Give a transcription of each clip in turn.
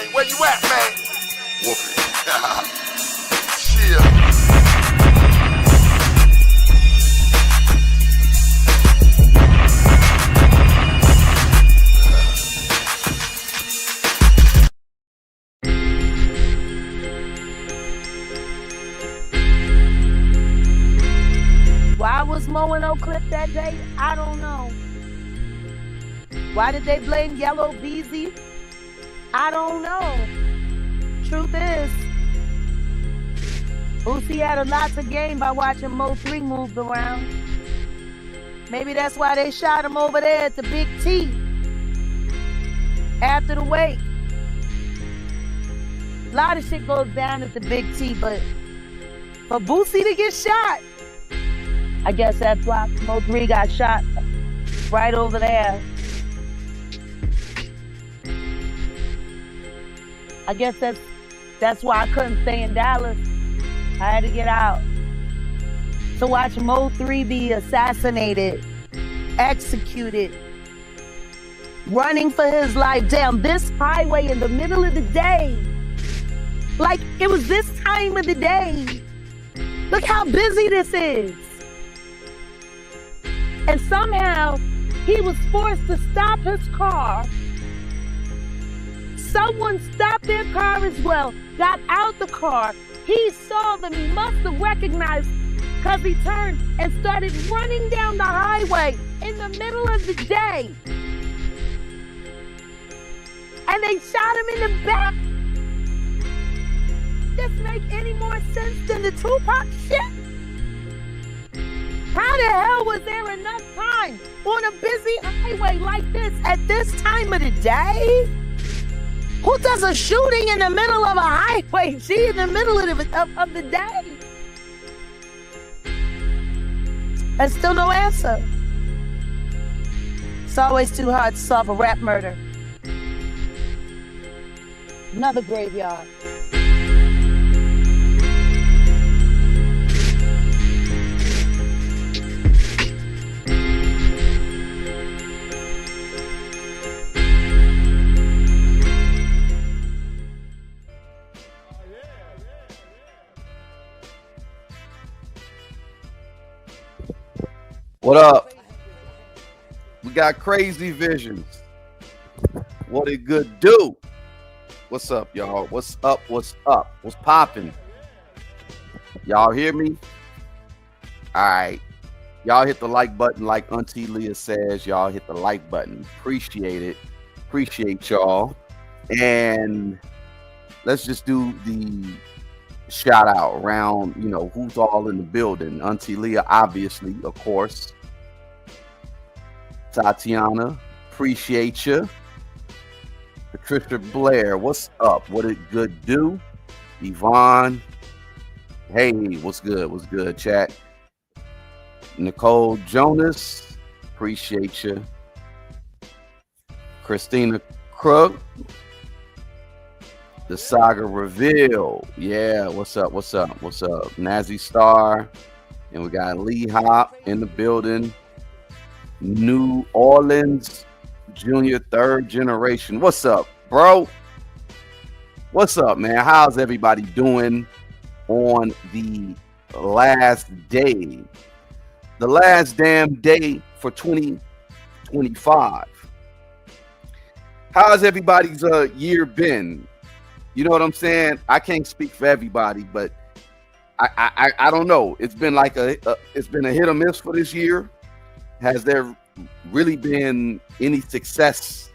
man. Where you at, man? Whoopin'. Chill. Why was Mo in Oak Cliff that day? I don't know. Why did they blame Yellow Beezy? I don't know. Truth is, Boosie had a lot to gain by watching Mo 3 move around. Maybe that's why they shot him over there at the Big T after the wake. A lot of shit goes down at the Big T, but for Boosie to get shot, I guess that's why Mo 3 got shot right over there. I guess that's why I couldn't stay in Dallas. I had to get out to watch Mo 3 be assassinated, executed, running for his life down this highway in the middle of the day. Like, it was this time of the day. Look how busy this is. And somehow, he was forced to stop his car. Someone stopped their car as well, got out the car. He saw them, he must have recognized, because he turned and started running down the highway in the middle of the day. And they shot him in the back. This make any more sense than the Tupac shit? How the hell was there enough time on a busy highway like this at this time of the day? Who does a shooting in the middle of a highway? She in the middle of the day. And still no answer. It's always too hard to solve a rap murder. Another graveyard. What up? We got Crazy Visions. What it good do? What's up, y'all? What's up? What's up? What's popping? Y'all hear me? All right. Y'all hit the like button like Auntie Leah says. Y'all hit the like button. Appreciate it. Appreciate y'all. And let's just do the shout out around, you know, who's all in the building. Auntie Leah, obviously, of course. Tatiana, appreciate you. Patricia Blair, what's up? What it good do? Yvonne, hey, what's good? What's good, chat? Nicole Jonas, appreciate you. Christina Krug, the Saga Reveal. Yeah, what's up? What's up? What's up? Nazi Star. And we got Lee Hop in the building. New Orleans Junior 3rd generation. What's up, bro? What's up, man? How's everybody doing on the last day? The last damn day for 2025. How's everybody's year been? You know what I'm saying? I can't speak for everybody, but I don't know. It's been like it's been a hit or miss for this year. Has there really been any success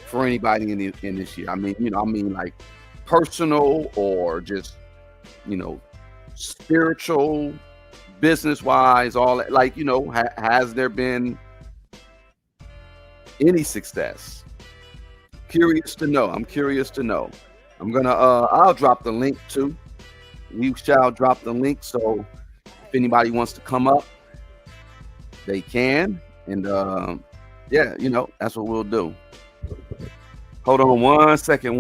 for anybody in this year? I mean, like personal or just, you know, spiritual, business wise, all that. Like, you know, has there been any success? Curious to know. I'm curious to know. I'm gonna I'll drop the link too. We shall drop the link, so if anybody wants to come up, they can. And yeah, you know, that's what we'll do. Hold on one second.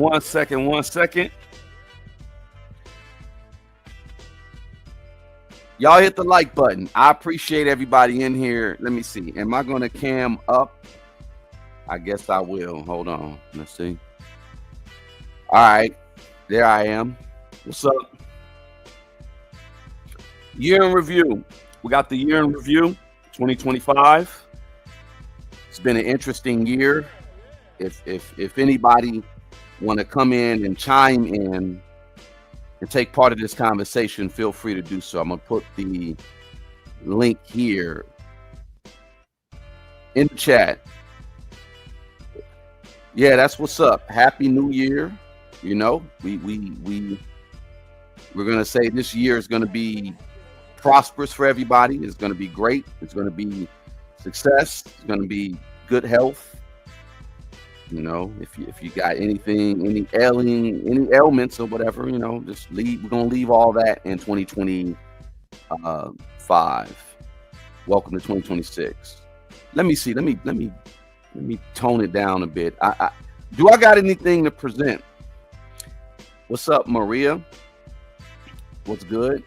Y'all hit the like button. I appreciate everybody in here. Let me see. Am I gonna cam up? I guess I will. Hold on. Let's see. All right, there I am. What's up? Year in review. We got the year in review, 2025. It's been an interesting year. If anybody want to come in and chime in and take part of this conversation, feel free to do so. I'm gonna put the link here in the chat. Yeah, that's what's up. Happy New Year. You know, we're gonna say this year is gonna be prosperous for everybody. It's gonna be great. It's gonna be success. It's gonna be good health. You know, if you got anything, any ailments or whatever, you know, just leave. We're gonna leave all that in 2025. Welcome to 2026. Let me see. Let me tone it down a bit. I got anything to present? What's up, Maria? What's good?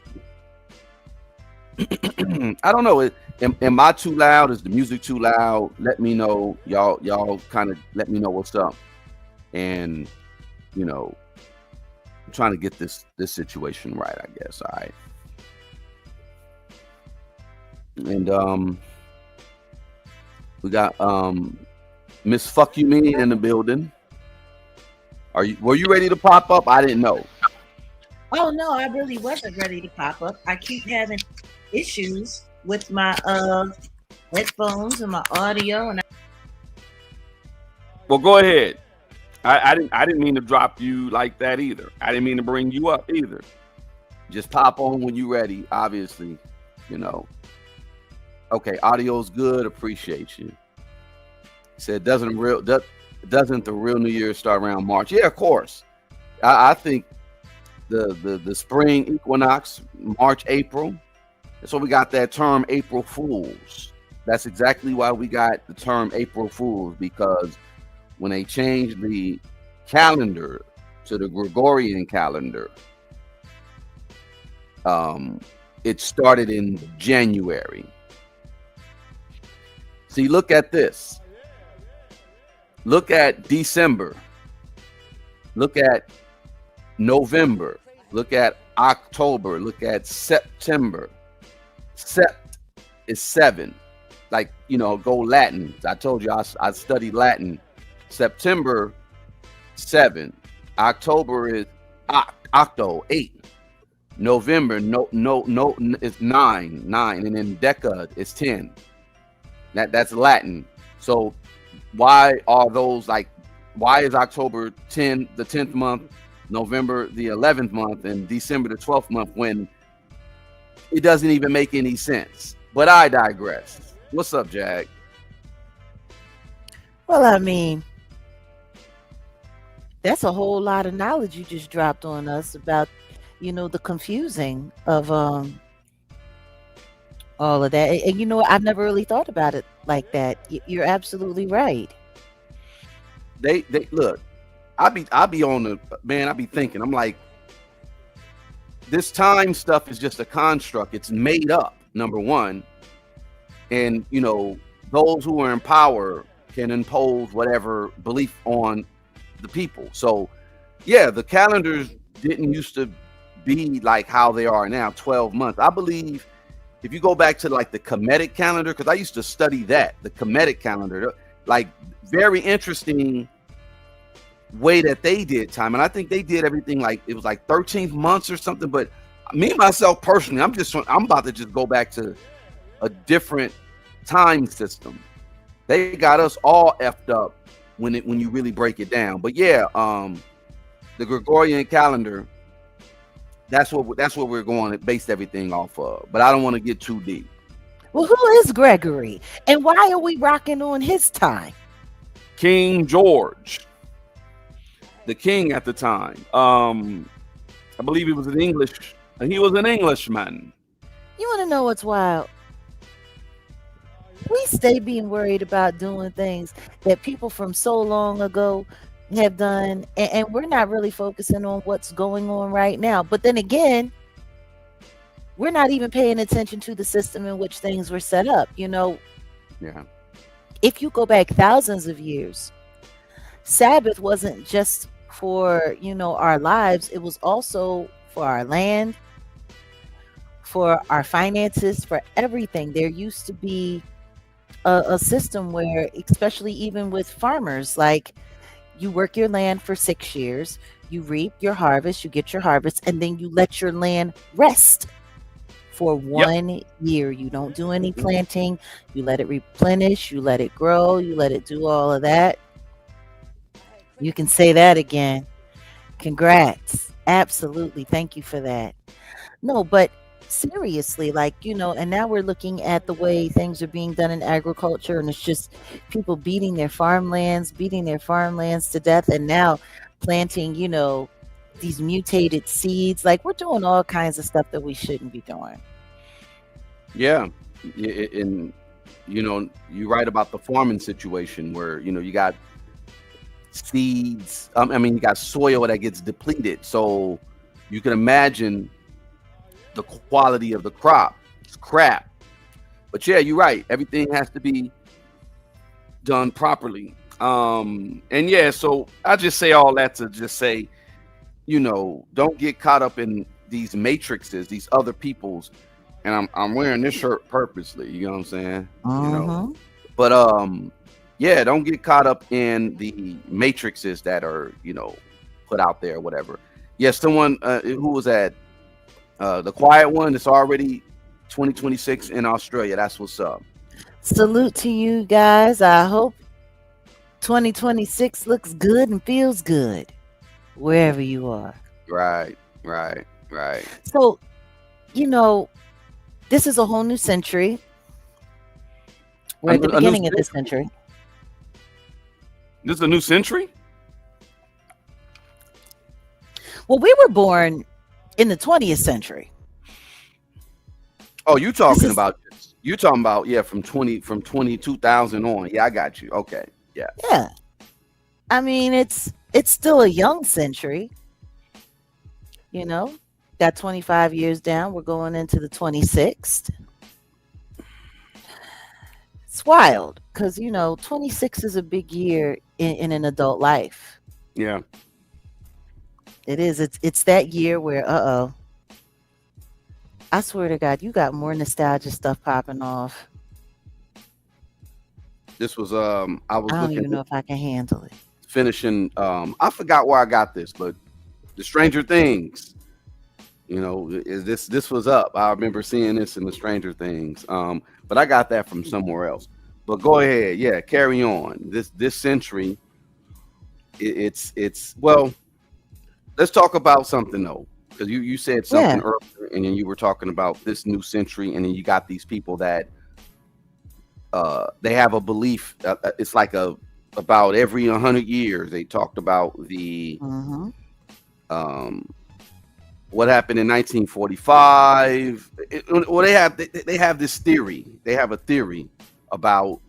I don't know. Am I too loud? Is the music too loud? Let me know. Y'all kind of let me know what's up. And you know, I'm trying to get this situation right, I guess. All right. And we got Miss Fuck You Me in the building. Were you ready to pop up? I didn't know. Oh no, I really wasn't ready to pop up. I keep having issues with my headphones and my audio, and Well, go ahead. I didn't mean to drop you like that either. I didn't mean to bring you up either. Just pop on when you're ready. Obviously, you know. Okay, audio's good. Appreciate you. Said doesn't the real New Year start around March? Yeah, of course. I think the spring equinox, March, April. So we got that term April Fools. That's exactly why we got the term April Fools, because when they changed the calendar to the Gregorian calendar, it started in January. See, look at this. Look at December. Look at November. Look at October. Look at September. Sept is 7. Like, you know, go Latin. I told you I studied Latin. September, 7. October is octo, 8. November, no, it's 9. And then Deca is 10. That's Latin. So why are those like? Why is October 10 the 10th month, November the 11th month, and December the 12th month when it doesn't even make any sense? But I digress. What's up, Jag? Well, I mean, that's a whole lot of knowledge you just dropped on us about, you know, the confusing of all of that. And you know, I've never really thought about it like that. You're absolutely right. They look. I be on the man. I be thinking. I'm like, this time stuff is just a construct. It's made up. Number one, and you know, those who are in power can impose whatever belief on the people. So, yeah, the calendars didn't used to be like how they are now, 12 months. I believe if you go back to like the Kemetic calendar, because I used to study that, the Kemetic calendar, like very interesting way that they did time. And I think they did everything like it was like 13 months or something. But me myself personally, I'm about to just go back to a different time system. They got us all effed up when you really break it down. But yeah, the Gregorian calendar, that's what we're going to base everything off of. But I don't want to get too deep. Well, who is Gregory, and why are we rocking on his time? King George, the king at the time. I believe he was an Englishman. You want to know what's wild? We stay being worried about doing things that people from so long ago have done, and we're not really focusing on what's going on right now. But then again, we're not even paying attention to the system in which things were set up. You know, Yeah. If you go back thousands of years, Sabbath wasn't just for, our lives. It was also for our land, for our finances, for everything. There used to be a system where, especially even with farmers, like you work your land for 6 years, you reap your harvest, you get your harvest, and then you let your land rest for Yep. 1 year. You don't do any planting, you let it replenish, you let it grow, you let it do all of that. You can say that again. Congrats. Absolutely. Thank you for that. No, but seriously, like, and now we're looking at the way things are being done in agriculture, and it's just people beating their farmlands to death, and now planting, these mutated seeds. Like, we're doing all kinds of stuff that we shouldn't be doing. Yeah. And you write about the farming situation where you got seeds. I mean, you got soil that gets depleted, so you can imagine the quality of the crop. It's crap. But yeah, you're right. Everything has to be done properly. And yeah, so I just say all that to just say, don't get caught up in these matrices, these other people's. And I'm wearing this shirt purposely. You know what I'm saying? Mm-hmm. But yeah, don't get caught up in the matrices that are put out there, or whatever. Yeah, someone who was at the quiet one. It's already 2026 in Australia. That's what's up. Salute to you guys. I hope 2026 looks good and feels good wherever you are. Right. So, this is a whole new century. We're at the beginning of this century. This is a new century? Well, we were born in the 20th century. Oh, you're talking about from 20,000 on. Yeah, I got you. Okay. Yeah. Yeah. I mean, it's still a young century. Got 25 years down. We're going into the 26th. It's wild because 26 is a big year in an adult life. Yeah. It is. It's that year where I swear to God, you got more nostalgia stuff popping off. This was I was I don't even know if I can handle it. Finishing I forgot where I got this, but the Stranger Things. This was up. I remember seeing this in the Stranger Things. But I got that from somewhere else. But go ahead, yeah, carry on. This century, it's well. Let's talk about something though, because you said something earlier, and then you were talking about this new century, and then you got these people that they have a belief. It's like about every 100 years they talked about the what happened in 1945. They have this theory. They have a theory about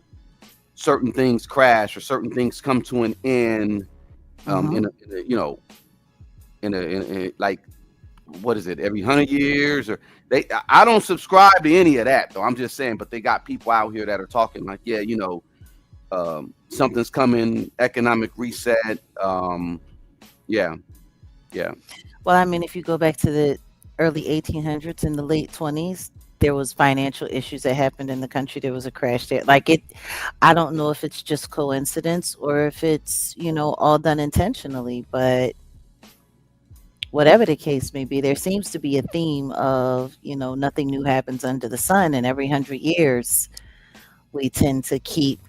certain things crash or certain things come to an end in a like, what is it, every 100 years? Or I don't subscribe to any of that though. I'm just saying, but they got people out here that are talking like, yeah, something's coming, economic reset. Yeah. Well, I mean, if you go back to the early 1800s and the late 20s, there was financial issues that happened in the country. There was a crash there. I don't know if it's just coincidence or if it's, all done intentionally, but whatever the case may be, there seems to be a theme of, nothing new happens under the sun. And every 100 years, we tend to keep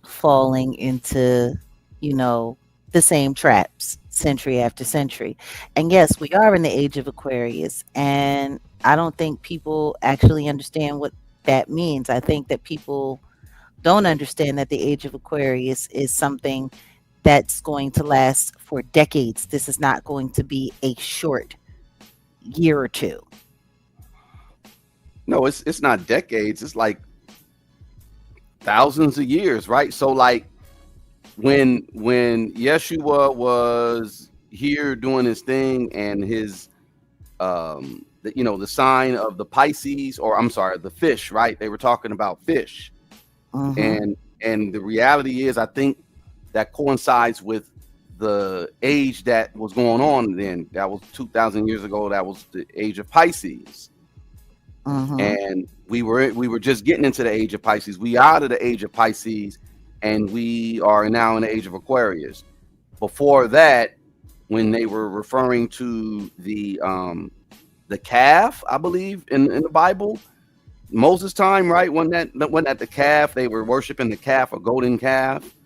falling into, the same traps century after century. And yes, we are in the age of Aquarius. And I don't think people actually understand what that means. I think that people don't understand that the age of Aquarius is something that's going to last for decades. This is not going to be a short year or two. No, it's not decades. It's like thousands of years, right? So like when Yeshua was here doing his thing, and his the sign of the Pisces, or I'm sorry, the fish, right? They were talking about fish. And the reality is, I think that coincides with the age that was going on then. That was 2,000 years ago. That was the age of Pisces. And we were just getting into the age of Pisces. We are out of the age of Pisces, and we are now in the age of Aquarius. Before that, when they were referring to the calf, I believe in the Bible, Moses' time, right? When at the calf, they were worshiping the calf, a golden calf.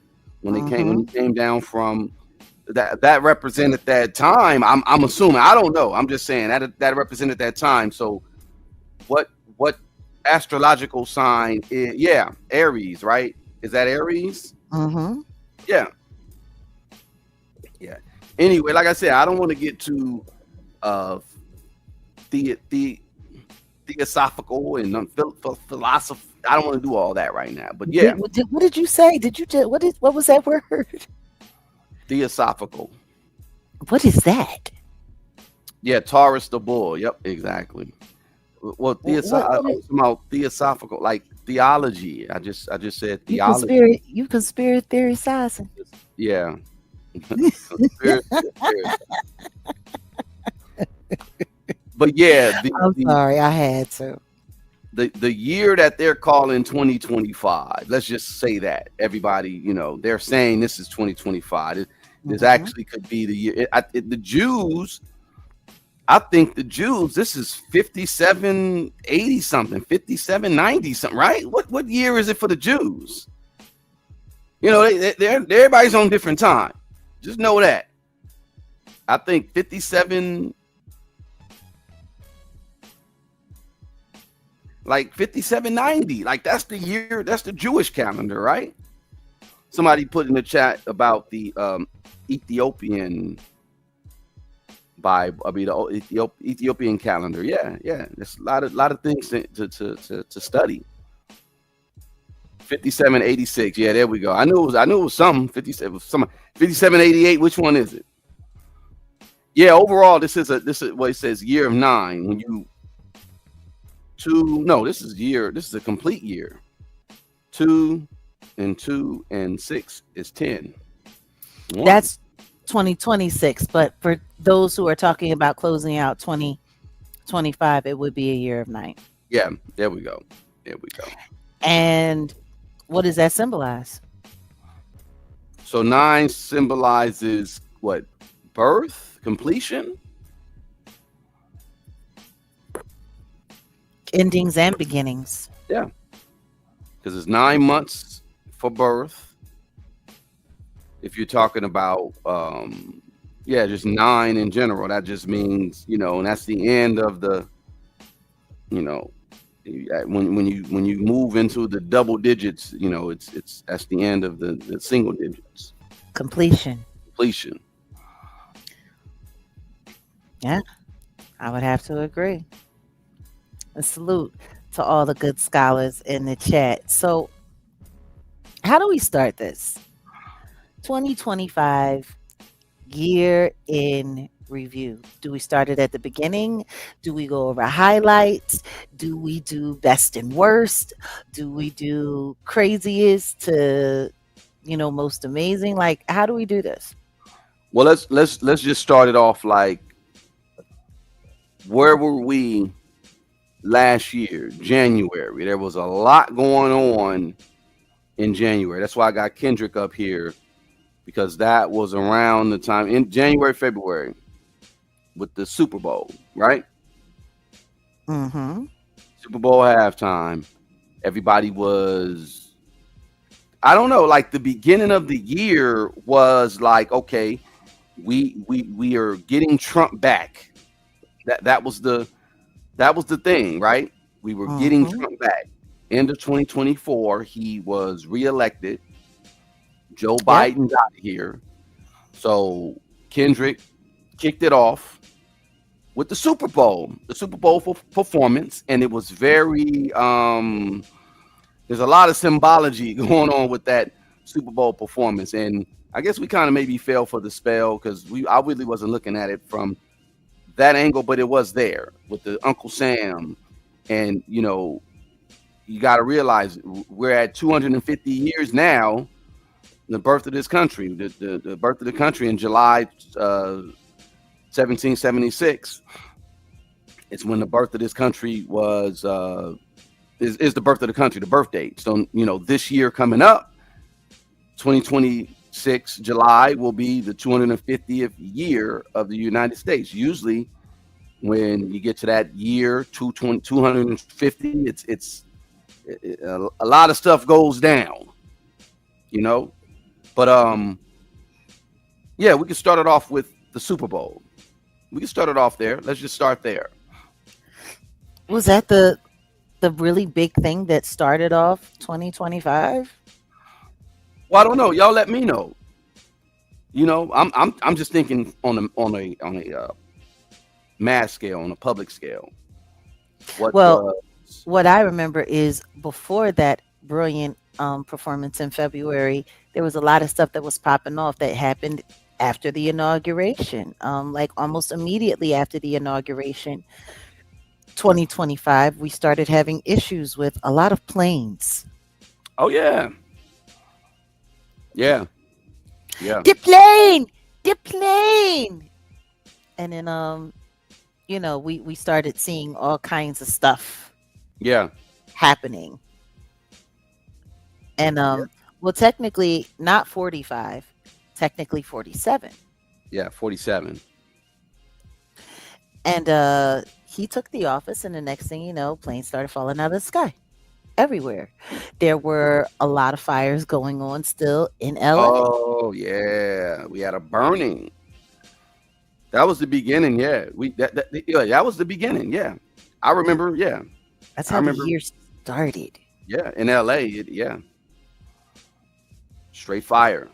When he came down from that represented that time. I'm assuming. I don't know. I'm just saying that represented that time. So what astrological sign is, yeah, Aries, right? Is that Aries? Yeah. Anyway, like I said, I don't want to get too theosophical and philosophy. I don't want to do all that right now. But yeah. What did you say? What was that word? Theosophical. What is that? Yeah, Taurus the bull. Yep, exactly. Well, theosophical, like theology. I just said theology. You conspiracy theorizing. Yeah. But yeah, I'm sorry, I had to. The year that they're calling 2025. Let's just say that everybody, they're saying this is 2025. This actually could be the year. The Jews. I think the Jews, this is 5780 something, 5790 something, right? What year is it for the Jews? Everybody's on different time. Just know that. I think 57, like 5790, like that's the year, that's the Jewish calendar, right? Somebody put in the chat about the Ethiopian Bible, the Ethiopian calendar. Yeah. There's a lot of things to study. 5786. Yeah, there we go. I knew it was something. 5788. Which one is it? Yeah, overall, this is what it says, year of 9. This is a complete year. 2 and 2 and 6 is 10. 1. That's 2026, but for those who are talking about closing out 2025, it would be a year of 9. Yeah, there we go. And what does that symbolize? So 9 symbolizes what? Birth, completion, endings and beginnings. Yeah, because it's 9 months for birth. If you're talking about, just 9 in general, that just means, and that's the end of the, when you move into the double digits, that's the end of the single digits. Completion. Yeah, I would have to agree. A salute to all the good scholars in the chat. So, how do we start this? 2025 year in review. Do we start it at the beginning? Do we go over highlights? Do we do best and worst? Do we do craziest to, most amazing? Like, how do we do this? Well, let's just start it off like, where were we last year, January? There was a lot going on in January. That's why I got Kendrick up here, because that was around the time in January, February with the Super Bowl, right? Super Bowl halftime. Everybody was, I don't know, like the beginning of the year was like, okay, we are getting Trump back. That was the thing, right? We were getting Trump back. End of 2024, he was reelected. Joe Biden got here. So Kendrick kicked it off with the Super Bowl performance. And it was very, there's a lot of symbology going on with that Super Bowl performance. And I guess we kind of maybe fell for the spell because I really wasn't looking at it from that angle, but it was there with the Uncle Sam. And, you got to realize we're at 250 years now the birth of this country, the birth of the country in July 1776. It's when the birth of this country was is the birth of the country, the birth date. So this year coming up, 2026 July will be the 250th year of the United States. Usually, when you get to that year 250, it's a lot of stuff goes down, But yeah, we can start it off with the Super Bowl. We can start it off there. Let's just start there. Was that the really big thing that started off 2025? Well, I don't know. Y'all let me know. I'm just thinking on a mass scale, on a public scale. What I remember is before that brilliant performance in February, there was a lot of stuff that was popping off that happened after the inauguration, like almost immediately after the inauguration. 2025, we started having issues with a lot of planes. Oh yeah. Yeah. The plane. And then we started seeing all kinds of stuff. Yeah. Happening. And well, technically not 45, technically 47. Yeah, 47. And he took the office, and the next thing you know, planes started falling out of the sky everywhere. There were a lot of fires going on still in LA. Oh yeah, we had a burning. That was the beginning. Yeah, that was the beginning. Yeah, I remember. Yeah, that's how the year started. Yeah, in LA. Yeah, straight fire,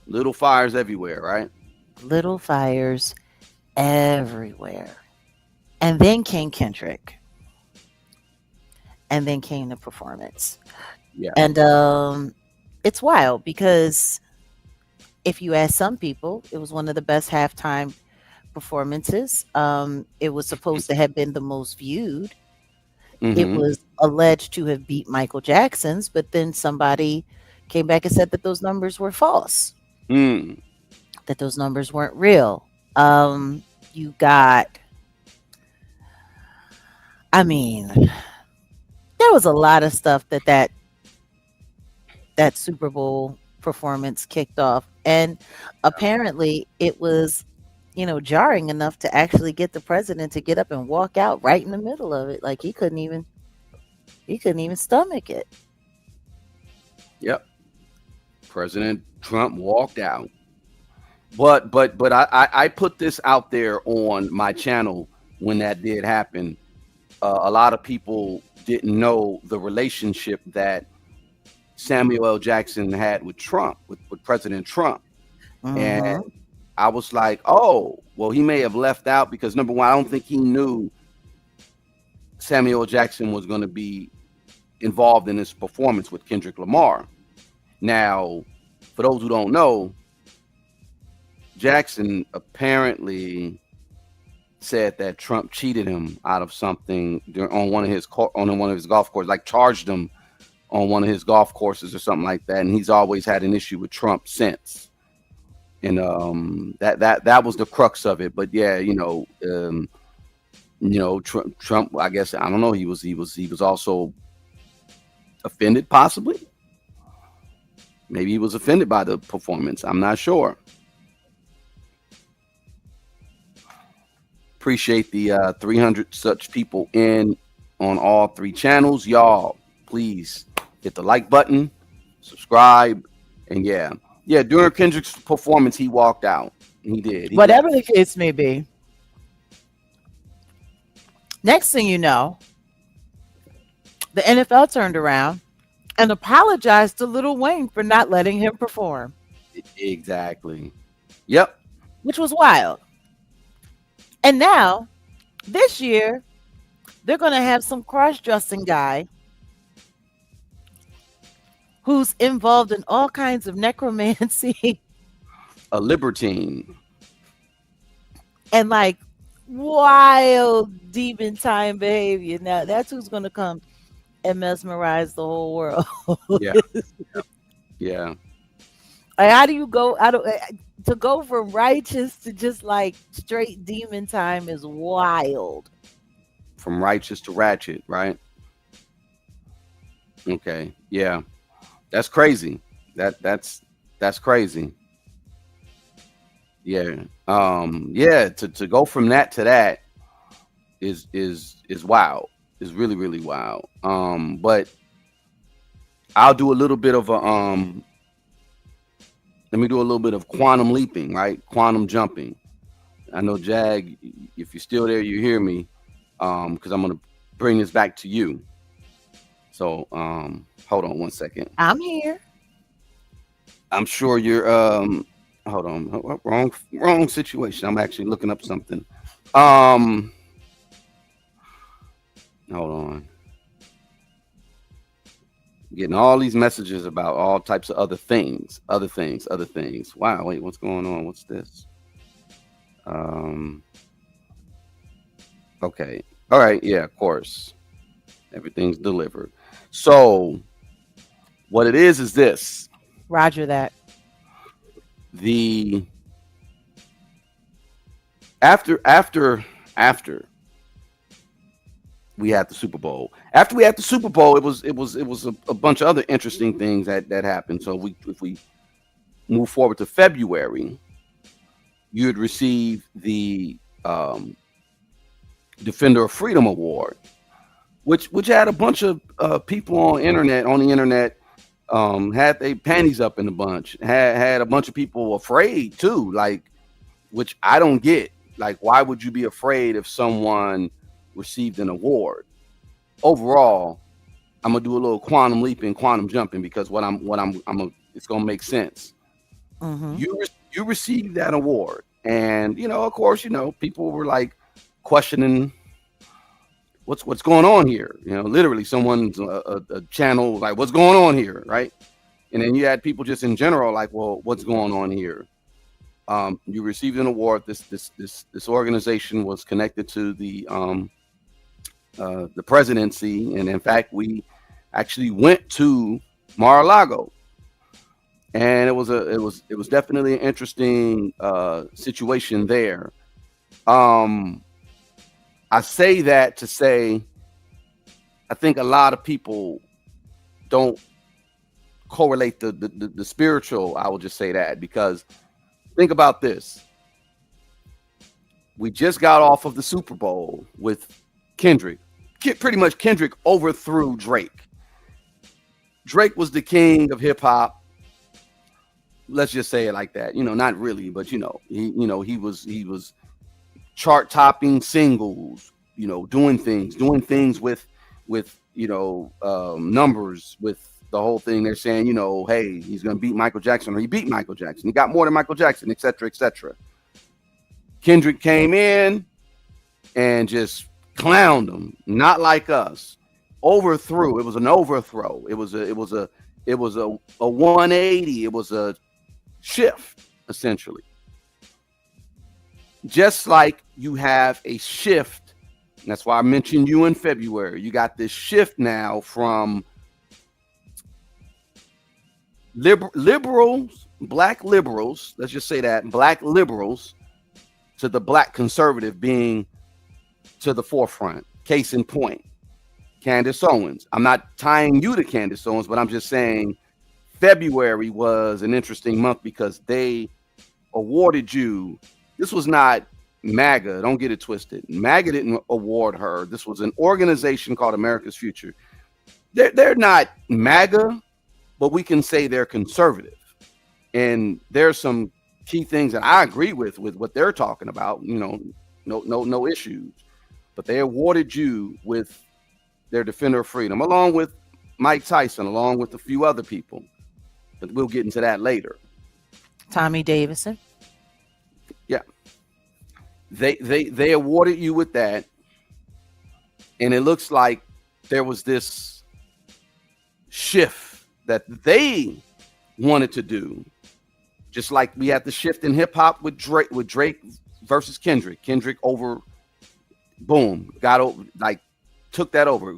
little fires everywhere, right? Little fires everywhere. And then came Kendrick. And then came the performance. Yeah. And it's wild because if you ask some people, it was one of the best halftime performances. It was supposed to have been the most viewed. Mm-hmm. It was alleged to have beat Michael Jackson's, but then somebody came back and said that those numbers were false. That those numbers weren't real. You got, I mean, there was a lot of stuff that Super Bowl performance kicked off, and apparently it was, jarring enough to actually get the president to get up and walk out right in the middle of it. Like he couldn't even stomach it. Yep. President Trump walked out. But I put this out there on my channel when that did happen. A lot of people didn't know the relationship that Samuel L. Jackson had with Trump, with President Trump. Mm-hmm. And I was like, oh, well, he may have left out because, number one, I don't think he knew Samuel L. Jackson was going to be involved in this performance with Kendrick Lamar. Now, for those who don't know, Jackson apparently said that Trump cheated him out of something on one of his golf courses, like charged him on one of his golf courses or something like that. And he's always had an issue with Trump since. And that was the crux of it. But yeah, Trump, I guess, I don't know, he was also offended, possibly. Maybe he was offended by the performance. I'm not sure. Appreciate the 300 such people in on all three channels. Y'all, please hit the like button, subscribe, and yeah, during Kendrick's performance, he walked out. He did. Whatever the case may be. Next thing you know, the NFL turned around and apologized to Lil Wayne for not letting him perform. Exactly. Yep. Which was wild. And now, this year, they're going to have some cross-dressing guy who's involved in all kinds of necromancy. A libertine. And like wild demon time behavior. Now, that's who's going to come and mesmerize the whole world. Yeah. Yeah. Like, how do you go? I don't to go from righteous to just like straight demon time is wild. From righteous to ratchet, right? Okay, yeah, that's crazy. That's crazy. Yeah, yeah. To go from that to that is wild. Is really really wild. But I'll do a little bit of a Let me do a little bit of quantum leaping, right? Quantum jumping. I know Jag, if you're still there, you hear me, because I'm gonna bring this back to you. So hold on one second. I'm here. I'm sure you're hold on, wrong situation. I'm actually looking up something. Hold on. Getting all these messages about all types of other things. Wow, wait, what's going on? What's this? Okay. All right, yeah, of course. Everything's delivered. So what it is this. Roger that. The after we had the Super Bowl. After we had the Super Bowl, it was a bunch of other interesting things that happened. So if we move forward to February, you'd receive the Defender of Freedom Award, which had a bunch of people on the internet had their panties up in a bunch. Had a bunch of people afraid too, like, which I don't get. Like, why would you be afraid if someone received an award? Overall, I'm gonna do a little quantum leaping, quantum jumping, because it's gonna make sense. Mm-hmm. You received that award, and of course, people were like questioning what's going on here. Literally, someone's a channel like, what's going on here, right? And then you had people just in general like, well, what's going on here? You received an award. This organization was connected to the presidency, and in fact, we actually went to Mar-a-Lago, and it was definitely an interesting situation there. I say that to say, I think a lot of people don't correlate the spiritual. I will just say that, because think about this. We just got off of the Super Bowl with Kendrick. Pretty much Kendrick overthrew Drake. Drake was the king of hip hop. Let's just say it like that. Not really, but he was chart topping singles, doing things with numbers, with the whole thing. They're saying, hey, he's going to beat Michael Jackson, or he beat Michael Jackson. He got more than Michael Jackson, etc., etc. Kendrick came in and just clowned him, not like us. Overthrew. It was an overthrow. It was a 180. It was a shift, essentially. Just like you have a shift, and that's why I mentioned you in February. You got this shift now from liberals, black liberals, let's just say that, black liberals, to the black conservative being to the forefront. Case in point, Candace Owens. I'm not tying you to Candace Owens, but I'm just saying February was an interesting month because they awarded you. This was not MAGA. Don't get it twisted. MAGA didn't award her. This was an organization called America's Future. They're not MAGA, but we can say they're conservative. And there's some key things that I agree with what they're talking about. No issues. But they awarded you with their Defender of Freedom, along with Mike Tyson, along with a few other people. But we'll get into that later. Tommy Davidson. Yeah. They awarded you with that. And it looks like there was this shift that they wanted to do. Just like we had the shift in hip hop with Drake versus Kendrick. Kendrick over, boom, got over, like took that over.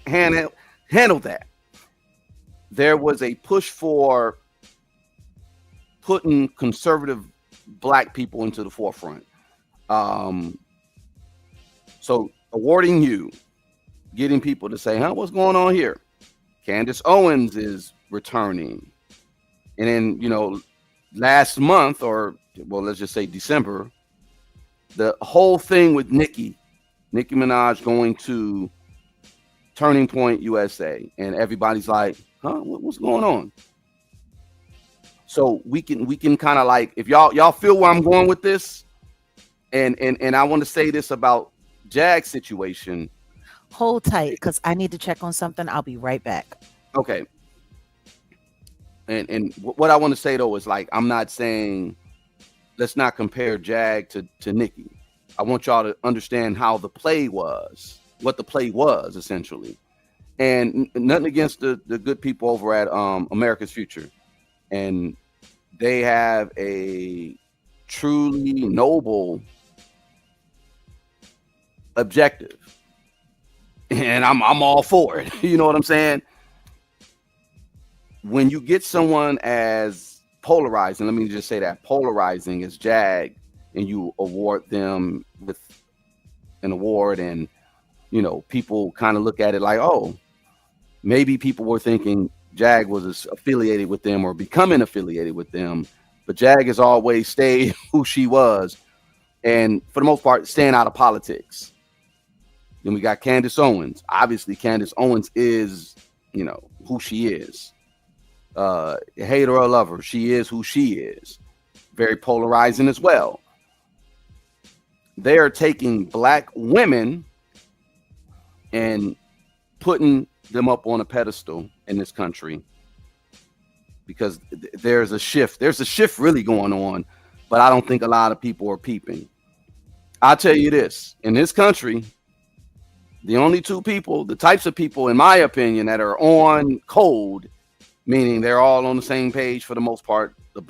Handled that. There was a push for putting conservative black people into the forefront. Um, so awarding you, getting people to say, huh, what's going on here? Candace Owens is returning. And then, last month, or well, let's just say December, the whole thing with Nicki Minaj going to Turning Point USA, and everybody's like, huh, what's going on? So we can kind of like, if y'all feel where I'm going with this, and I want to say this about Jag's situation. Hold tight, because I need to check on something. I'll be right back. Okay. And what I want to say though is, like, I'm not saying let's not compare Jag to Nicki. I want y'all to understand how the play was, what the play was essentially, and nothing against the good people over at America's Future, and they have a truly noble objective, and I'm all for it. You know what I'm saying? When you get someone as polarizing, let me just say that, polarizing as Jag, and you award them with an award, and people kind of look at it like, oh, maybe people were thinking Jag was affiliated with them or becoming affiliated with them, but Jag has always stayed who she was, and for the most part staying out of politics. Then we got Candace Owens. Obviously Candace Owens is who she is. Hate her or love her, she is who she is. Very polarizing as well. They are taking black women and putting them up on a pedestal in this country because there's a shift. There's a shift really going on, but I don't think a lot of people are peeping. I'll tell you this, in this country, the only two people, the types of people, in my opinion, that are on code, meaning they're all on the same page for the most part, the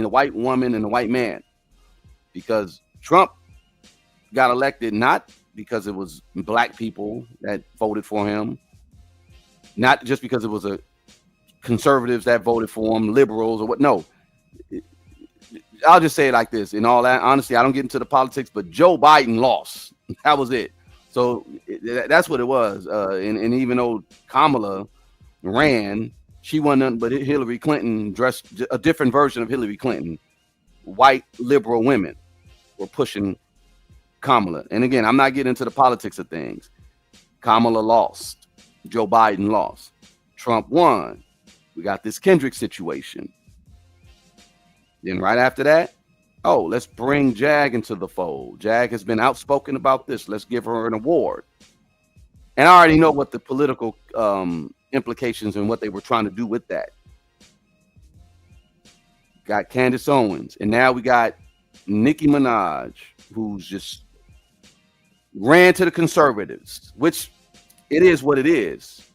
white woman and the white man, because Trump got elected not because it was black people that voted for him, not just because it was a conservatives that voted for him, liberals or what. No, I'll just say it like this. In all that, honestly, I don't get into the politics, but Joe Biden lost. That was it. So that's what it was. And even though Kamala ran, she wasn't nothing but Hillary Clinton, dressed a different version of Hillary Clinton. White liberal women were pushing Kamala. And again, I'm not getting into the politics of things. Kamala lost. Joe Biden lost. Trump won. We got this Kendrick situation. Then right after that, oh, let's bring Jag into the fold. Jag has been outspoken about this. Let's give her an award. And I already know what the political implications and what they were trying to do with that. Got Candace Owens. And now we got Nicki Minaj, who's just ran to the conservatives, which it is what it is.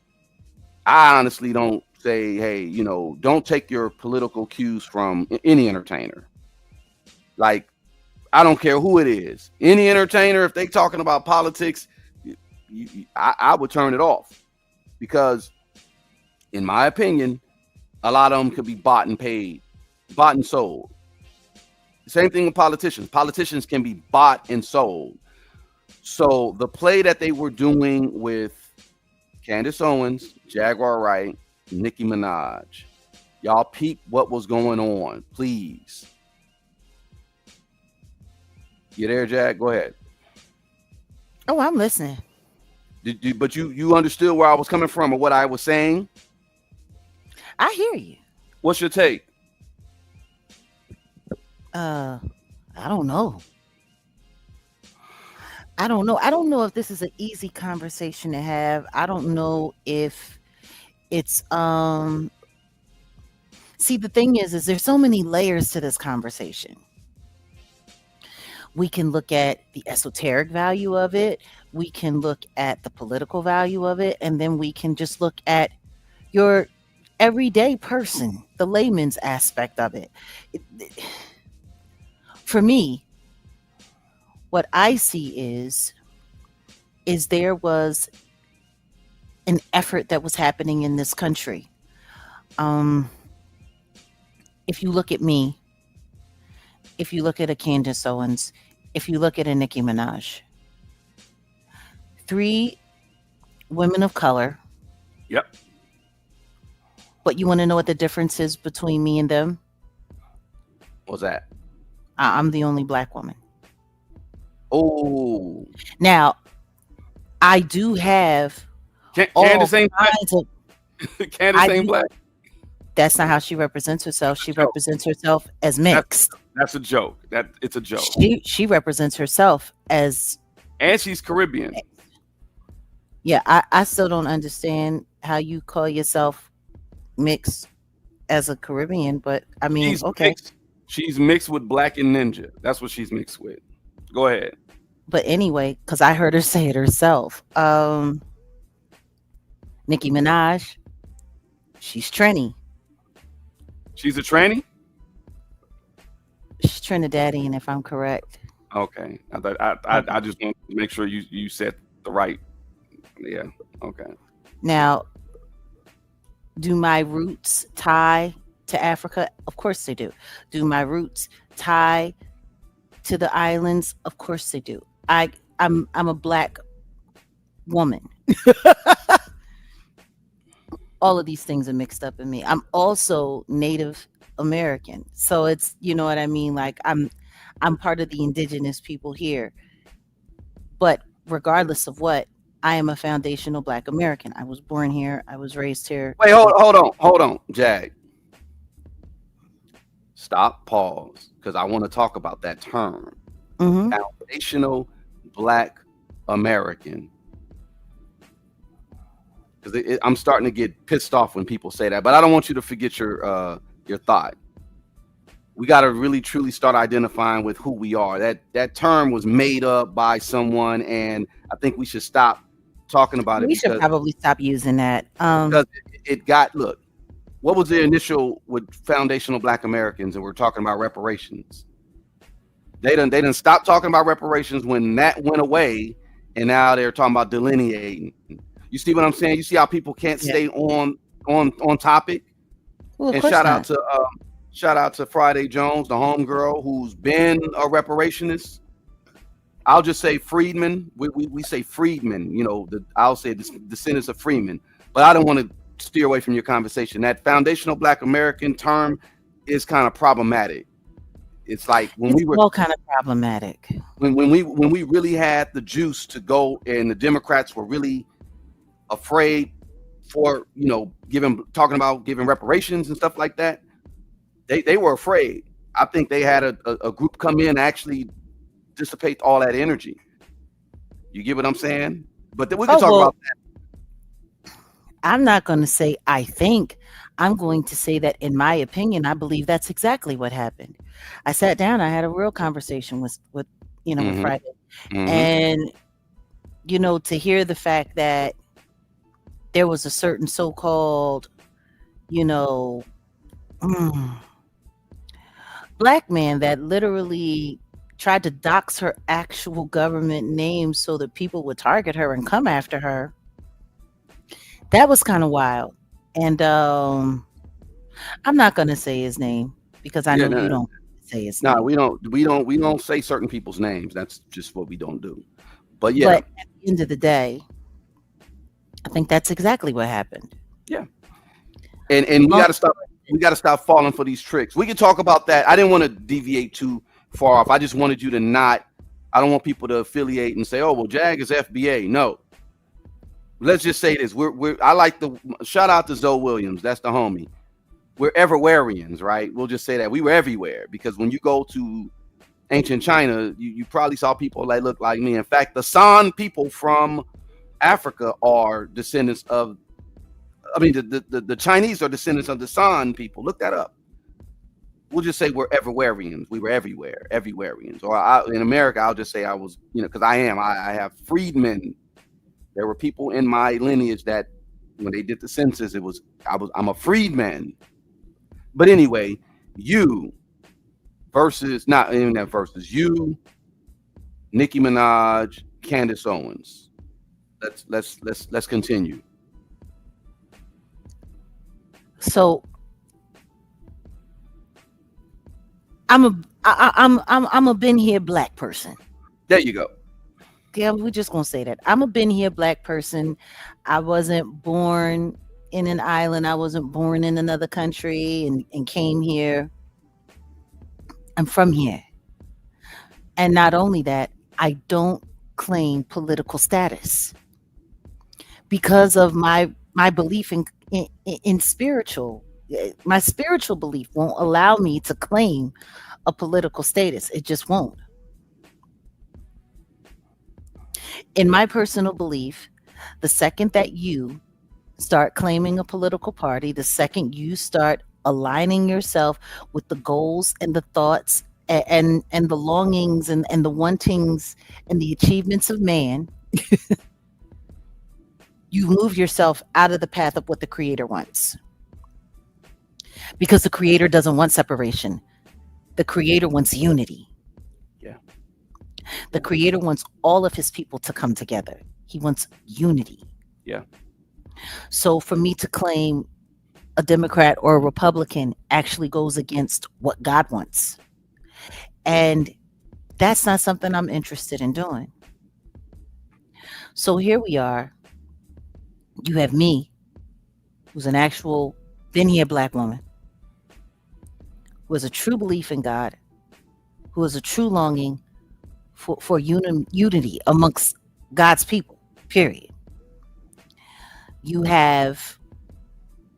I honestly don't say, hey, don't take your political cues from any entertainer. Like, I don't care who it is. Any entertainer, if they talking about politics, I would turn it off, because in my opinion, a lot of them could be bought and paid, bought and sold. Same thing with politicians. Politicians can be bought and sold. So the play that they were doing with Candace Owens, Jaguar Wright, Nicki Minaj, y'all peep what was going on, please. You there, Jag? Go ahead. Oh, I'm listening. But you understood where I was coming from or what I was saying? I hear you. What's your take? I don't know. I don't know if this is an easy conversation to have. I don't know if it's see, the thing is there's so many layers to this conversation. We can look at the esoteric value of it. We can look at the political value of it. And then we can just look at your everyday person, the layman's aspect of it. For me, what I see is there was an effort that was happening in this country. if you look at me, if you look at a Candace Owens, if you look at a Nicki Minaj, three women of color. Yep. But you want to know what the difference is between me and them? What's that? I'm the only black woman. Oh, Now, I do have Candace ain't black. kinds of. Candace I ain't do- black. That's not how she represents herself. She That's a joke. represents herself as mixed. That's a joke. It's a joke. She represents herself as. And she's Caribbean. Yeah, I still don't understand how you call yourself mixed as a Caribbean, but I mean, She's okay. mixed. She's mixed with Black and Ninja. That's what she's mixed with. Go ahead. But anyway, because I heard her say it herself. Nicki Minaj, she's Trini. She's a tranny? She's Trinidadian, if I'm correct. Okay. I just want to make sure you said the right. Yeah. Okay. Now, do my roots tie to Africa? Of course they do. Do my roots tie to the islands? Of course they do. I'm a black woman. All of these things are mixed up in me. I'm also Native American. So it's, you know what I mean? Like I'm part of the indigenous people here. But regardless of what, I am a foundational black American. I was born here. I was raised here. Wait, hold on, Jag. Stop, pause, because I want to talk about that term. Mhm. Foundational Black American. Because I'm starting to get pissed off when people say that, but I don't want you to forget your thought. We got to really truly start identifying with who we are. That term was made up by someone, and I think we should stop talking about it. We should probably stop using that. Because it got, look, what was the initial with foundational Black Americans, and we're talking about reparations. They didn't stop talking about reparations when that went away, and now they're talking about delineating. You see what I'm saying? You see how people can't stay on topic? Well, And shout out to Friday Jones, the homegirl who's been a reparationist. I'll just say freedmen. We say freedmen. You know, I'll say descendants of freedmen. But I don't want to steer away from your conversation. That foundational Black American term is kind of problematic. It's like when we were all kind of problematic. When we really had the juice to go, and the Democrats were really afraid for, you know, talking about giving reparations and stuff like that. They were afraid. I think they had a group come in and actually dissipate all that energy. You get what I'm saying? But then we can talk about that. I'm not going to say I think. I'm going to say that, in my opinion, I believe that's exactly what happened. I sat down. I had a real conversation with with Friday, and to hear the fact that there was a certain so-called, black man that literally tried to dox her actual government name so that people would target her and come after her. That was kind of wild. And I'm not going to say his name because I know you don't say his name. No, we don't say certain people's names. That's just what we don't do. But at the end of the day, I think that's exactly what happened. Yeah. And we got to stop falling for these tricks. We can talk about that. I didn't want to deviate too far off. I just wanted you to I don't want people to affiliate and say, "Oh, well, Jag is FBA." No. Let's just say this. I like the shout out to Zoe Williams. That's the homie. We're everywhereans, right? We'll just say that we were everywhere, because when you go to ancient China, you probably saw people that look like me. In fact, the San people from Africa are descendants of, the Chinese are descendants of the San people. Look that up. We'll just say we're everywhereans. We were everywhere, everywhereans. Or in America, I'll just say I was, because I have freedmen. There were people in my lineage that when they did the census, I'm a freedman. But anyway, you versus, not even that versus, you, Nicki Minaj, Candace Owens. Let's continue. So I'm a been here black person. There you go. Yeah, we're just gonna say that. I'm a been here black person. I wasn't born in an island. I wasn't born in another country and came here. I'm from here. And not only that, I don't claim political status because of my belief in spiritual. My spiritual belief won't allow me to claim a political status. It just won't. In my personal belief, the second that you start claiming a political party, the second you start aligning yourself with the goals and the thoughts and the longings and the wantings and the achievements of man, you move yourself out of the path of what the creator wants. Because the creator doesn't want separation. The creator wants unity. Yeah. The creator wants all of his people to come together. He wants unity. Yeah. So for me to claim a Democrat or a Republican actually goes against what God wants. And that's not something I'm interested in doing. So here we are. You have me, who's an actual been here black woman, who has a true belief in God, who has a true longing for unity amongst God's people, period. You have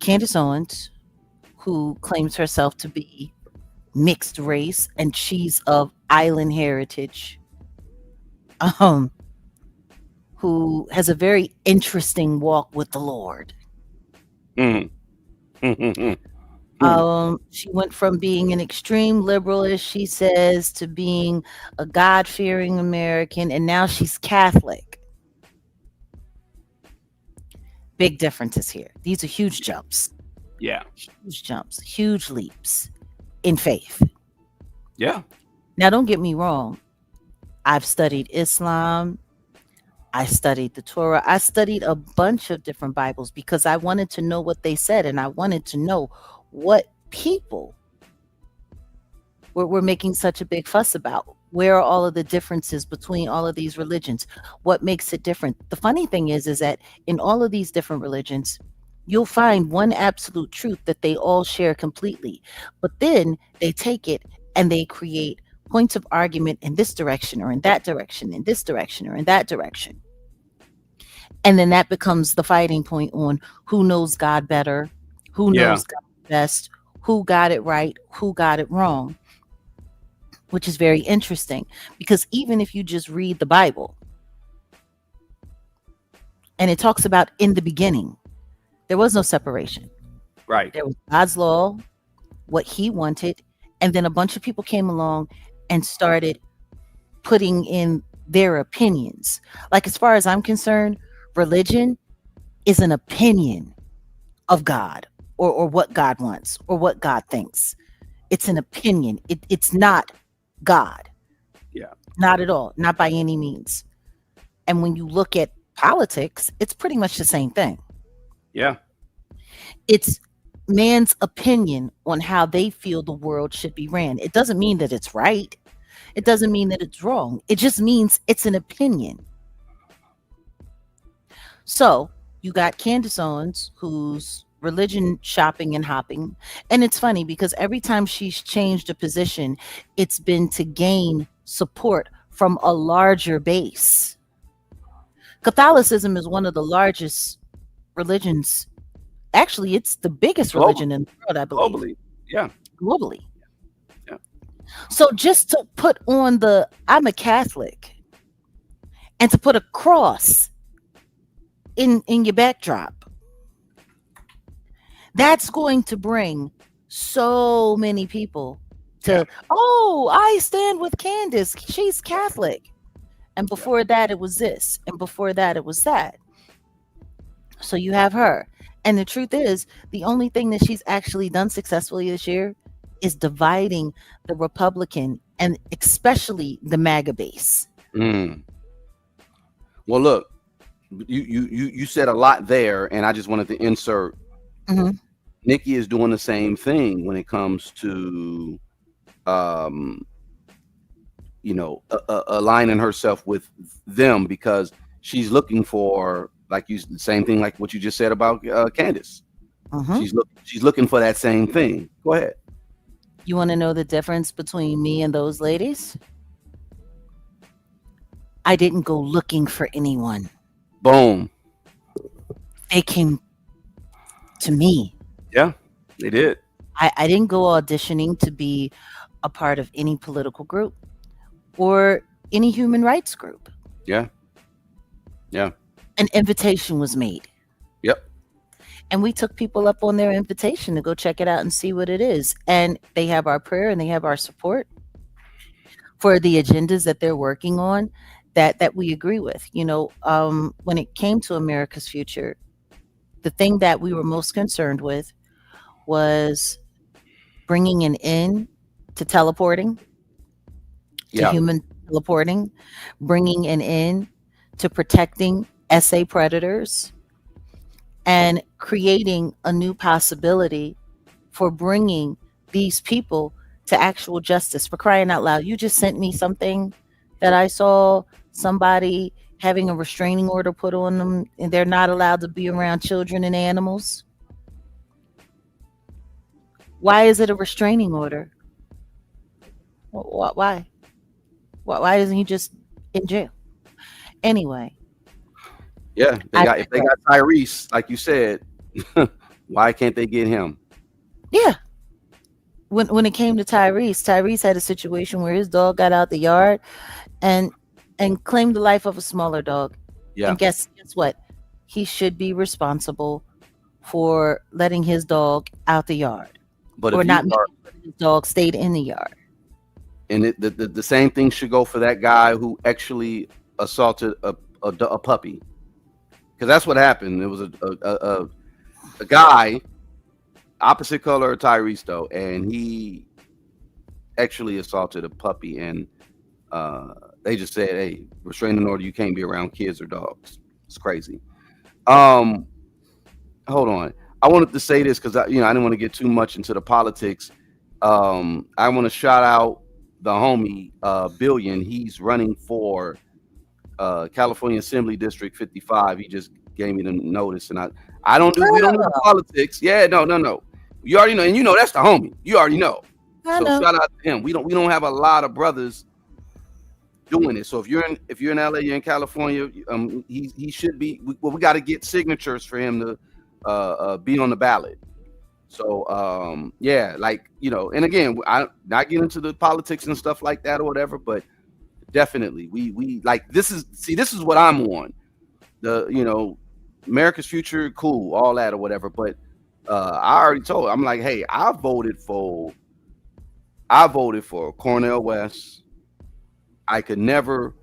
Candace Owens, who claims herself to be mixed race and she's of island heritage, who has a very interesting walk with the Lord. Mm. She went from being an extreme liberal, as she says, to being a God-fearing American, and now she's Catholic. Big differences here. These are huge jumps. Yeah. Huge jumps, huge leaps in faith. Yeah. Now, don't get me wrong. I've studied Islam. I studied the Torah. I studied a bunch of different Bibles because I wanted to know what they said, and I wanted to know what people were making such a big fuss about. Where are all of the differences between all of these religions? What makes it different? The funny thing is that in all of these different religions, you'll find one absolute truth that they all share completely. But then they take it and they create points of argument in this direction or in that direction, in this direction or in that direction. And then that becomes the fighting point on who knows God better, who knows God best, who got it right, who got it wrong, which is very interesting because even if you just read the Bible and it talks about in the beginning, there was no separation. Right. There was God's law, what he wanted, and then a bunch of people came along and started putting in their opinions. Like, as far as I'm concerned, religion is an opinion of God or what God wants or what God thinks. It's an opinion. It's not God. Yeah. Not at all. Not by any means. And when you look at politics, it's pretty much the same thing. Yeah. It's man's opinion on how they feel the world should be ran. It doesn't mean that it's right. It doesn't mean that it's wrong. It just means it's an opinion. So you got Candace Owens, who's religion shopping and hopping. And it's funny because every time she's changed a position, it's been to gain support from a larger base. Catholicism is one of the largest religions. Actually, it's the biggest religion in the world, I believe. Globally. Yeah. Globally. Yeah. So just to put on the I'm a Catholic and to put a cross in your backdrop, that's going to bring so many people to, oh, I stand with Candace. She's Catholic. And before that, it was this. And before that, it was that. So you have her. And the truth is, the only thing that she's actually done successfully this year is dividing the Republican and especially the MAGA base. Mm. Well, look, you said a lot there, and I just wanted to insert. Mm-hmm. Nikki is doing the same thing when it comes to um, aligning herself with them because she's looking for, like you, same thing like what you just said about Candace. Mhm. She's looking for that same thing. Go ahead. You want to know the difference between me and those ladies? I didn't go looking for anyone. Boom. They came to me. Yeah, they did. I didn't go auditioning to be a part of any political group or any human rights group. Yeah. Yeah. An invitation was made. Yep. And we took people up on their invitation to go check it out and see what it is. And they have our prayer and they have our support for the agendas that they're working on that we agree with. When it came to America's future, the thing that we were most concerned with was bringing an end to teleporting, to Yeah. human teleporting, bringing an end to protecting SA predators, and creating a new possibility for bringing these people to actual justice. For crying out loud, you just sent me something that I saw somebody having a restraining order put on them and they're not allowed to be around children and animals. Why is it a restraining order? Why? Why isn't he just in jail? Anyway. Yeah. If they got Tyrese, like you said, why can't they get him? Yeah. When it came to Tyrese had a situation where his dog got out the yard and claimed the life of a smaller dog. Yeah. And guess what? He should be responsible for letting his dog out the yard, But or if not you are, making sure his dog stayed in the yard. and the same thing should go for that guy who actually assaulted a puppy, because that's what happened. It was a guy, opposite color of Tyrese though, and he actually assaulted a puppy, and they just said, "Hey, restraining order. You can't be around kids or dogs." It's crazy. Hold on. I wanted to say this because I didn't want to get too much into the politics. I want to shout out the homie Billion. He's running for California Assembly District 55. He just gave me the notice, and we don't do politics. Yeah, no. You already know, and that's the homie. You already know. I So know. shout out to him. We don't have a lot of brothers doing it. So if you're in LA, you're in California, he should be. We got to get signatures for him to be on the ballot. So yeah, and again, I not get into the politics and stuff like that or whatever, but definitely we like this is what I'm on. America's future, cool, all that or whatever. But I already told, I'm like, hey, I voted for Cornel West. I could never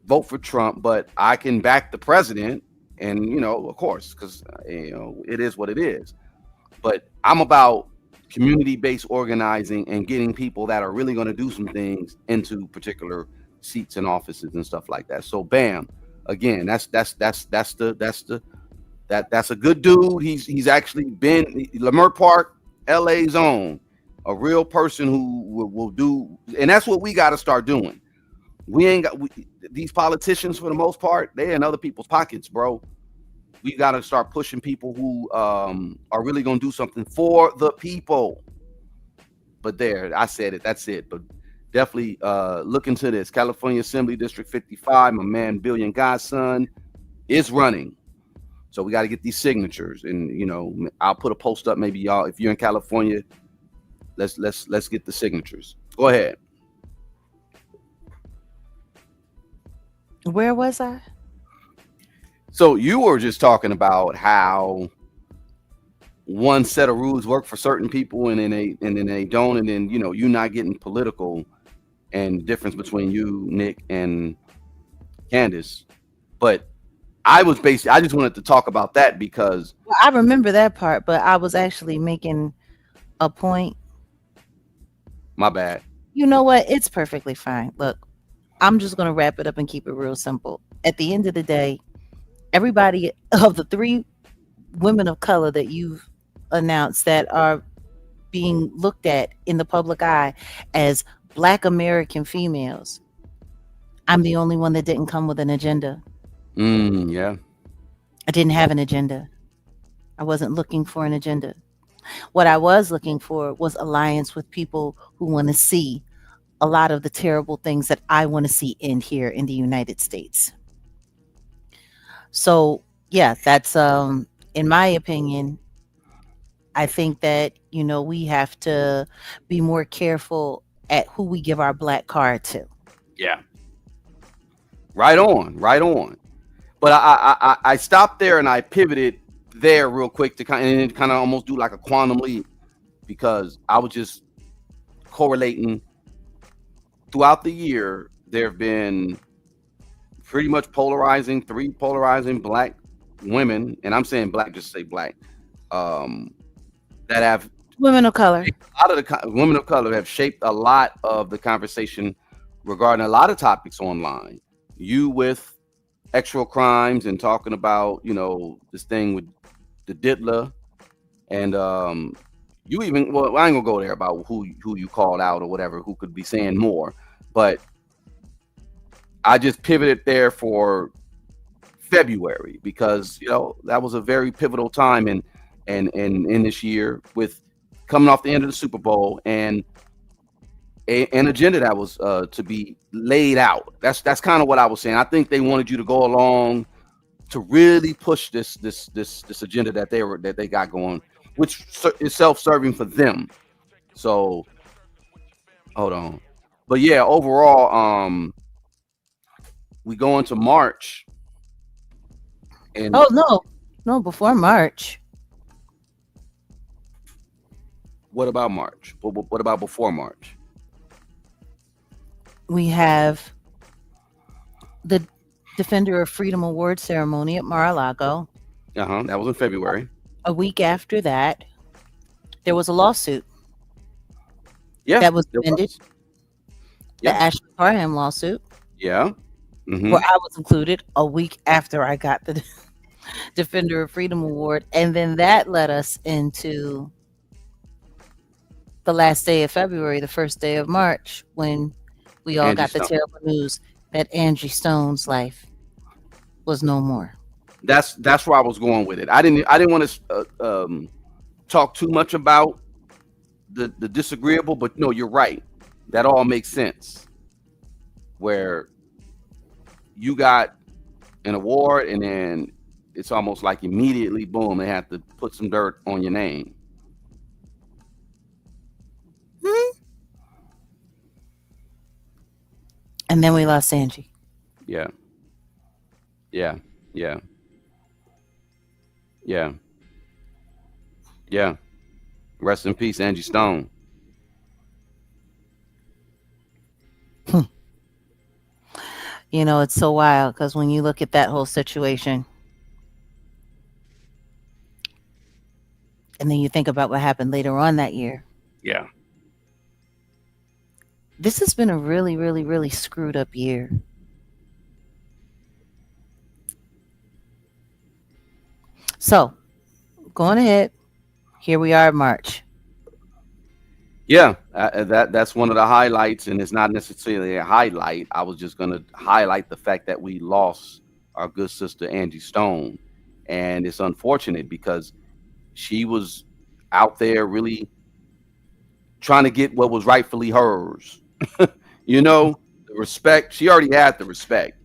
vote for Trump, but I can back the president, and of course, because it is what it is. But I'm about community-based organizing and getting people that are really going to do some things into particular seats and offices and stuff like that. So bam, again, that's a good dude. He's actually been Leimert Park, LA's own, a real person who will do, and that's what we got to start doing. We ain't got these politicians, for the most part, they're in other people's pockets, bro. We got to start pushing people who are really going to do something for the people. But there, I said it. That's it. But definitely look into this. California Assembly District 55, my man Billion Godson is running. So we got to get these signatures. And, I'll put a post up, maybe y'all, if you're in California, let's get the signatures. Go ahead. Where was I? So you were just talking about how one set of rules work for certain people and then they don't, and then you not getting political, and the difference between you, Nick, and Candace. But I just wanted to talk about that because I remember that part, but I was actually making a point. My bad. You know what? It's perfectly fine. Look, I'm just going to wrap it up and keep it real simple. At the end of the day, of the 3 women of color that you've announced that are being looked at in the public eye as Black American females, I'm the only one that didn't come with an agenda. Yeah. I didn't have an agenda. I wasn't looking for an agenda. What I was looking for was alliance with people who want to see a lot of the terrible things that I want to see end here in the United States. So, yeah, that's in my opinion, I think that, we have to be more careful at who we give our black card to. Yeah. Right on. Right on. But I stopped there and I pivoted there real quick to kind of almost do like a quantum leap, because I was just correlating throughout the year. There have been pretty much three polarizing black women, and I'm saying black, just say black, that have Women of color. a lot of the women of color have shaped a lot of the conversation regarding a lot of topics online. You with actual crimes and talking about, this thing with the Diddler, and you even, well, I ain't gonna go there about who you called out or whatever, who could be saying more, but I just pivoted there for February because that was a very pivotal time in this year, with coming off the end of the Super Bowl and an agenda that was to be laid out. That's kind of what I was saying. I think they wanted you to go along to really push this agenda that they got going, which is self-serving for them. So hold on, but yeah, overall, we go into March. And no, before March. What about March? What about before March? We have the Defender of Freedom Award ceremony at Mar-a-Lago. That was in February. A week after that, there was a lawsuit. Yeah, that was amended. Yeah. The Ashley Parham lawsuit. Yeah. Where I was included a week after I got the Defender of Freedom Award. And then that led us into the last day of February, the first day of March, when we all got the terrible news that Angie Stone's life was no more. That's where I was going with it. I didn't want to talk too much about the disagreeable, but no, you're right. That all makes sense. Where you got an award and then it's almost like immediately, boom, they have to put some dirt on your name. And then we lost Angie. Yeah. Rest in peace, Angie Stone. It's so wild because when you look at that whole situation and then you think about what happened later on that year. Yeah. This has been a really, really, really screwed up year. So, going ahead, here we are in March. Yeah, that's one of the highlights, and it's not necessarily a highlight. I was just going to highlight the fact that we lost our good sister Angie Stone, and it's unfortunate because she was out there really trying to get what was rightfully hers. The respect. She already had the respect,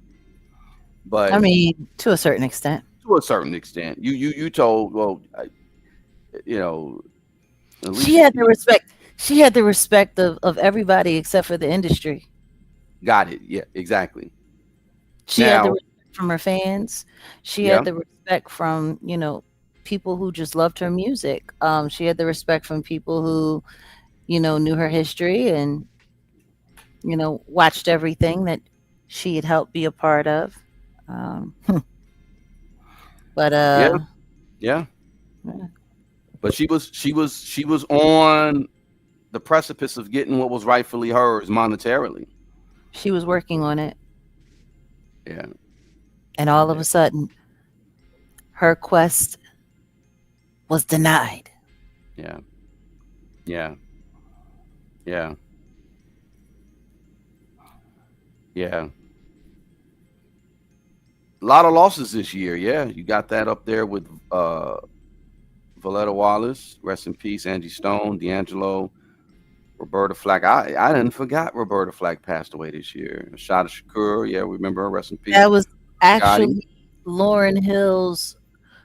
but I mean, to a certain extent. To a certain extent, you told, well, she had the respect. She had the respect of everybody except for the industry. Got it. Yeah, exactly. She had the respect from her fans. She Yeah. had the respect from, people who just loved her music. She had the respect from people who, knew her history and, watched everything that she had helped be a part of. But yeah. But she was on the precipice of getting what was rightfully hers monetarily. She was working on it. Yeah. And all of a sudden, her quest was denied. Yeah. Yeah. Yeah. Yeah. A lot of losses this year. Yeah, you got that up there with Valletta Wallace, rest in peace, Angie Stone, D'Angelo, Roberta Flack. I didn't forgot Roberta Flack passed away this year. Shada Shakur, yeah, we remember her, rest in peace. That was Gotti. actually Lauren Hill's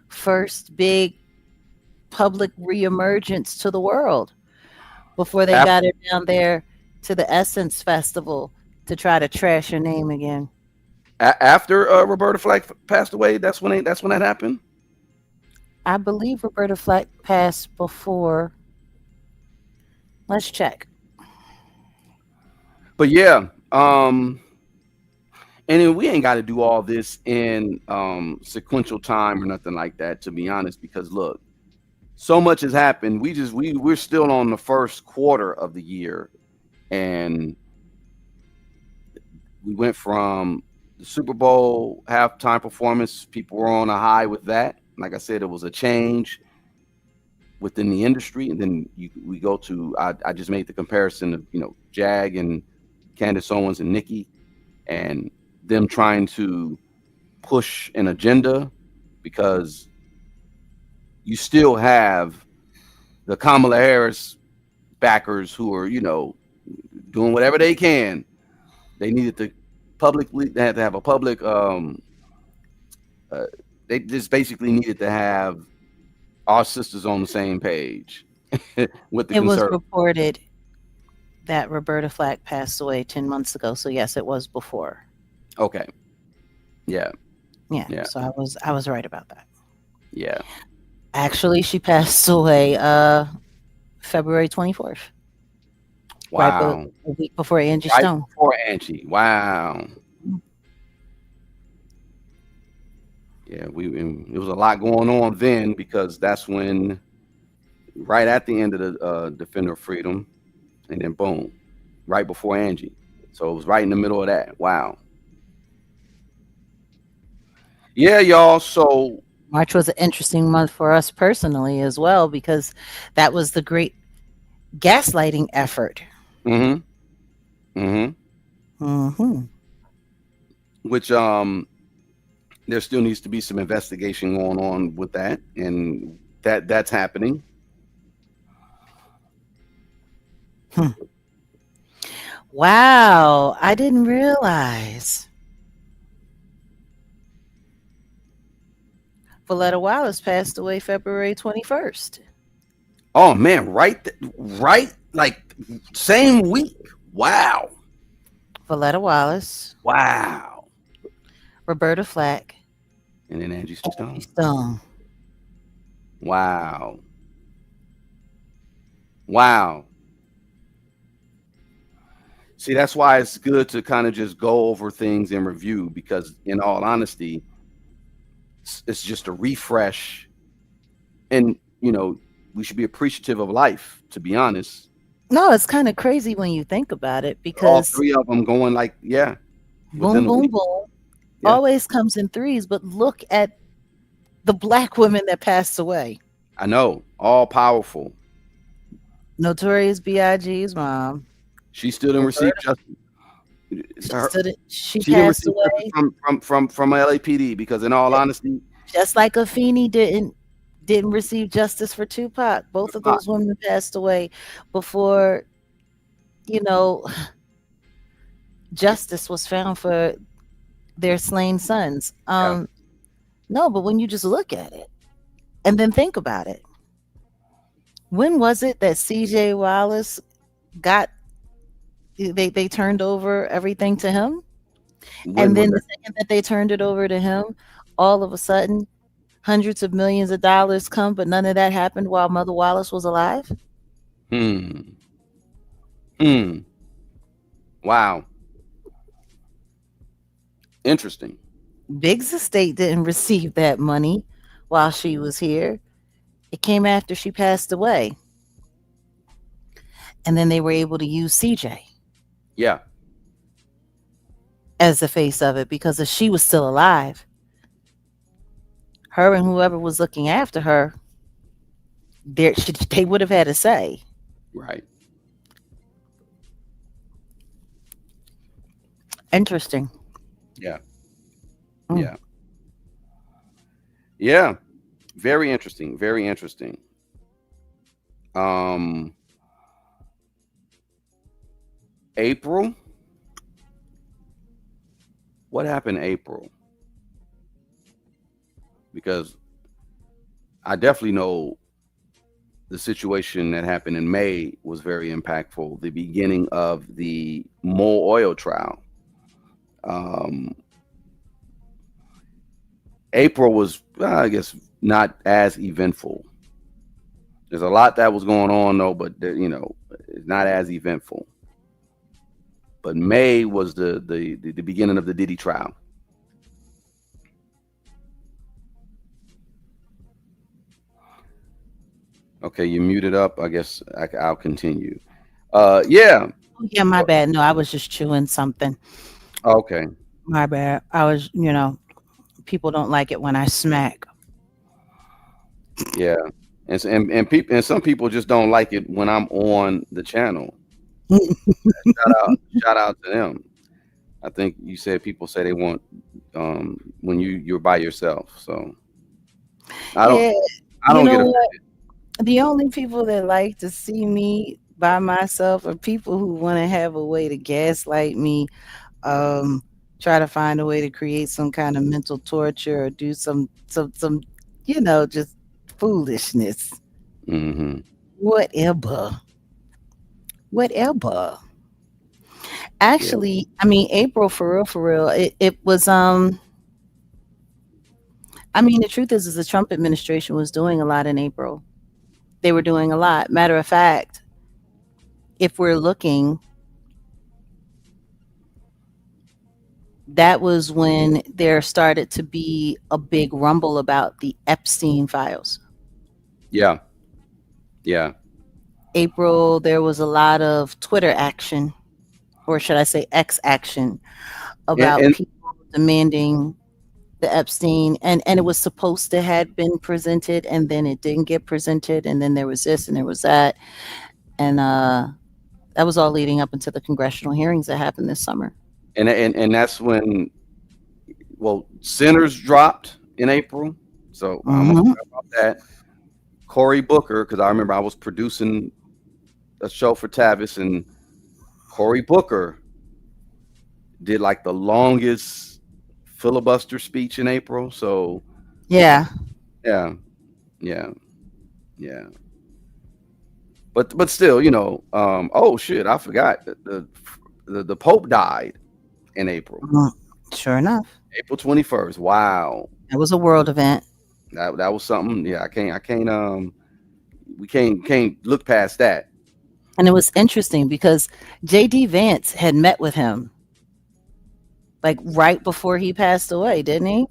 first big public reemergence to the world before they After, got her down there to the Essence Festival to try to trash her name again. after Roberta Flack passed away, that's when that happened. I believe Roberta Flack passed before. Let's check. But yeah, and then we ain't got to do all this in sequential time or nothing like that, to be honest, because look, so much has happened. We're still on the first quarter of the year, and we went from the Super Bowl halftime performance. People were on a high with that. Like I said, it was a change within the industry, and then we go to I just made the comparison of Jag and Candace Owens and Nikki, and them trying to push an agenda, because you still have the Kamala Harris backers who are doing whatever they can. They needed to publicly, they had to have a public they just basically needed to have our sisters on the same page with the It was conservative. reported that Roberta Flack passed away 10 months ago. So yes, it was before. Okay. Yeah. Yeah. So I was right about that. Yeah. Actually, she passed away February 24th. Wow. Right a week before Angie Right Stone. before Angie. Wow. Yeah, it was a lot going on then, because that's when, right at the end of the Defender of Freedom, and then boom, right before Angie. So it was right in the middle of that. Wow. Yeah, y'all. So March was an interesting month for us personally as well, because that was the great gaslighting effort. Which there still needs to be some investigation going on with that, and that's happening. Wow, I didn't realize. Valletta Wallace passed away February 21st. Oh man, right, like same week. Wow. Valletta Wallace, Wow. Roberta Flack, And then Angie Stone. Stone. Wow. Wow. See, that's why it's good to kind of just go over things in review, because in all honesty, it's just a refresh. And, we should be appreciative of life, to be honest. No, it's kind of crazy when you think about it, All because three of them going like, yeah. boom, boom, boom, Yeah. always comes in threes. But look at the Black women that passed away. I know. All powerful. Notorious B.I.G.'s mom. She still didn't receive justice. She She didn't passed receive away justice from LAPD, because in all honesty, just like Afeni didn't receive justice for Tupac. Both of those women passed away before, justice was found for their slain sons. No, but when you just look at it and then think about it, when was it that C.J. Wallace got? They turned over everything to him, and then the second that they turned it over to him, all of a sudden, hundreds of millions of dollars come, but none of that happened while Mother Wallace was alive. Wow. Interesting. Big's estate didn't receive that money while she was here. It came after she passed away. And then they were able to use CJ Yeah. as the face of it, because if she was still alive, her and whoever was looking after her, they would have had a say. Right. Interesting. Yeah. Mm. Yeah. Yeah. Very interesting. Very interesting. Um, April. What happened April? Because I definitely know the situation that happened in May was very impactful. The beginning of the Mole oil trial. Um, April was, I guess, not as eventful. There's a lot that was going on though, but it's not as eventful. But May was the beginning of the Diddy trial. Okay, you muted up. I guess I'll continue. Yeah. Oh, yeah, my bad. No, I was just chewing something. Okay. My bad. I was, people don't like it when I smack. Yeah. And people and some people just don't like it when I'm on the channel. Shout out to them. I think you said people say they want when you're by yourself. So I don't Yeah, I you don't get know what? offended. The only people that like to see me by myself are people who want to have a way to gaslight me, um, try to find a way to create some kind of mental torture or do some just foolishness. Hmm. Whatever. Whatever. Yeah. Actually, I mean April for real, it was I mean the truth is the Trump administration was doing a lot in April. They were doing a lot. Matter of fact, if we're looking, that was when there started to be a big rumble about the Epstein files. Yeah. Yeah. April, there was a lot of Twitter action, or should I say X action, And, about and people demanding the Epstein, and it was supposed to had been presented, and then it didn't get presented, and then there was this and there was that, and that was all leading up into the congressional hearings that happened this summer. and that's when Sinners dropped in April. So I'm gonna Hmm. talk about that. Cory Booker, because I remember I was producing a show for Tavis, and Cory Booker did like the longest filibuster speech in April. So Yeah. yeah, yeah, yeah. But still, oh shit, I forgot that the Pope died in April. Mm, sure enough, April 21st. Wow. it was a world event. That was something. Yeah, I can't we can't look past that. And it was interesting because JD Vance had met with him like right before he passed away, didn't he?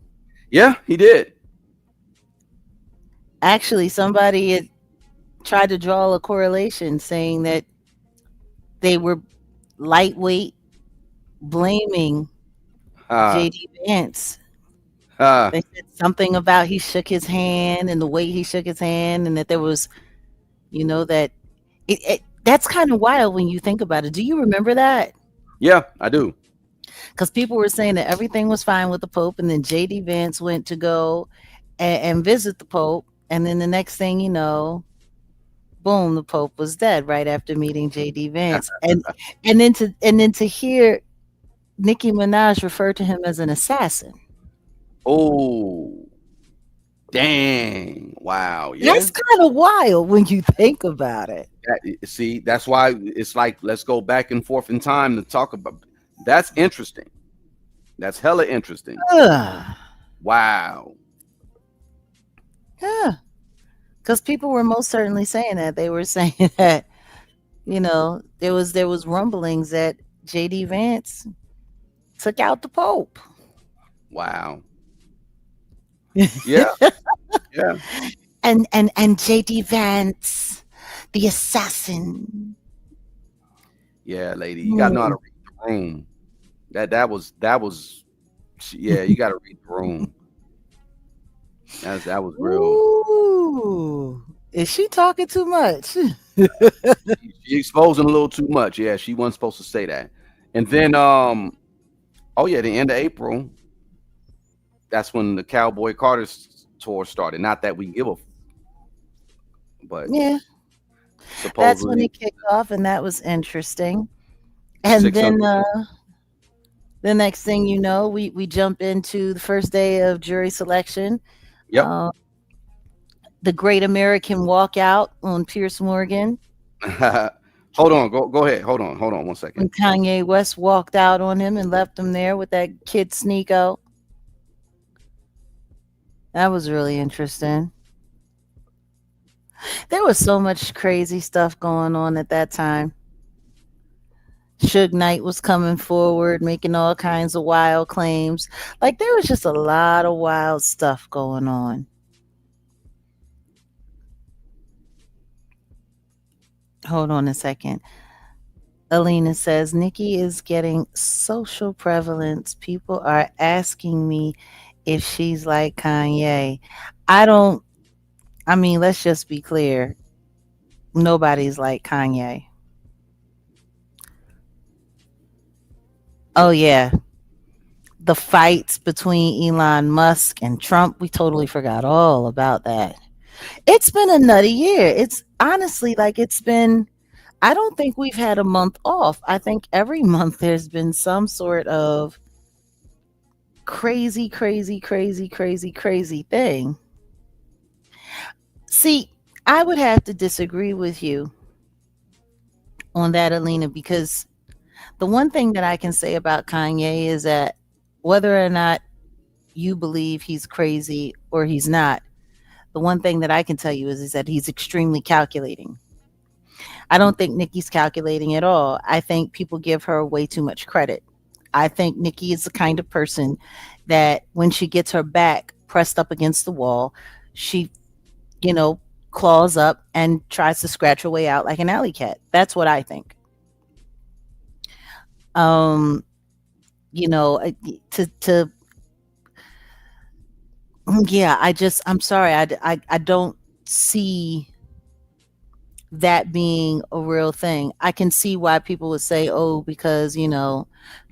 Yeah, he did. Actually, somebody had tried to draw a correlation saying that they were lightweight blaming Uh JD Vance. uh They said something about he shook his hand and the way he shook his hand, and that there was, that that's kind of wild when you think about it. Do you remember that? yeah, I do. Because people were saying that everything was fine with the Pope, and then JD Vance went to go and visit the Pope, and then the next thing you know, boom, the Pope was dead right after meeting JD Vance, and then to hear Nicki Minaj refer to him as an assassin. Oh, dang. Wow. Yeah. That's kind of wild when you think about it. See, that's why it's like let's go back and forth in time to talk about. That's interesting. That's hella interesting. Ugh. Wow. Yeah, because people were most certainly saying that. They were saying that there was rumblings that JD Vance took out the Pope. Wow. Yeah. Yeah. and JD Vance, the assassin. Yeah, lady. You gotta know how to read the room. That was yeah, you gotta read the room. That was real. Ooh, is she talking too much? She exposing a little too much. Yeah, she wasn't supposed to say that. And then, oh yeah, the end of April, that's when the Cowboy Carter's tour started. Not that we give a, but Yeah, that's when supposedly it kicked off, and that was interesting. And 600. then the next thing you know, we jump into the first day of jury selection. Yep. Uh, the Great American Walkout on Pierce Morgan. Hold on, go ahead. Hold on 1 second. When Kanye West walked out on him and left him there with that kid Sneeko. That was really interesting. There was so much crazy stuff going on at that time. Suge Knight was coming forward, making all kinds of wild claims. Like there was just a lot of wild stuff going on. Hold on a second. Alina says Nikki is getting social prevalence. People are asking me if she's like Kanye. I don't, I mean, let's just be clear. Nobody's like Kanye. Oh, yeah. The fights between Elon Musk and Trump, we totally forgot all about that. It's been a nutty year. It's honestly like it's been, I don't think we've had a month off. I think every month there's been some sort of crazy, crazy, crazy, crazy, crazy thing. See, I would have to disagree with you on that, Alina, because the one thing that I can say about Kanye is that whether or not you believe he's crazy or he's not, the one thing that I can tell you is that he's extremely calculating. I don't think Nikki's calculating at all. I think people give her way too much credit. I think Nikki is the kind of person that when she gets her back pressed up against the wall, she, you know, claws up and tries to scratch her way out like an alley cat. That's what I think. Um, you know, to yeah, I'm sorry, I don't see that being a real thing. I can see why people would say, oh, because,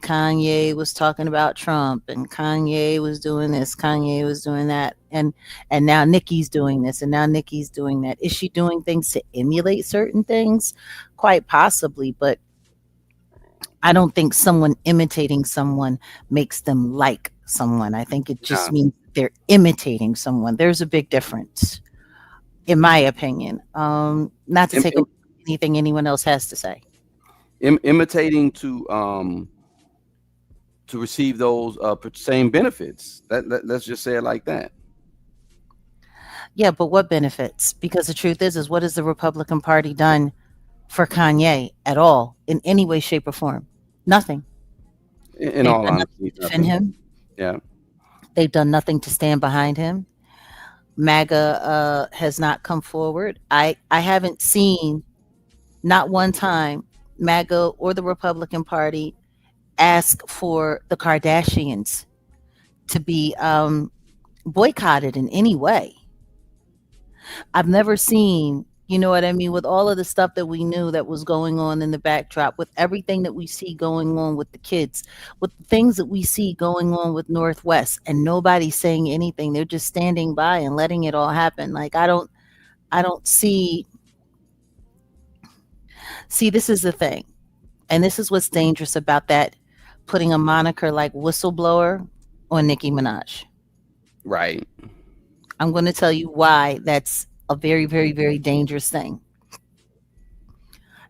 Kanye was talking about Trump and Kanye was doing this, Kanye was doing that, and now Nikki's doing this and now Nikki's doing that. Is she doing things to emulate certain things? Quite possibly, but I don't think someone imitating someone makes them like someone. I think it just Nah, means they're imitating someone. There's a big difference, in my opinion. Not to im- take im- away anything anyone else has to say. imitating to receive those same benefits. Let's just say it like that. Yeah, but what benefits? Because the truth is what has the Republican Party done for Kanye at all in any way, shape, or form? Nothing. In They've all done nothing honesty, to defend nothing. him. Yeah. They've done nothing to stand behind him. MAGA has not come forward. I haven't seen not one time MAGA or the Republican Party ask for the Kardashians to be boycotted in any way. I've never seen, you know what I mean, with all of the stuff that we knew that was going on in the backdrop, with everything that we see going on with the kids, with the things that we see going on with Northwest, and nobody saying anything. They're just standing by and letting it all happen. Like I don't see this is the thing. And this is what's dangerous about that, putting a moniker like whistleblower on Nicki Minaj. Right. I'm going to tell you why that's a very, very, very dangerous thing.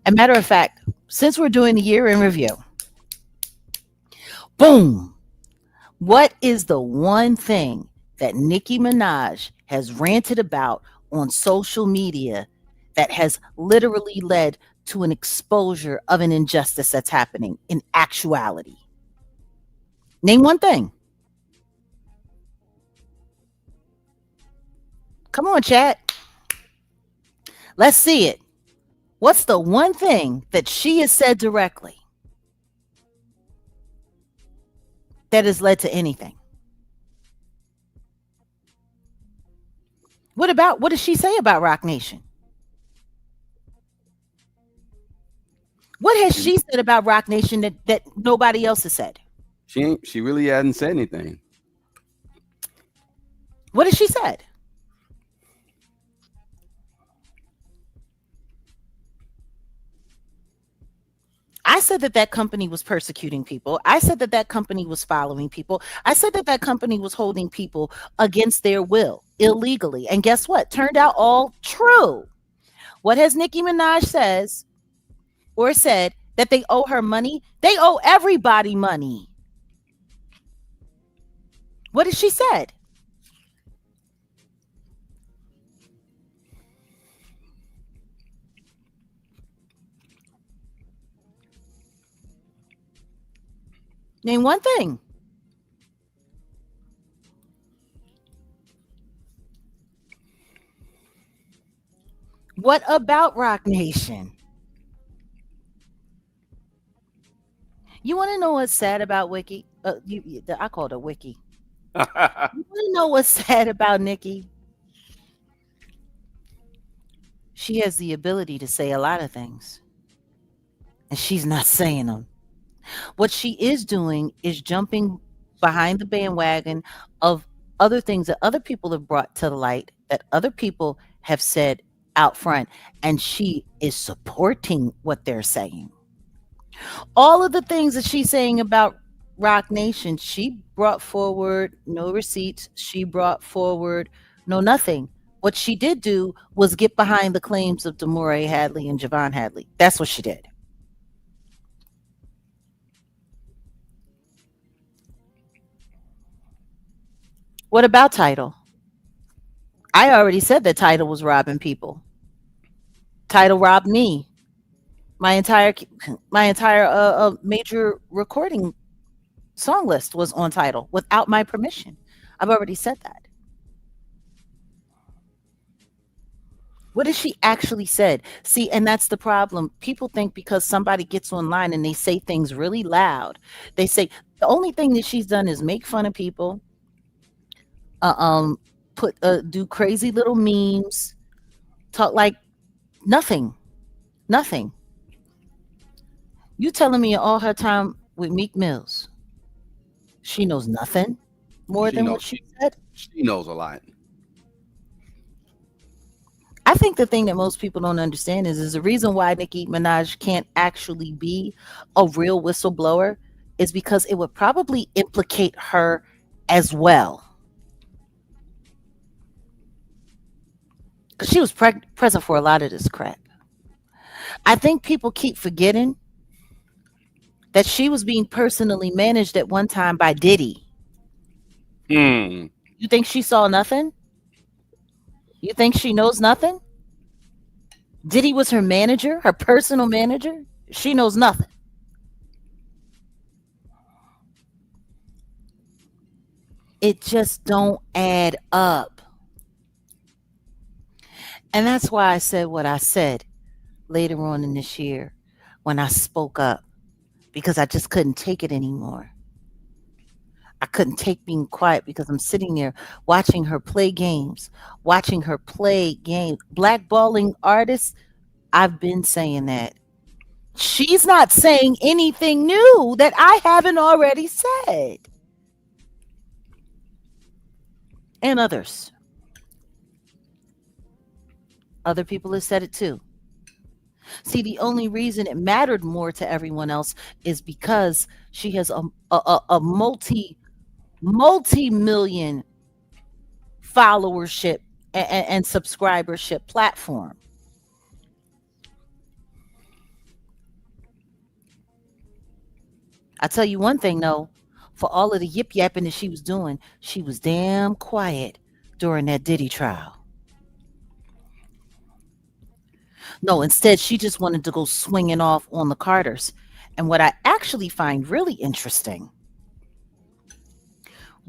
A matter of fact, since we're doing the year in review, boom, what is the one thing that Nicki Minaj has ranted about on social media that has literally led to an exposure of an injustice that's happening in actuality? Name one thing. Come on, chat. Let's see it. What's the one thing that she has said directly that has led to anything? What does she say about Rock Nation? What has She she said about Rock Nation that nobody else has said? she really hadn't said anything. What has she said? I said that that company was persecuting people. I said that that company was following people. I said that that company was holding people against their will illegally. And guess what? Turned out all true. What has Nicki Minaj says or said that they owe her money? They owe everybody money. What has she said? Name one thing. What about Rock Nation? You want to know what's sad about Wiki? I called her Wiki. You want to know what's sad about Nikki? She has the ability to say a lot of things, and she's not saying them. What she is doing is jumping behind the bandwagon of other things that other people have brought to the light, that other people have said out front, and she is supporting what they're saying. All of the things that she's saying about Rock Nation, she brought forward no receipts. She brought forward no nothing. What she did do was get behind the claims of Demore Hadley and Javon Hadley. That's what she did. What about Title? I already said that Title was robbing people. Title robbed me. My entire major recording song list was on Title without my permission. I've already said that. What has she actually said? See, and that's the problem. People think because somebody gets online and they say things really loud, they say the only thing that she's done is make fun of people, uh, um, do crazy little memes, talk like nothing, nothing. You telling me all her time with Meek Mills, she knows nothing more She than knows what she said? she knows a lot. I think the thing that most people don't understand is the reason why Nicki Minaj can't actually be a real whistleblower is because it would probably implicate her as well. Because she was present for a lot of this crap. I think people keep forgetting that she was being personally managed at one time by Diddy. Hmm. You think she saw nothing? You think she knows nothing? Diddy was her manager, her personal manager. She knows nothing. It just don't add up. And that's why I said what I said later on in this year when I spoke up because I just couldn't take it anymore. I couldn't take being quiet because I'm sitting there watching her play games, watching her play games. Blackballing artists, I've been saying that. She's not saying anything new that I haven't already said. And others. Other people have said it too. See, the only reason it mattered more to everyone else is because she has a multi-million followership and subscribership platform. I tell you one thing though, for all of the yip yapping that she was doing, she was damn quiet during that Diddy trial. No, instead, she just wanted to go swinging off on the Carters. And what I actually find really interesting,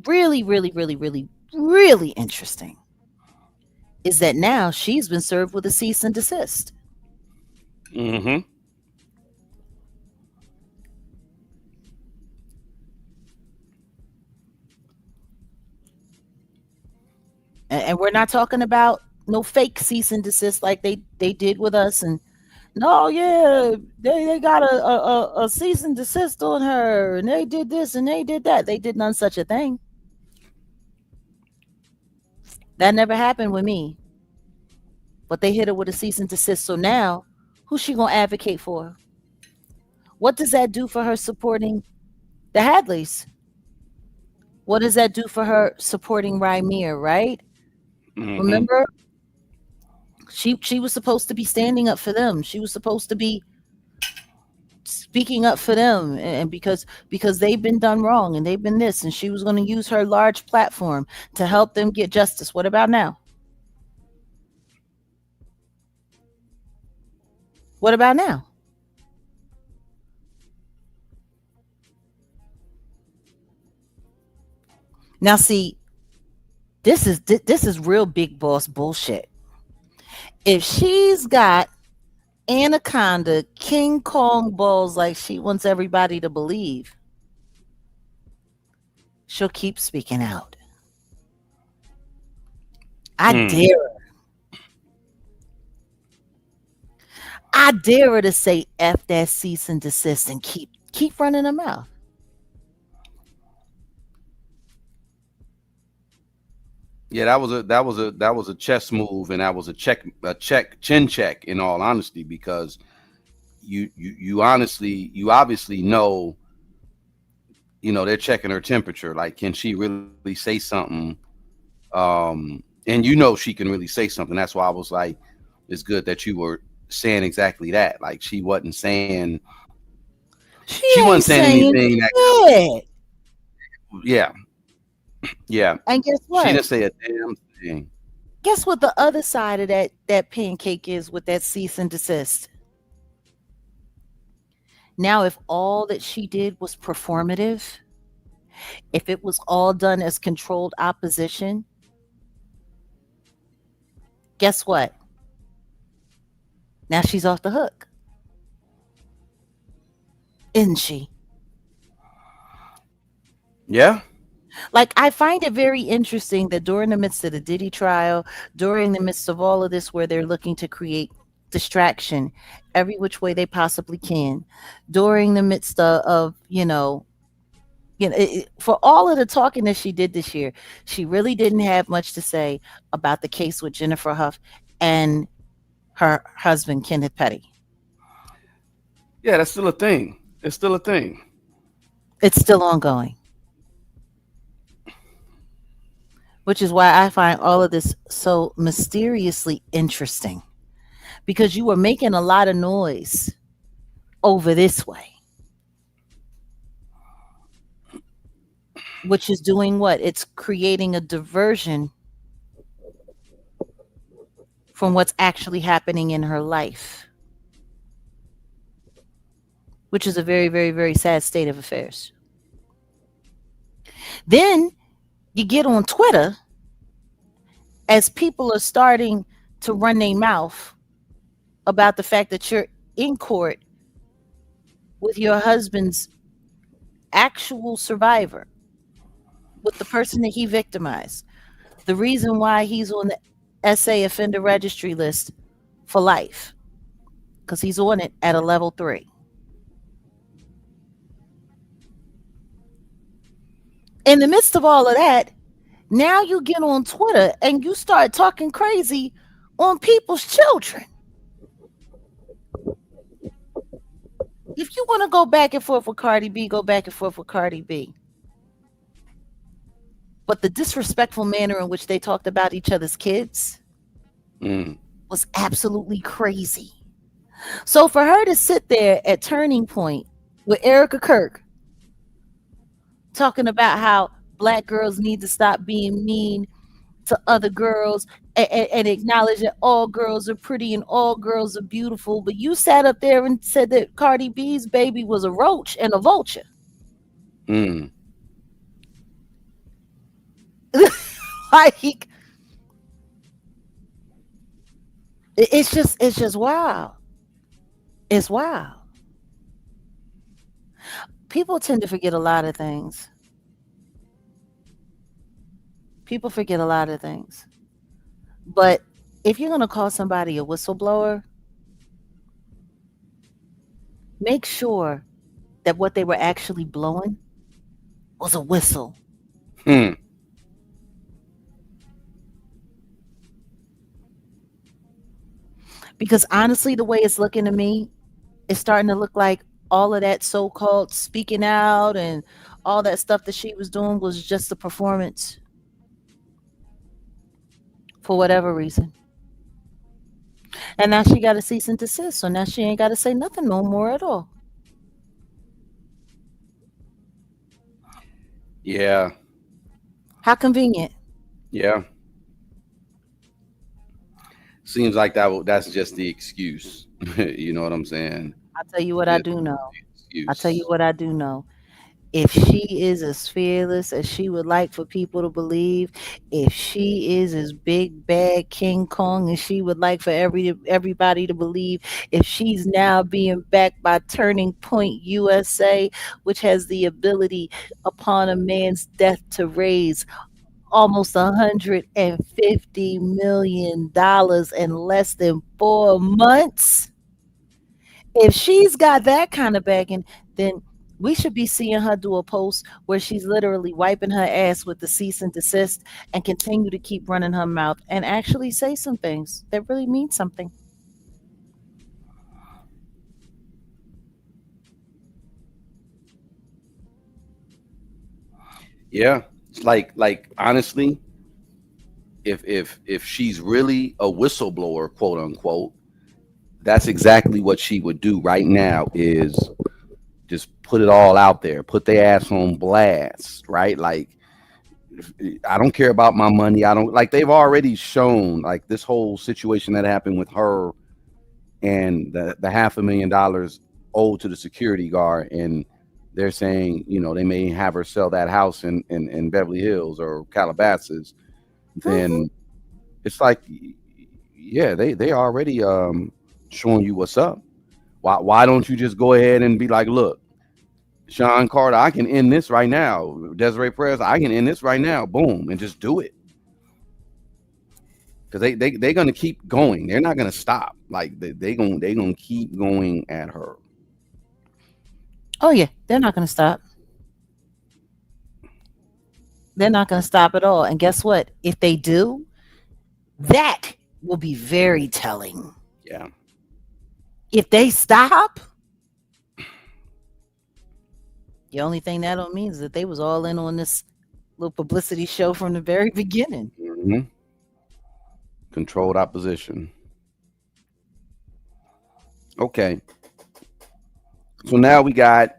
really, really, really, really, really interesting, is that now she's been served with a cease and desist. Mm-hmm. And we're not talking about no fake cease and desist like they did with us and No, yeah, they got a cease and desist on her, and they did this and they did that. They did none such a thing. That never happened with me. But they hit her with a cease and desist. So now, who's she gonna advocate for? What does that do for her supporting the Hadleys? What does that do for her supporting Rymir? Right? Mm-hmm. Remember, she was supposed to be standing up for them. She was supposed to be speaking up for them, and because they've been done wrong and they've been this, and she was going to use her large platform to help them get justice. What about now? What about now? Now see, this is real big boss bullshit. If she's got anaconda King Kong balls like she wants everybody to believe, she'll keep speaking out. I Mm. dare her. I dare her to say F that cease and desist and keep running her mouth. Yeah, that was a chess move, and that was a chin check. In all honesty, because you obviously know, they're checking her temperature. Like, can she really say something? And she can really say something. That's why I was like, it's good that you were saying exactly that. Like, She she wasn't ain't saying saying anything that, shit. yeah, yeah. And guess She what? didn't say a damn thing. Guess what the other side of that pancake is with that cease and desist? Now, if all that she did was performative, if it was all done as controlled opposition, guess what? Now she's off the hook, isn't she? Yeah. Like, I find it very interesting that during the midst of the Diddy trial, during the midst of all of this, where they're looking to create distraction every which way they possibly can, during the midst of for all of the talking that she did this year, she really didn't have much to say about the case with Jennifer Huff and her husband, Kenneth Petty. Yeah, that's still a thing. It's still a thing. It's still ongoing, which is why I find all of this so mysteriously interesting, because you were making a lot of noise over this way, which is doing what? It's creating a diversion from what's actually happening in her life, which is a very, very, very sad state of affairs. Then you get on Twitter as people are starting to run their mouth about the fact that you're in court with your husband's actual survivor, with the person that he victimized. The reason why he's on the SA offender registry list for life, because he's on it at a level 3. In the midst of all of that, now you get on Twitter and you start talking crazy on people's children. If you want to go back and forth with Cardi B, go back and forth with Cardi B. But the disrespectful manner in which they talked about each other's kids Mm. was absolutely crazy. So for her to sit there at Turning Point with Erica Kirk talking about how black girls need to stop being mean to other girls, and acknowledge that all girls are pretty and all girls are beautiful, but you sat up there and said that Cardi B's baby was a roach and a vulture. Mm. Like, it's just wow. It's wow. People tend to forget a lot of things. People forget a lot of things. But if you're going to call somebody a whistleblower, make sure that what they were actually blowing was a whistle. Hmm. Because honestly, the way it's looking to me, it's starting to look like all of that so-called speaking out and all that stuff that she was doing was just a performance for whatever reason. And now she got a cease and desist, so now she ain't got to say nothing no more at all. Yeah. How convenient. Yeah. Seems like that's just the excuse. You know what I'm saying? I'll tell you what I Just do know. the I'll tell you excuse. what I do know. If she is as fearless as she would like for people to believe, if she is as big bad King Kong as she would like for everybody to believe, if she's now being backed by Turning Point USA, which has the ability upon a man's death to raise almost $150 million in less than 4 months. If she's got that kind of backing, then we should be seeing her do a post where she's literally wiping her ass with the cease and desist and continue to keep running her mouth and actually say some things that really mean something. Yeah. It's like honestly, if she's really a whistleblower, quote unquote, that's exactly what she would do right now is just put it all out there, put their ass on blast, right? Like I don't care about my money. I don't like they've already shown like this whole situation that happened with her and the $500,000 owed to the security guard, and they're saying they may have her sell that house in Beverly Hills or Calabasas. Mhm. Then it's like, yeah, they already showing you what's up. Why don't you just go ahead and be like, look, Sean Carter, I can end this right now. Desiree Perez, I can end this right now. Boom, and just do it. Because they're gonna keep going. They're not gonna stop. Like they gonna keep going at her. Oh, yeah, they're not going to stop. They're not going to stop at all. And guess what? If they do, that will be very telling. Yeah. If they stop, the only thing that don't mean is that they was all in on this little publicity show from the very beginning. Hmm. Controlled opposition. Okay. So now we got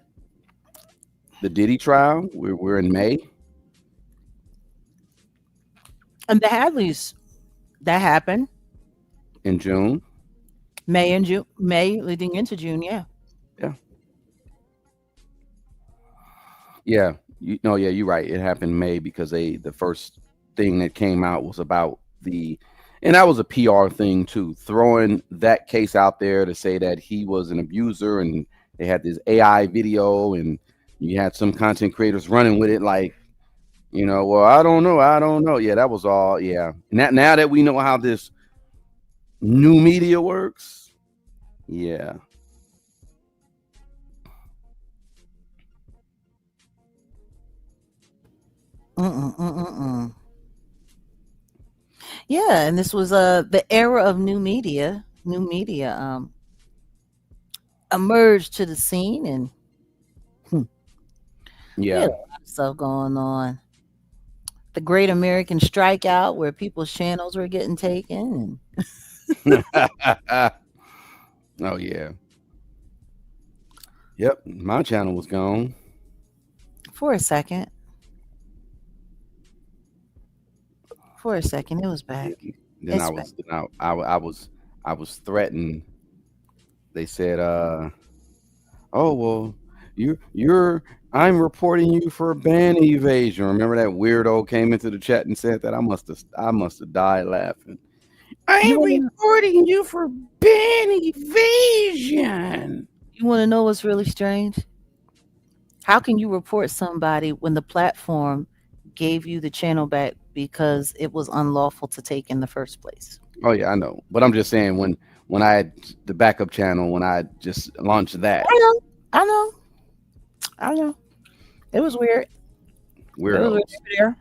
the Diddy trial. We're in May. And the Hadleys, that happened In June. May and June, May leading into June. Yeah. Yeah. Yeah. Yeah, you're right. It happened May because the first thing that came out was about and that was a PR thing too, throwing that case out there to say that he was an abuser, and they had this AI video, and you had some content creators running with it like, well, I don't know. Yeah, that was all. Yeah. Now that we know how this new media works, yeah. Mm-mm, mm-mm. Yeah, and this was the era of new media. New media emerged to the scene, and hmm, we Yeah. had a lot of stuff going on. The Great American Strikeout, where people's channels were getting taken, Oh yeah. Yep. My channel was gone. and for a second, it was Yeah. back. Then I It's back. was I was threatened. They said, oh well, you're I'm reporting you for ban evasion. Remember that weirdo came into the chat and said that? I must have died laughing. You I'm wanna reporting you for ban evasion. you wanna know what's really strange? How can you report somebody when the platform gave you the channel back because it was unlawful to take in the first place? Oh yeah, I know. But I'm just saying when when I had the backup channel when I just launched that. I know, I know, I know. It was weird. It was weird. Weirdos. They were there.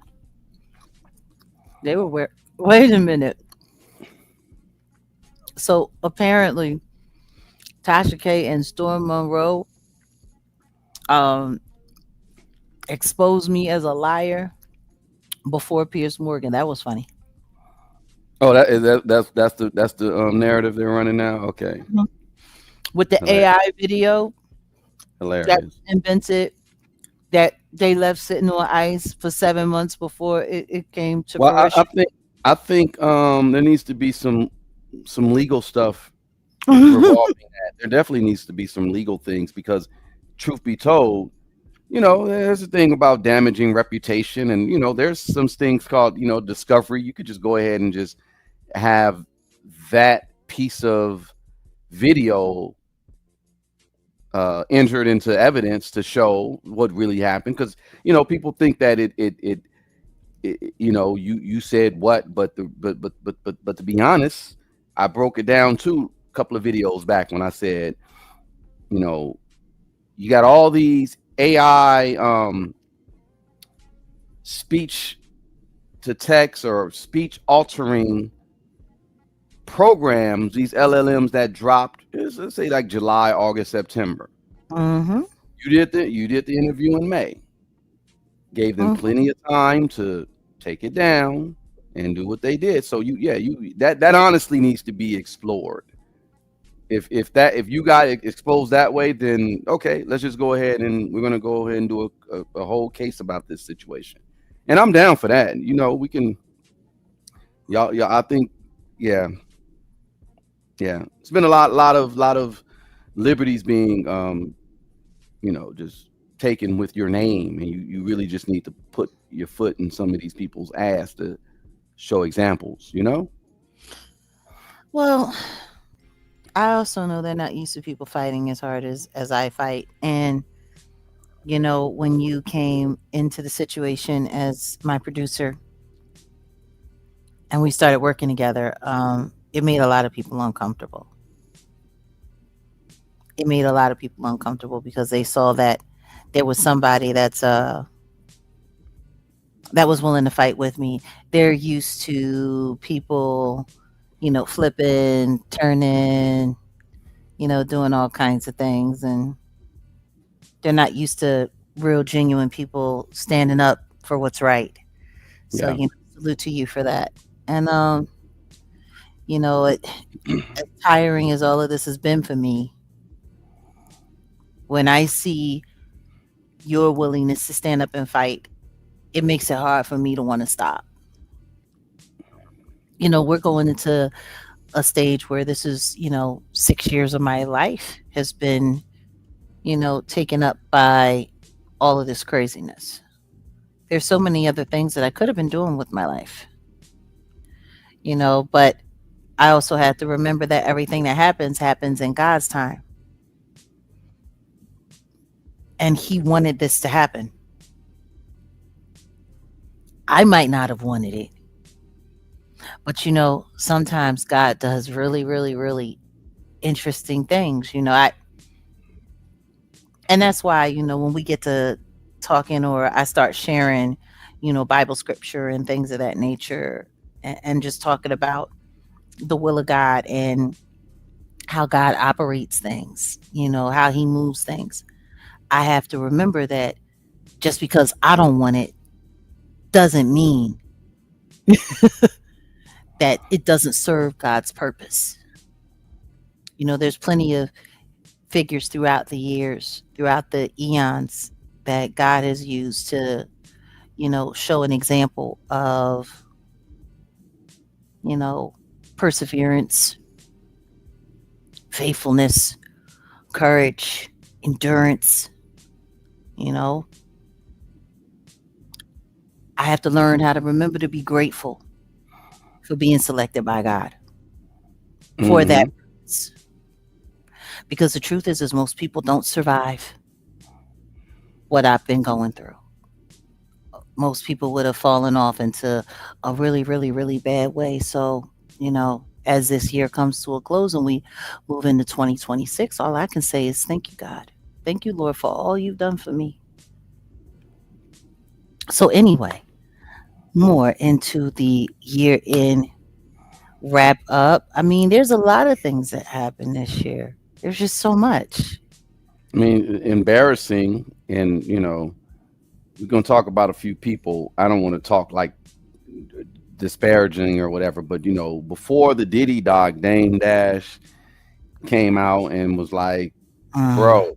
They were weird. Wait a minute. So apparently, Tasha K and Storm Monroe um exposed me as a liar before Pierce Morgan. That was funny. Oh, that's the narrative they're running now. Okay, Mhm. With the hilarious. AI video that Hilarious. invented that they left sitting on ice for 7 months before it came to Well, I fruition. think there needs to be some legal stuff revolving that. There definitely needs to be some legal things because, truth be told, there's a thing about damaging reputation, and there's some things called discovery. You could just go ahead and just have that piece of video entered into evidence to show what really happened because people think that you said what, but to be honest, I broke it down too a couple of videos back when I said, you know, you got all these AI speech to text or speech altering programs, these LLMs that dropped, let's say like July, August, September. Mm-hmm. You did the interview in May. Gave them Mm-hmm. plenty of time to take it down and do what they did. So that honestly needs to be explored. If you got exposed that way, then okay, let's just go ahead and we're gonna go ahead and do a whole case about this situation. And I'm down for that. We can y'all I think yeah, yeah. It's been a lot of liberties being just taken with your name, and you really just need to put your foot in some of these people's ass to show examples. Well, I also know they're not used to people fighting as hard as I fight. And, when you came into the situation as my producer and we started working together, it made a lot of people uncomfortable. It made a lot of people uncomfortable because they saw that there was somebody that was willing to fight with me. They're used to people, flipping, turning, doing all kinds of things. And they're not used to real, genuine people standing up for what's right. So, Yeah. salute to you for that. And, as tiring as all of this has been for me, when I see your willingness to stand up and fight, it makes it hard for me to want to stop. We're going into a stage where this is, 6 years of my life has been, taken up by all of this craziness. There's so many other things that I could have been doing with my life, but I also have to remember that everything that happens in God's time. And He wanted this to happen. I might not have wanted it. But sometimes God does really, really, really interesting things. And that's why, when we get to talking or I start sharing, Bible scripture and things of that nature and just talking about the will of God and how God operates things, how He moves things. I have to remember that just because I don't want it doesn't mean that it doesn't serve God's purpose. There's plenty of figures throughout the years, throughout the eons that God has used to, show an example of, perseverance, faithfulness, courage, endurance. I have to learn how to remember to be grateful for being selected by God for that Hmm. purpose. Because the truth is most people don't survive what I've been going through. Most people would have fallen off into a really, really, really bad way. So, as this year comes to a close and we move into 2026, all I can say is thank you, God. Thank you, Lord, for all you've done for me. So, anyway, more into the year end wrap up. I mean, there's a lot of things that happened this year. There's just so much. I mean, embarrassing, and we're gonna talk about a few people. I don't want to talk like disparaging or whatever, but before the Diddy dog, Dame Dash came out and was like, Mm, "Bro,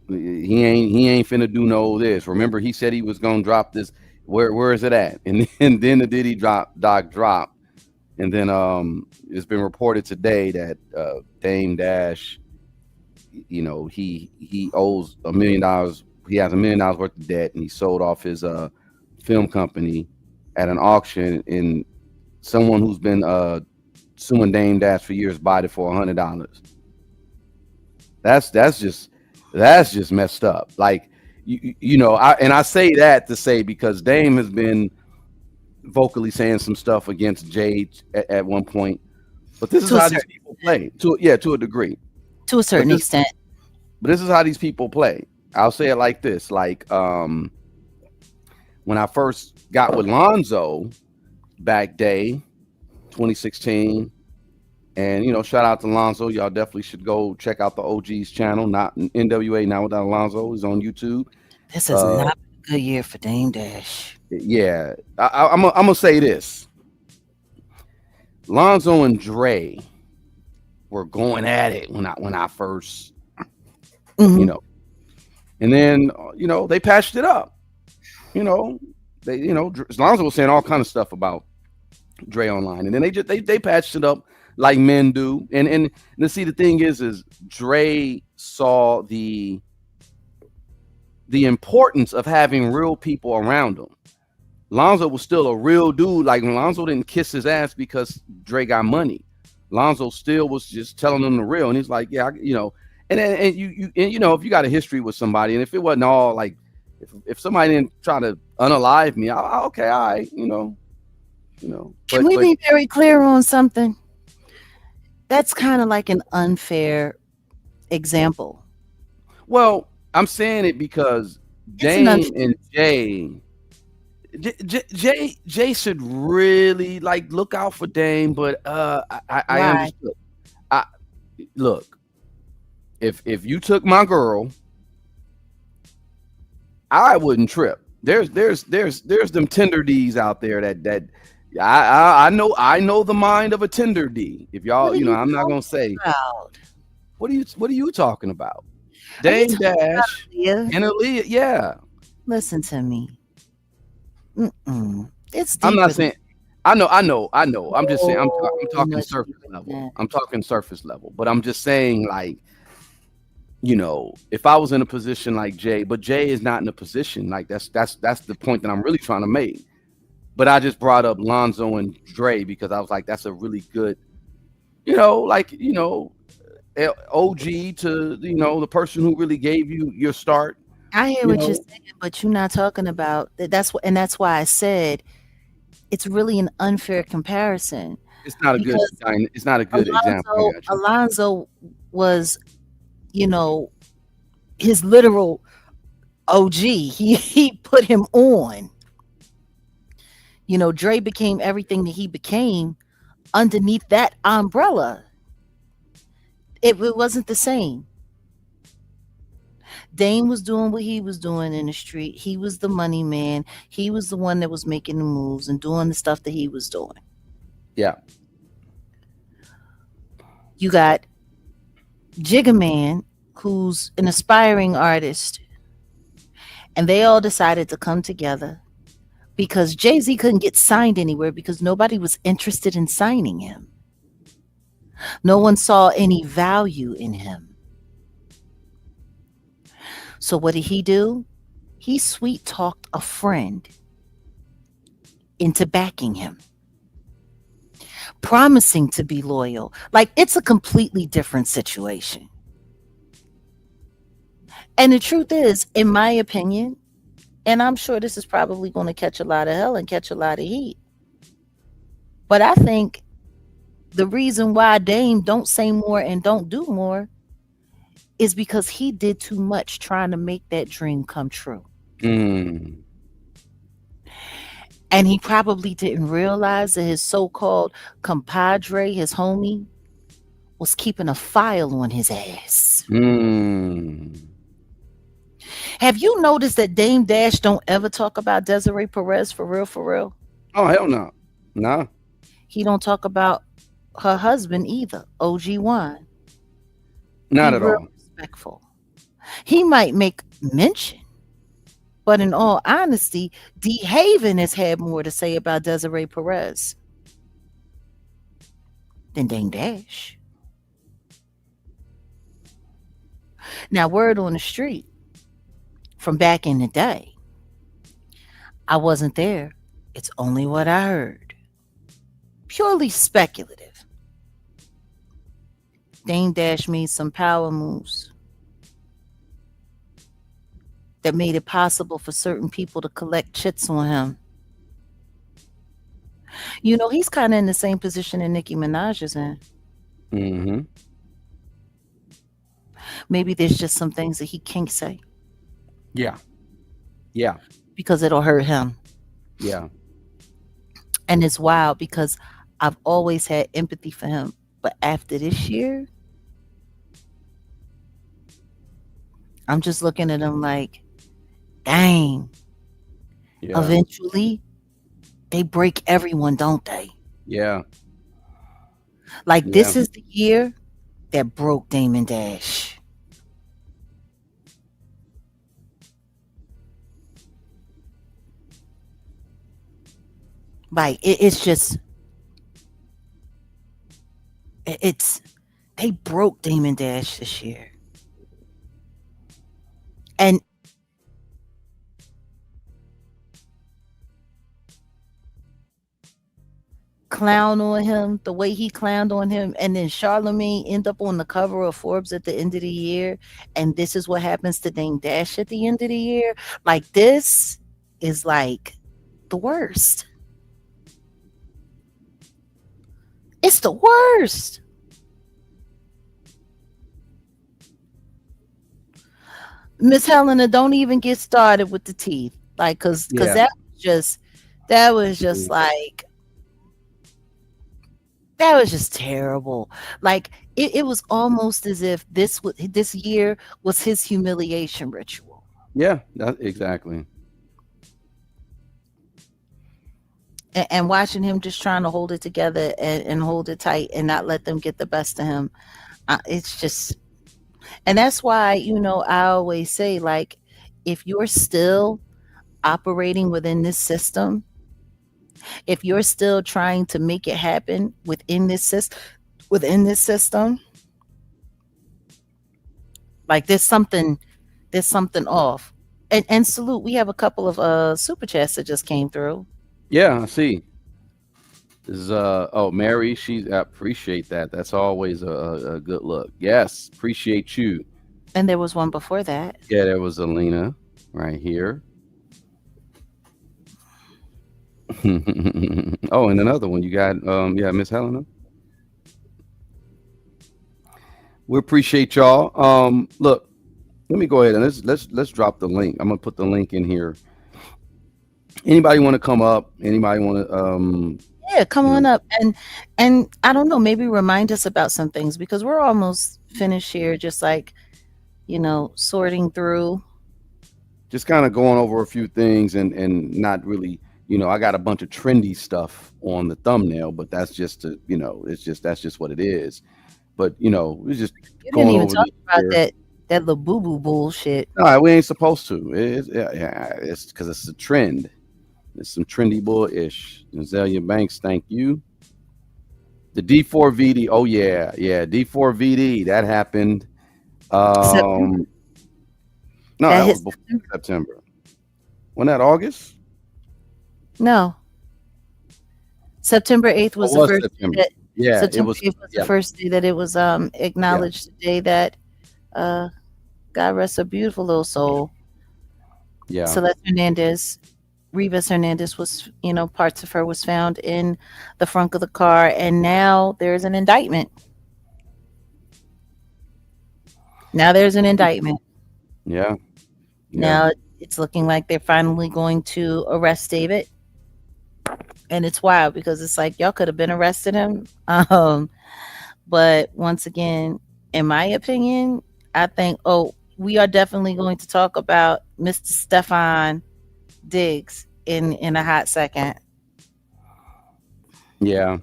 he ain't finna do no this." Remember, he said he was gonna drop this. Where is it at? And then the Diddy dog dropped, and then it's been reported today that Dame Dash, he owes $1 million. He has $1 million worth of debt, and he sold off his film company at an auction, and someone who's been suing Dame Dash for years bought it for $100. That's just messed up. Like I say that to say because Dame has been vocally saying some stuff against Jay at one point, but this is to a how these certain, people play to a degree. to a But certain this extent. but this is how these people play. I'll say it like this: like when I first got with Lonzo back day, 2016. And shout out to Lonzo. Y'all definitely should go check out the OG's channel. Not NWA Now Without Alonzo is on YouTube. This has Uh, not been a good year for Dame Dash. yeah, I'm gonna say this: Lonzo and Dre were going at it when I first, you Hmm. know, and then they patched it up. They Lonzo was saying all kind of stuff about Dre online, and then they patched it up like men do. And to see the thing is Dre saw the importance of having real people around him. Lonzo was still a real dude. Like Lonzo didn't kiss his ass because Dre got money. Lonzo still was just telling him the real, and he's like, yeah, and if you got a history with somebody, and if it wasn't all like, if somebody didn't try to unalive me, okay, all right, Can but we be very clear on something? That's kind of like an unfair example. well, I'm saying it because It's an Dame unfair. and Jay should really like look out for Dame, but I Why? understood. I look, if you took my girl, I wouldn't trip. There's them tender D's out there that I know the mind of a tender D. If What y'all, are you I'm not talking gonna say about? what are you talking about? Are you Dame talking about Dash Leah? and Aaliyah, yeah. Listen to me. Mm-mm. It's I'm deeper not than saying I know. I'm just saying I'm so talking much surface deeper than level. that. I'm talking surface level, but I'm just saying like if I was in a position like Jay, but Jay is not in a position like that's the point that I'm really trying to make. But I just brought up Lonzo and Dre because I was like, that's a really good, like OG to the person who really gave you your start. I hear You what you're know, saying, but you're not talking about that's what, and that's why I said it's really an unfair comparison it's not a good because it's not a good example. I got you. Alonzo was, you know, his literal OG. He put him on. Dre became everything that he became underneath that umbrella. It wasn't the same. Dame was doing what he was doing in the street. He was the money man. He was the one that was making the moves and doing the stuff that he was doing. Yeah, You got Jigga Man, who's an aspiring artist, and they all decided to come together because Jay-Z couldn't get signed anywhere because nobody was interested in signing him. No one saw any value in him. So what did he do? He sweet talked a friend into backing him, promising to be loyal. Like it's a completely different situation. And the truth is, in my opinion, and I'm sure this is probably going to catch a lot of hell and catch a lot of heat, but I think the reason why Dame don't say more and don't do more is because he did too much trying to make that dream come true. Mm. And he probably didn't realize that his so-called compadre, his homie, was keeping a file on his ass. Mm. Have you noticed that Dame Dash don't ever talk about Desiree Perez for real, for real? Oh, hell no. Nah. He don't talk about her husband either, OG1. Not Be at real all. respectful. He might make mention, but in all honesty, D. Haven has had more to say about Desiree Perez than Dame Dash. Now, word on the street from back in the day, I wasn't there. It's only what I heard. Purely speculative. Dame Dash made some power moves that made it possible for certain people to collect chits on him. You know, he's kind of in the same position that Nicki Minaj is in. Mm-hmm. Maybe there's just some things that he can't say Yeah. Yeah. because it'll hurt him. Yeah. And it's wild because I've always had empathy for him. But after this year, I'm just looking at him like, dang, Yeah. eventually they break everyone, don't they? Yeah. Like Yeah. this is the year that broke Damon Dash. Like it's just it's they broke Damon Dash this year. And clown on him the way he clowned on him, and then Charlemagne end up on the cover of Forbes at the end of the year, and this is what happens to Dame Dash at the end of the year. Like this is like the worst. It's the worst. Miss Helena, don't even get started with the teeth. Like cause Yeah. that was just like that was just terrible. Like it was almost as if this year was his humiliation ritual. Yeah. Exactly. And watching him just trying to hold it together and hold it tight and not let them get the best of him. It's just, and that's why, you know, I always say, like, if you're still operating within this system, if you're still trying to make it happen within this system, like there's something off. And salute, we have a couple of super chats that just came through. Yeah. I see. This is Mary. I appreciate that. That's always a good look. Yes. Appreciate you. And there was one before that. Yeah. There was Alina right here. Oh, and another one. You got Miss Helena. We appreciate y'all. Look, let me go ahead and let's drop the link. I'm gonna put the link in here. Anybody want to come up? Anybody want to Yeah, come on up and I don't know, maybe remind us about some things because we're almost finished here, just like, you know, sorting through. just kind of going over a few things and not really, I got a bunch of trendy stuff on the thumbnail, but that's just that's just what it is. But we're just You didn't going even over talk about here. that little boo boo bullshit. No, we ain't supposed to. It's because it's a trend. It's some trendy bull-ish. Azalea Banks, thank you. The D4VD, oh yeah, D4VD, that happened. September. No, That that hit was before September. Wasn't that August? No. September 8th was Oh, the first September. day Yeah, September it was. 8th was Yeah, the first day that it was acknowledged, the day that God rest a beautiful little soul. yeah. Celeste Hernandez Rivas Hernandez was, parts of her was found in the front of the car, and now there's an indictment. Now there's an indictment. Yeah. Yeah. Now it's looking like they're finally going to arrest David. And it's wild because it's like y'all could have been arrested him. But once again, in my opinion, I think, we are definitely going to talk about Mr. Stefan Diggs in a hot second. Yeah.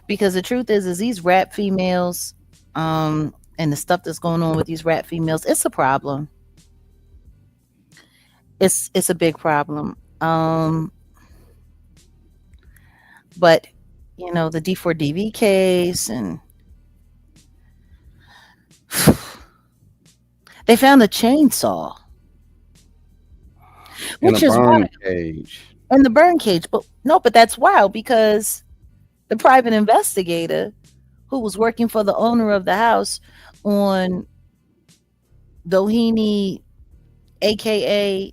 Because the truth is these rap females, and the stuff that's going on with these rap females, it's a problem. It's a big problem. But the D4DV case, and they found a chainsaw, In a which is burn wild, cage. in the burn cage. But no, but that's wild because the private investigator who was working for the owner of the house on Doheny, aka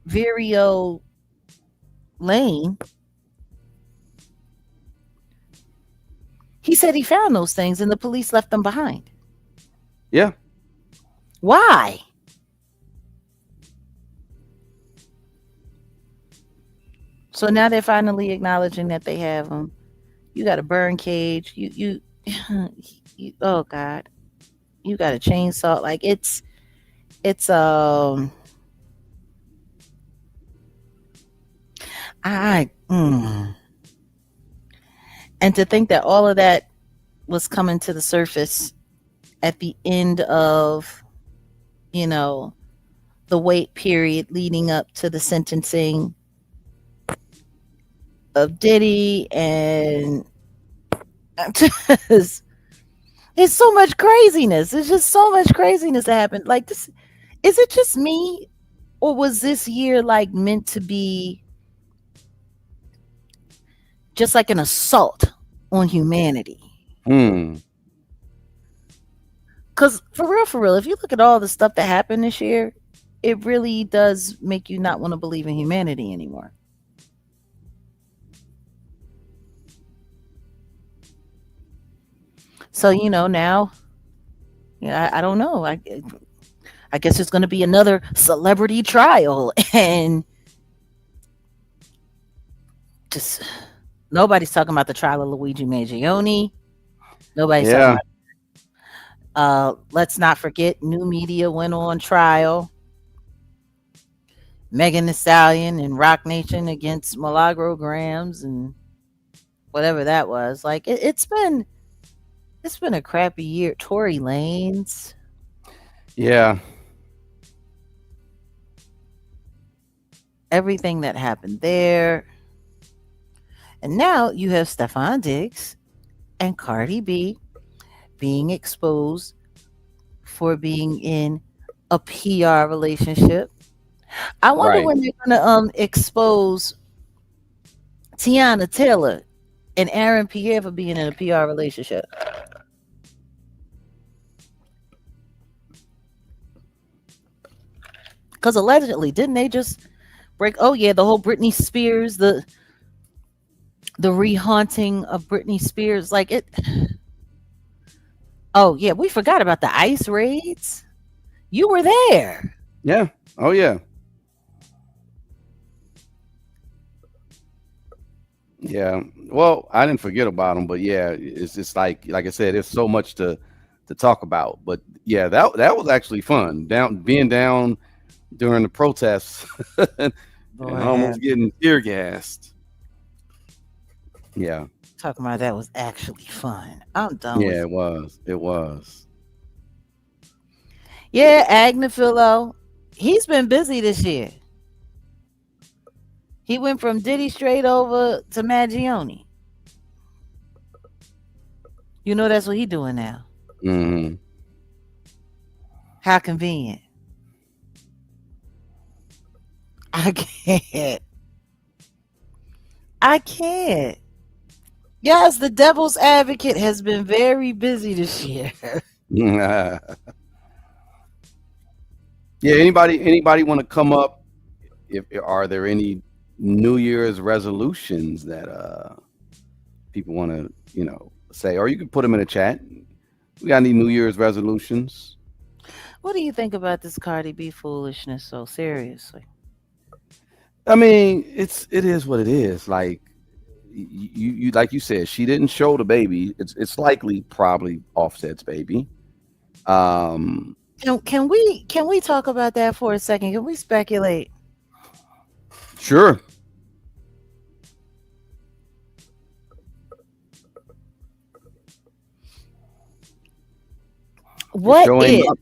Vireo Lane, he said he found those things and the police left them behind. Yeah. Why? So now they're finally acknowledging that they have them. You got a burn cage. Oh God, you got a chainsaw. Like it's I and to think that all of that was coming to the surface at the end of the wait period leading up to the sentencing of Diddy, and it's so much craziness. It's just so much craziness that happened. Like this, is it just me, or was this year like meant to be just like an assault on humanity? Because for real, if you look at all the stuff that happened this year, it really does make you not want to believe in humanity anymore. So now, I don't know. I guess it's going to be another celebrity trial, and just nobody's talking about the trial of Luigi Mangione. Nobody's talking Yeah. about. Let's not forget, New Media went on trial. Megan Thee Stallion and Rock Nation against Milagro Grams and whatever that was. Like it's been a crappy year. Tory Lanez. Yeah. Everything that happened there. And now you have Stefan Diggs and Cardi B being exposed for being in a PR relationship. I wonder Right. when they're gonna expose Tiana Taylor and Aaron Pierre for being in a PR relationship. Because allegedly, didn't they just break? Oh yeah, the whole Britney Spears, the rehaunting of Britney Spears, like it. Oh yeah, we forgot about the ICE raids. You were there. Yeah. Oh yeah. Yeah. Well, I didn't forget about them, but yeah, it's just like I said, there's so much to talk about. But yeah, that was actually fun. Being down during the protests and almost getting tear gassed. Yeah. Talking about that was actually fun. I'm done. Yeah, it was. It was. Yeah, Agnafilo, he's been busy this year. He went from Diddy straight over to Mangione. That's what he's doing now. Mm-hmm. How convenient. I can't. Yes, the devil's advocate has been very busy this year. Yeah. Anybody want to come up? If are there any New Year's resolutions that people want to, say, or you can put them in the chat. We got any New Year's resolutions? What do you think about this Cardi B foolishness? So seriously, I mean, it is what it is. Like you like you said, she didn't show the baby. It's likely probably Offset's baby. Um, can we talk about that for a second? Can we speculate? sure. It What sure ain't if? my,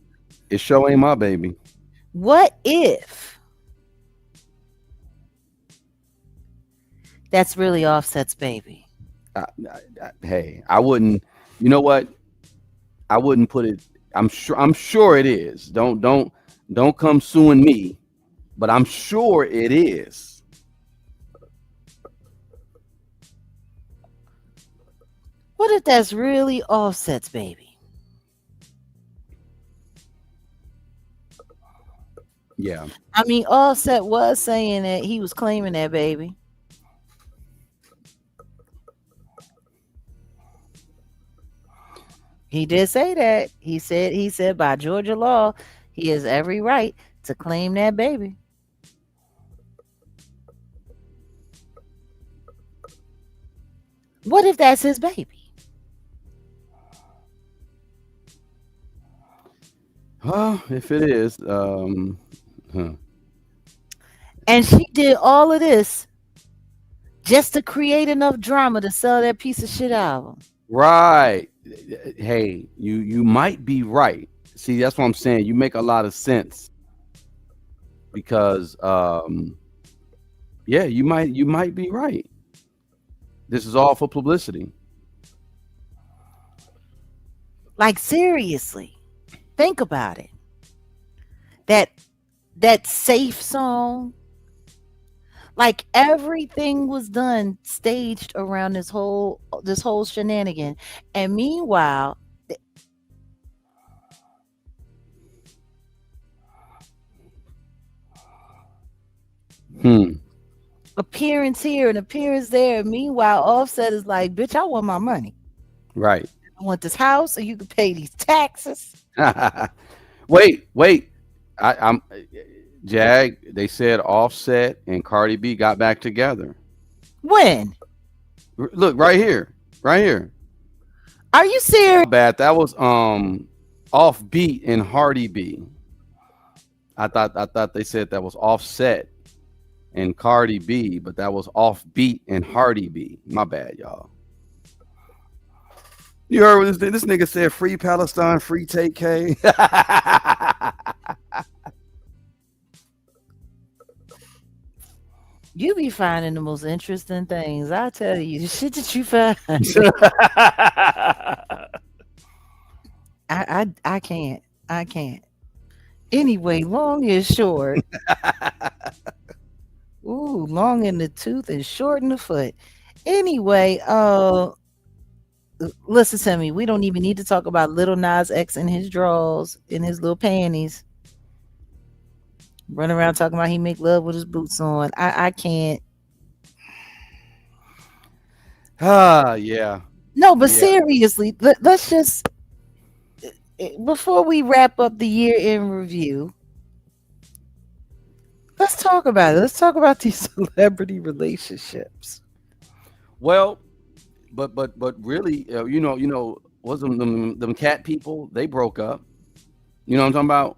it sure ain't my baby. What if that's really Offset's baby? Hey, I wouldn't. You know what? I wouldn't put it. I'm sure it is. Don't come suing me, but I'm sure it is. What if that's really Offset's baby? Yeah. I mean, Offset was saying that he was claiming that baby. He did say that. He said by Georgia law, he has every right to claim that baby. What if that's his baby? Well, if it is, And she did all of this just to create enough drama to sell that piece of shit album. right. Hey, you might be right. See, that's what I'm saying. You make a lot of sense because, yeah, you might be right. This is all for publicity. Like seriously, think about it. That safe song, like everything was done staged around this whole shenanigan, and meanwhile, Hmm. appearance here and appearance there. Meanwhile, Offset is like, "Bitch, I want my money. Right. I want this house, so you can pay these taxes." Wait. I'm Jag. They said Offset and Cardi B got back together. When? Look right here, right here. Are you serious? Bad. That was Offbeat and Hardy B. I thought they said that was Offset and Cardi B, but that was Offbeat and Hardy B. My bad, y'all. You heard what this nigga said? Free Palestine, free Take K. You be finding the most interesting things. I tell you, the shit that you find. I can't. I can't. Anyway, long is short. Ooh, long in the tooth and short in the foot. Anyway, listen to me. We don't even need to talk about Little Nas X in his drawers, in his little panties, running around talking about he make love with his boots on. I can't. Yeah. No, but Yeah. seriously, let's just before we wrap up the year in review, let's talk about it. Let's talk about these celebrity relationships. Well, but really, was them cat people? They broke up. You know what I'm talking about?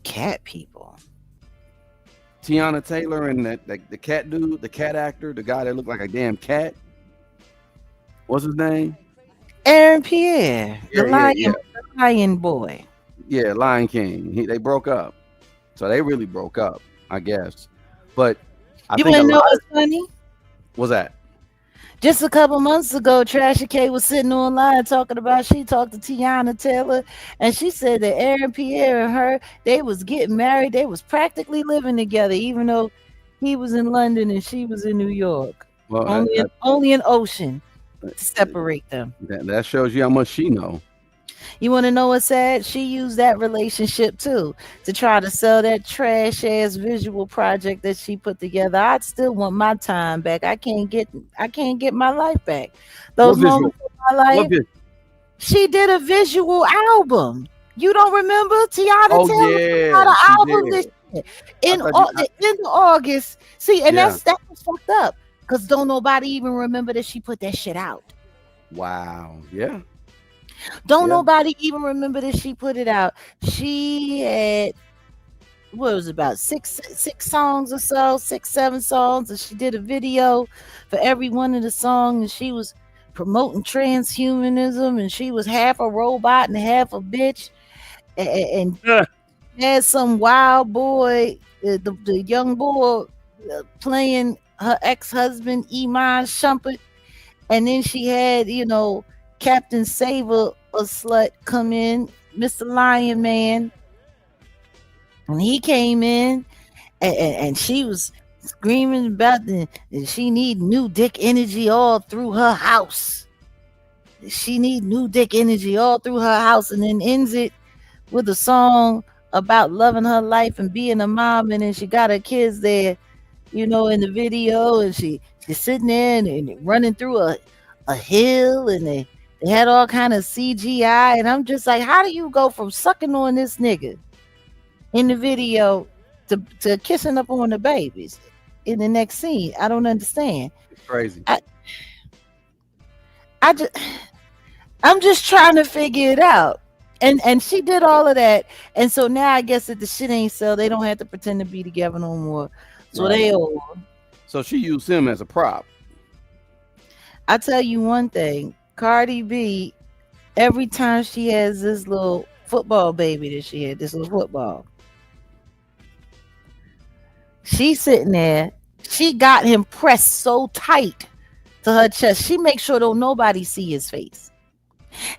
Cat people. Tiana Taylor and that the cat dude, the cat actor, the guy that looked like a damn cat. What's his name? Aaron Pierre, Yeah, the lion boy. Yeah, Lion King. They broke up. So they really broke up, I guess. But I You think wanna a know lot what's funny? was that. Just a couple months ago, Trashy K was sitting online talking about she talked to Tiana Taylor, and she said that Aaron Pierre and her, they was getting married. They was practically living together, even though he was in London and she was in New York. Well, Only an ocean to separate them. that shows you how much she know. You want to know what's sad? She used that relationship too to try to sell that trash ass visual project that she put together. I'd still want my time back. I can't get my life back. What Those visual? moments of my What life. visual? She did a visual album. You don't remember? Tiana Oh Taylor put out yeah, an she album this did. year I thought you. the end of August. See, and Yeah. that was fucked up because don't nobody even remember that she put that shit out. Wow. Yeah. Don't Yeah. nobody even remember that she put it out. She had what was it, about six songs or so, 6 7 songs, and she did a video for every one of the songs, and she was promoting transhumanism, and she was half a robot and half a bitch, and Yeah. had some wild boy, the young boy, playing her ex-husband Iman Shumpert, and then she had Captain Saver, a slut, come in, Mr. Lion Man, and he came in, and she was screaming about that she need new dick energy all through her house. She need new dick energy all through her house, and then ends it with a song about loving her life and being a mom, and then she got her kids there, in the video, and she's sitting there and running through a hill, and they had all kind of CGI, and I'm just like, how do you go from sucking on this nigga in the video to kissing up on the babies in the next scene? I don't understand. It's crazy. I just I'm just trying to figure it out. And she did all of that. And so now I guess that the shit ain't sell, they don't have to pretend to be together no more. So Right. they all. So she used him as a prop. I tell you one thing, Cardi B, every time she has this little football baby that she had, this little football, she's sitting there. She got him pressed so tight to her chest. She makes sure don't nobody see his face.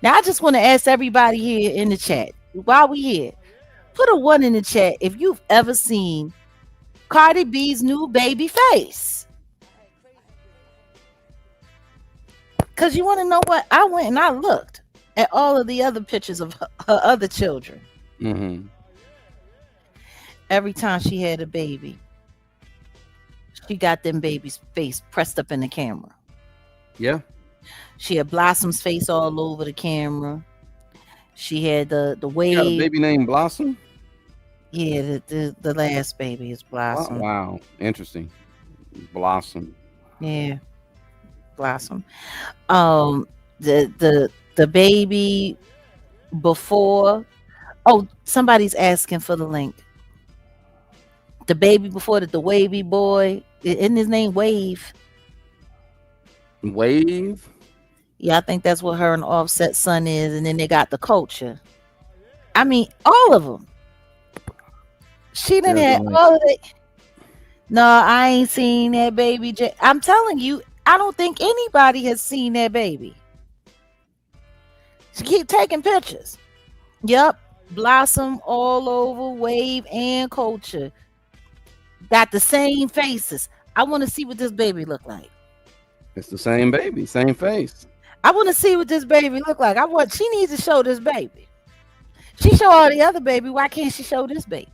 Now I just want to ask everybody here in the chat, while we here, put a 1 in the chat if you've ever seen Cardi B's new baby face. Because you want to know what? I went and I looked at all of the other pictures of her other children. Mm-hmm. Every time she had a baby, she got them baby's face pressed up in the camera. Yeah. She had Blossom's face all over the camera. She had the She got a wave. baby named Blossom. Yeah, the last baby is Blossom. Wow. Interesting. Blossom. Yeah, Blossom. The baby before. Oh, somebody's asking for the link. The baby before the wavy boy. Isn't his name Wave? Wave. Yeah, I think that's what her and Offset son is. And then they got the Culture. I mean, all of them. She done Yeah, had right. all of it. No, I ain't seen that baby. I'm telling you, I don't think anybody has seen that baby. She keep taking pictures. Yep, Blossom all over, Wave and Culture. Got the same faces. I want to see what this baby look like. It's the same baby, same face. I want to see what this baby look like. She needs to show this baby. She show all the other baby. Why can't she show this baby?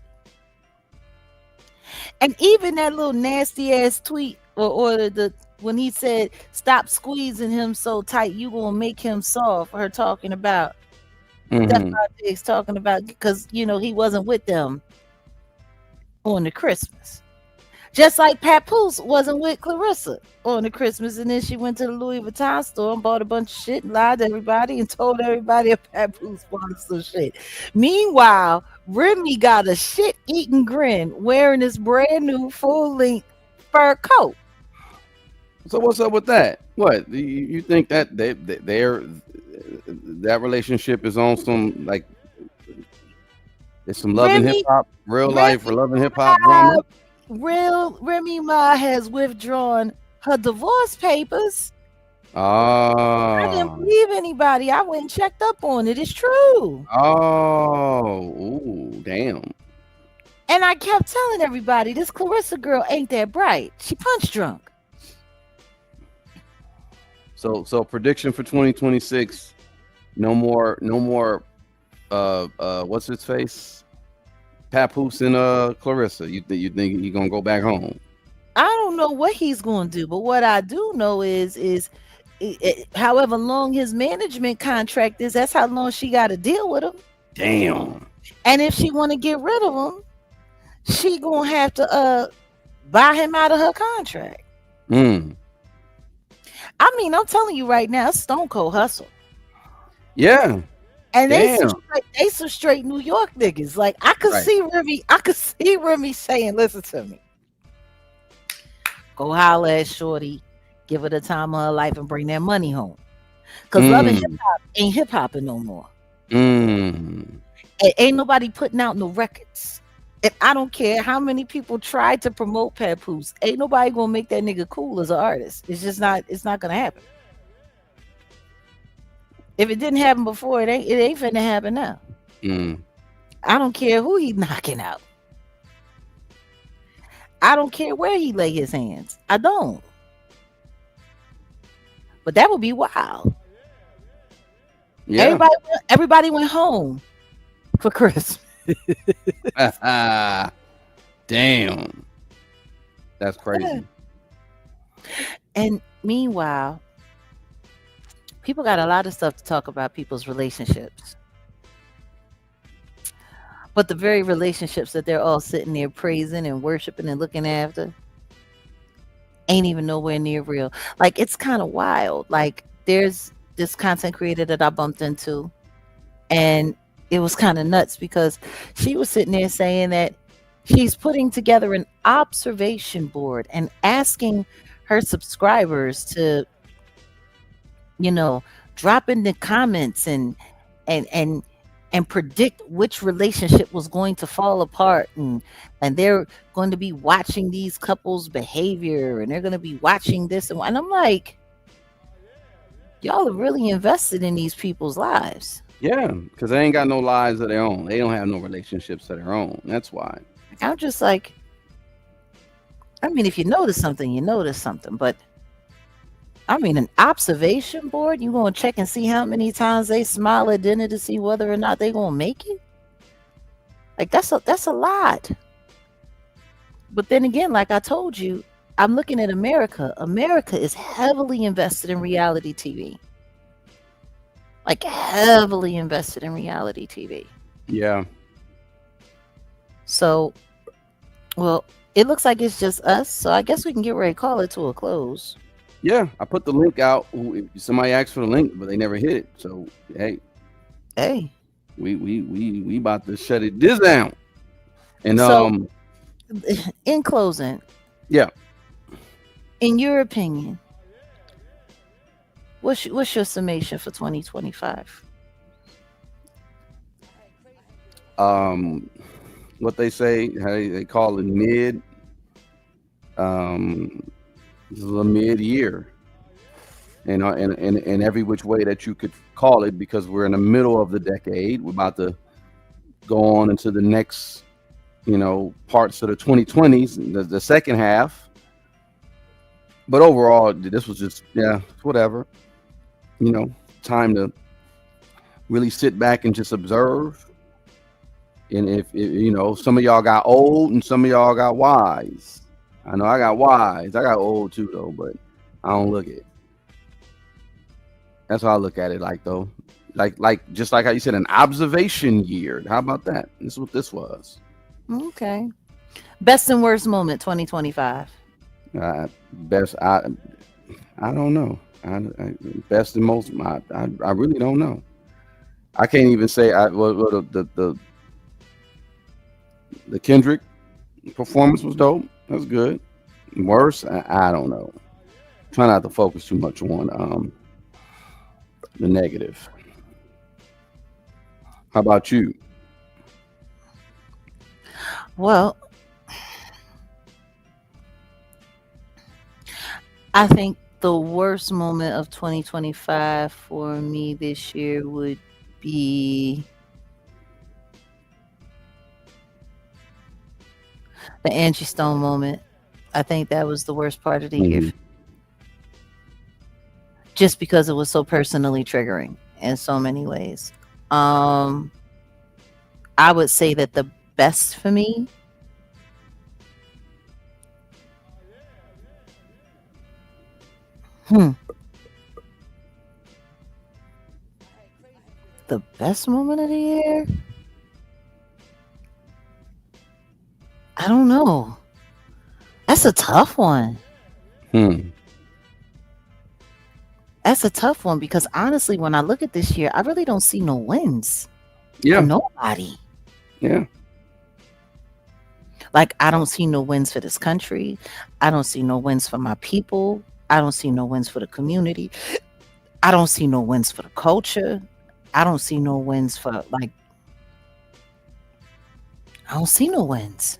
And even that little nasty ass tweet or the when he said stop squeezing him so tight, you gonna make him soft. Her talking about that's Mhm. what Jake's talking about because he wasn't with them on the Christmas. Just like Papoose wasn't with Clarissa on the Christmas, and then she went to the Louis Vuitton store and bought a bunch of shit and lied to everybody and told everybody a Papoose bought some shit. Meanwhile, Remy got a shit-eating grin wearing this brand new full-length fur coat. So what's up with that? What you think that that relationship is on some like it's some love and Remy- hip hop, real life or Remy love and hip hop drama? Remy Ma has withdrawn her divorce papers. I didn't Oh, believe anybody. I went and checked up on it. It's true. ooh, damn. And I kept telling everybody, this Clarissa girl ain't that bright. She punch drunk. So prediction for 2026, No more. What's his face? Papoose and Clarissa. You think he gonna go back home? I don't know what he's going to do, but what I do know is however long his management contract is, that's how long she got to deal with him. Damn. And if she want to get rid of him, she gonna have to buy him out of her contract. Mm. I mean, I'm telling you right now, it's stone cold hustle. Yeah. And they Damn. some straight New York niggas. Like I could Right. see Remy saying, listen to me. Go holler at Shorty, give her the time of her life and bring that money home. Cause love and hip hop ain't hip hopping no more. Mm. Ain't nobody putting out no records. And I don't care how many people tried to promote Papoose. Ain't nobody gonna make that nigga cool as an artist. It's not gonna happen. If it didn't happen before, it ain't finna happen now. Mm. I don't care who he knocking out. I don't care where he lay his hands. I don't. But that would be wild. Yeah. Everybody went home for Christmas. Damn. That's crazy. And meanwhile, people got a lot of stuff to talk about people's relationships. But the very relationships that they're all sitting there praising and worshiping and looking after ain't even nowhere near real. Like, it's kind of wild. Like, there's this content creator that I bumped into, and it was kind of nuts because she was sitting there saying that she's putting together an observation board and asking her subscribers to, drop in the comments and predict which relationship was going to fall apart, and they're going to be watching these couples' behavior, and they're going to be watching this, and I'm like, y'all are really invested in these people's lives. Yeah, because they ain't got no lives of their own. They don't have no relationships of their own. That's why. I'm just like, I mean, if you notice something, you notice something, but I mean, an observation board, you gonna check and see how many times they smile at dinner to see whether or not they gonna make it? Like, that's a lot. But then again, like I told you, I'm looking at America. America is heavily invested in reality TV. Like, heavily invested in reality TV. Yeah. So, well, it looks like it's just us. So I guess we can get ready to call it to a close. Yeah, I put the link out. Somebody asked for the link, but they never hit it. So hey, we about to shut it this down. And so, in closing, yeah, in your opinion, what's your summation for 2025? What they say, how they call it mid. This is a mid-year, and every which way that you could call it, because we're in the middle of the decade. We're about to go on into the next, parts of the 2020s, the second half. But overall, this was just, whatever. Time to really sit back and just observe. And if some of y'all got old and some of y'all got wise. I know I got wise. I got old too, though, but I don't look it. That's how I look at it, though. Like just like how you said, an observation year. How about that? This is what this was. Okay. Best and worst moment 2025. Best. I don't know. Best and most. I really don't know. I can't even say. The Kendrick performance was dope. That's good. Worse, I don't know. Try not to focus too much on the negative. How about you? Well, I think the worst moment of 2025 for me this year would be the Angie Stone moment. I think that was the worst part of the year. Just because it was so personally triggering. in so many ways. Um, I would say that the best for me, hmm, the best moment of the year. I don't know. That's a tough one. Hmm. That's a tough one because honestly, when I look at this year, I really don't see no wins for Yeah. nobody. Yeah. Like, I don't see no wins for this country. I don't see no wins for my people. I don't see no wins for the community. I don't see no wins for the culture. I don't see no wins for, like, I don't see no wins.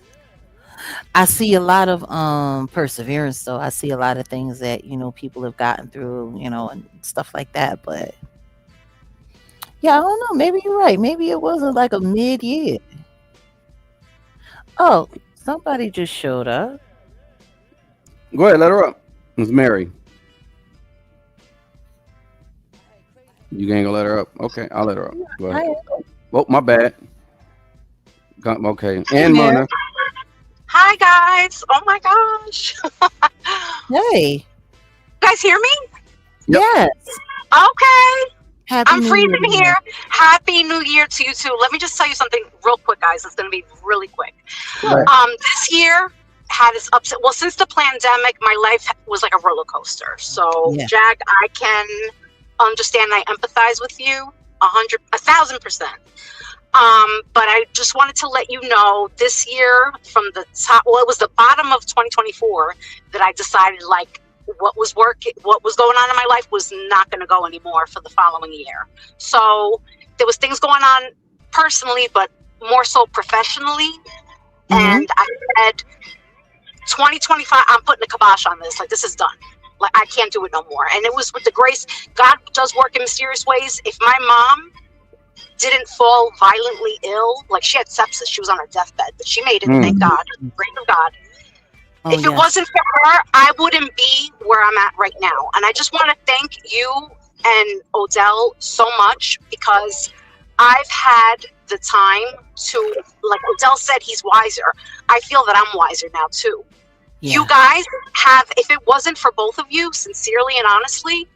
I see a lot of perseverance though. I see a lot of things that, people have gotten through, and stuff like that. But yeah, I don't know. Maybe you're right. Maybe it wasn't like a mid year. Oh, somebody just showed up. Go ahead, let her up. It's Mary. You ain't gonna let her up? Okay, I'll let her up. Go ahead. Hi. Oh, my bad. Okay. Hey, And Mary. Myrna. Hi guys. Oh my gosh. Hey. You guys hear me? Yep. Yes. Okay. Happy I'm New freezing Year to you. here. Happy New Year to you too. Let me just tell you something real quick, guys. It's gonna be really quick. Sure. This year had its ups. Well, since the pandemic, my life was like a roller coaster. So, Yeah. Jag, I can understand. I empathize with you 1,000%. But I just wanted to let you know this year from the top, well, it was the bottom of 2024 that I decided like what was going on in my life was not going to go anymore for the following year. So there was things going on personally, but more so professionally. And I said, 2025, I'm putting a kibosh on this. Like, this is done. Like, I can't do it no more. And it was with the grace. God does work in mysterious ways. If my mom didn't fall violently ill, like she had sepsis, she was on her deathbed, but she made it, thank God, grace of God. Oh, If it yes. wasn't for her, I wouldn't be where I'm at right now. And I just want to thank you and Odell so much because I've had the time to, like Odell said, he's wiser. I feel that I'm wiser now too. Yeah. You guys have, if it wasn't for both of you, sincerely and honestly,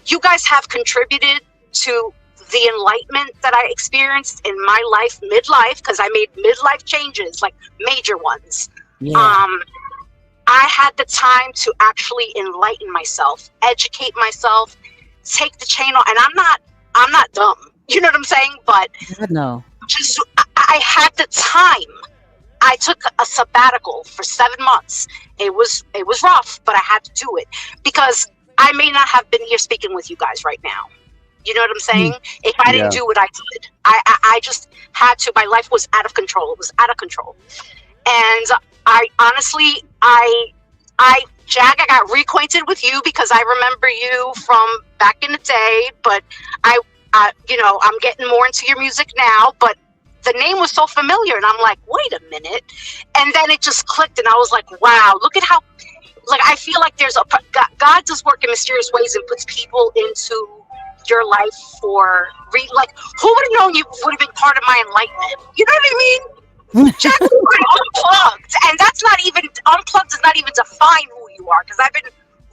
you guys have contributed to the enlightenment that I experienced in my life, midlife, because I made midlife changes, like major ones. Yeah. I had the time to actually enlighten myself, educate myself, take the chain off. And I'm not dumb. You know what I'm saying? But No. just I had the time. I took a sabbatical for 7 months. It was rough, but I had to do it because I may not have been here speaking with you guys right now. You know what I'm saying? If I didn't do what I did, I just had to. My life was out of control. It was out of control. And I honestly, Jag, I got reacquainted with you because I remember you from back in the day, but I'm getting more into your music now, but the name was so familiar and I'm like, wait a minute. And then it just clicked and I was like, wow, look at how, like, I feel like there's God does work in mysterious ways and puts people into your life for, like, who would have known you would have been part of my enlightenment? You know what I mean? Jack was unplugged, and that's not even unplugged does not even define who you are because I've been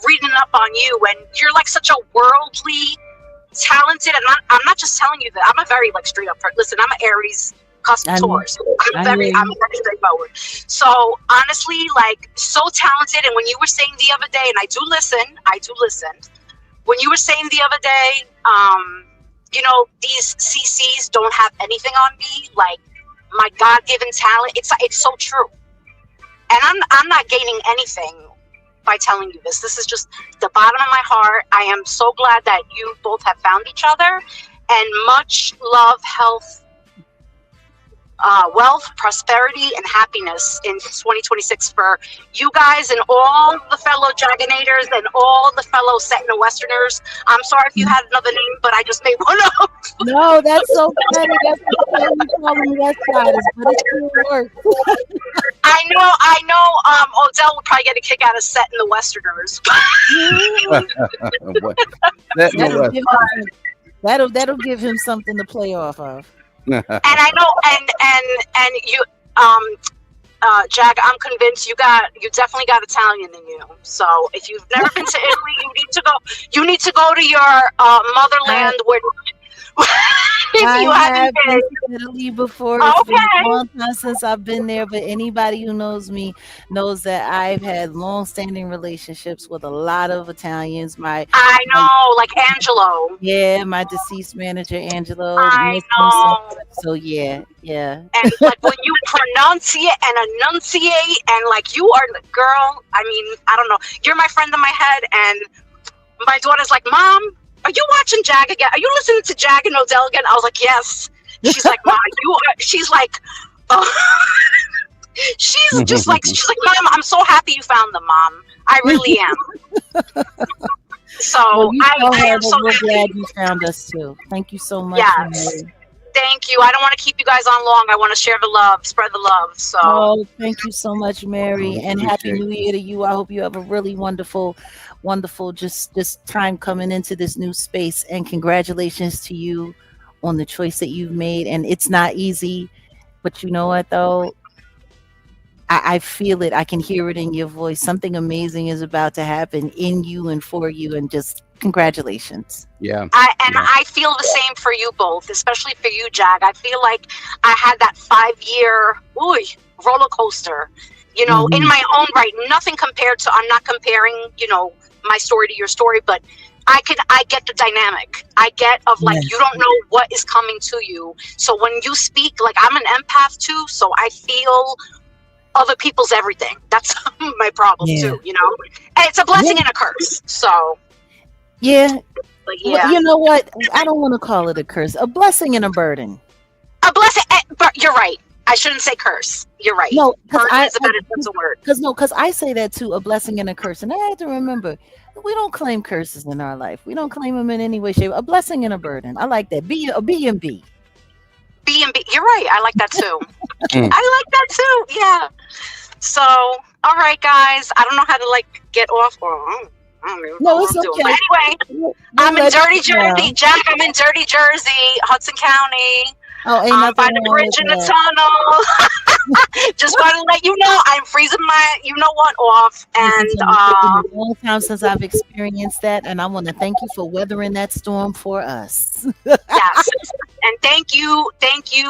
reading up on you, and you're like such a worldly, talented, and I'm not just telling you that. I'm a very like straight up. Listen, I'm an Aries custom Taurus. I'm very straightforward. So honestly, like so talented. And when you were saying the other day, and I do listen. When you were saying the other day, these CCs don't have anything on me, like. My God-given talent, it's so true. And I'm not gaining anything by telling you this. This is just the bottom of my heart. I am so glad that you both have found each other, and much love, health, wealth, prosperity, and happiness in 2026 for you guys and all the fellow Dragonators and all the fellow Sentinel Westerners. I'm sorry if you had another name, but I just made one up. No, that's so funny. That's okay. We call them West Siders, but it still works. I know. Odell would probably get a kick out of Sentinel Westerners. That's no That'll West. give us That'll give him something to play off of. And I know, and you, Jag, I'm convinced you definitely got Italian in you. So if you've never been to Italy, you need to go to your motherland where. If I you have haven't been been, to Italy before. It's been a okay. long time since I've been there, but anybody who knows me knows that I've had long-standing relationships with a lot of Italians. I My know, like Angelo. yeah, my deceased manager Angelo I missed him so know. much. So yeah, yeah. And like when you pronunciate and enunciate, and like you are the girl. I mean, I don't know. You're my friend in my head, and my daughter's like, "Mom, are you watching Jag again? Are you listening to Jag and Odell again?" I was like, "Yes." She's like, "Mom, you are." She's like, she's just like, "Mom, I'm so happy you found them, Mom. I really am." So Well, you tell I her am that so we're happy. glad you found us too. Thank you so much, Yes. Mary. Thank you. I don't want to keep you guys on long. I want to share the love, spread the love. So Oh, thank you so much, Mary, Oh, and happy appreciate New Year to you. I hope you have a really wonderful, wonderful just this time coming into this new space. And congratulations to you on the choice that you've made. And it's not easy, but you know what though? I feel it. I can hear it in your voice. Something amazing is about to happen in you and for you. And just congratulations. Yeah. Yeah. I feel the same for you both, especially for you, Jag. I feel like I had that 5 year roller coaster, in Mhm. my own right. Nothing compared to. I'm not comparing, my story to your story, but I get the dynamic. I get of like you Yes. don't know what is coming to you. So when you speak, like I'm an empath too, so I feel other people's everything. That's my problem Yeah. too. And it's a Yeah. blessing and a curse. So, Yeah. but Well, yeah. you know what? I don't want to call it a curse, a blessing and a burden. A blessing, but you're right. I shouldn't say curse. You're right. No, because Burden is a better that's a word. because I say that too, a blessing and a curse, and I have to remember we don't claim curses in our life. We don't claim them in any way, shape. A blessing and a burden. I like that. B and B. B and B. You're right. I like that too. Mm. I like that too. Yeah. So, all right, guys. I don't know how to like get off. I don't even know No, what it's I'm doing. But okay. anyway, We'll I'm in let Dirty you know. Jersey. Jack, I'm in Dirty Jersey, Hudson County. Oh, ain't By nothing the wrong bridge with in the that. tunnel. Just want to let you know I'm freezing my what off. Listen And to me. It's been a long time since I've experienced that, and I want to thank you for weathering that storm for us. yes. And thank you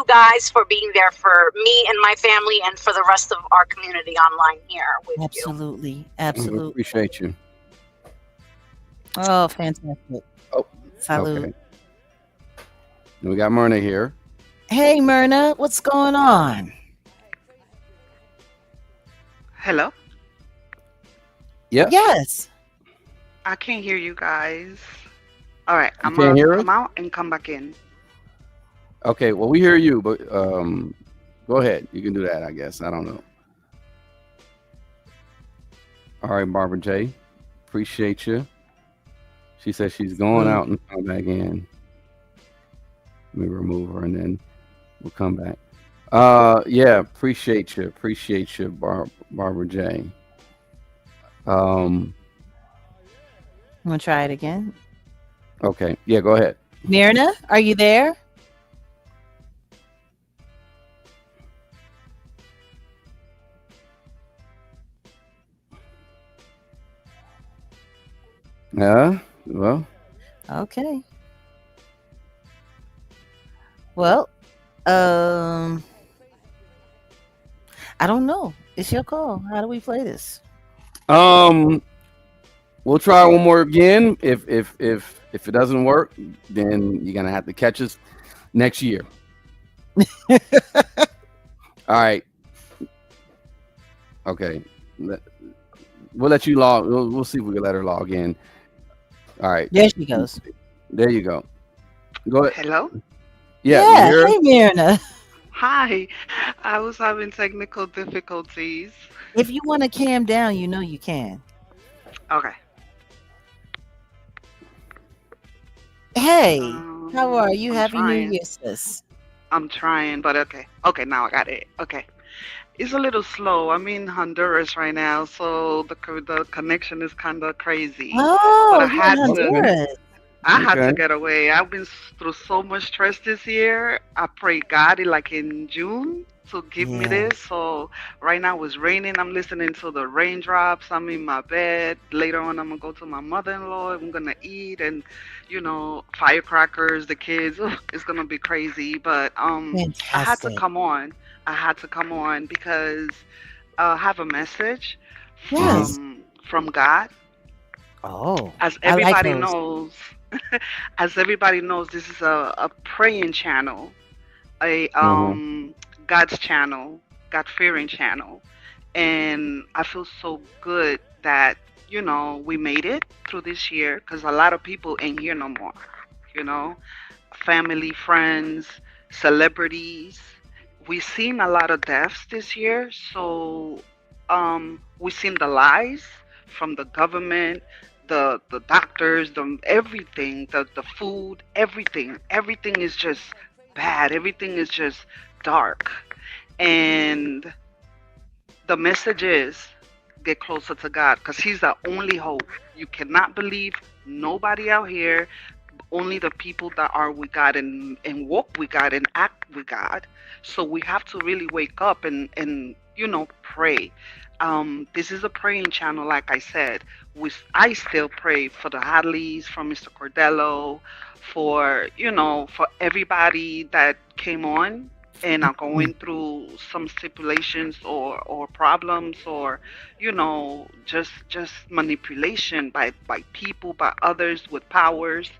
guys for being there for me and my family and for the rest of our community online here with you. Absolutely, We absolutely. appreciate you. Oh, fantastic. Oh, Salute. okay. And we got Myrna here. Hey, Myrna, what's going on? Hello? Yep. Yes. I can't hear you guys. All right, You can't hear us? come out and come back in. Okay. Well, we hear you, but go ahead. You can do that, I guess. I don't know. All right, Barbara J. Appreciate you. She says she's going out and come back in. Let me remove her and then we'll come back. Yeah, appreciate you, Barbara J. I'm gonna try it again. Okay, yeah, go ahead. Myrna, are you there? Yeah, well, Okay. Well, I don't know. It's your call. How do we play this? we'll try one more again. If it doesn't work, then you're gonna have to catch us next year. All right. Okay. We'll let you log. We'll see if we can let her log in. All right. There she goes. There you go. Go ahead. Hello? Yeah. Yeah. You hear us? Hey, Myrna. Hi. I was having technical difficulties. If you want to calm down, you know you can. Okay. Hey, how are you? I'm Happy New trying. Year, sis. I'm trying, but okay. Okay, now I got it. Okay. It's a little slow. I'm in Honduras right now, so the connection is kind of crazy. But Oh, I you're in had to. Honduras. I had Okay. to get away. I've been through so much stress this year. I pray God like in June to give me Yeah. this. So right now it's raining. I'm listening to the raindrops. I'm in my bed. Later on, I'm gonna go to my mother-in-law. I'm gonna eat and, firecrackers, the kids. It's gonna be crazy. But I had to Fantastic. come on. I had to come on because I have a message Yes. Mm-hmm. from God. Oh, As I like everybody those. knows, as everybody knows, this is a praying channel, a Mm-hmm. God's channel, God fearing channel, and I feel so good that we made it through this year because a lot of people ain't here no more. You know, family, friends, celebrities. We've seen a lot of deaths this year, so we've seen the lies from the government, the doctors, the everything, the food, everything is just bad. Everything is just dark, and the message is get closer to God because He's the only hope. You cannot believe nobody out here, only the people that are with God and walk with God and act with God. So we have to really wake up and pray. This is a praying channel, like I said. I still pray for the Hadleys, for Mr. Cordello, for everybody that came on and are Mm. going through some stipulations or problems or just manipulation by people, by others with powers.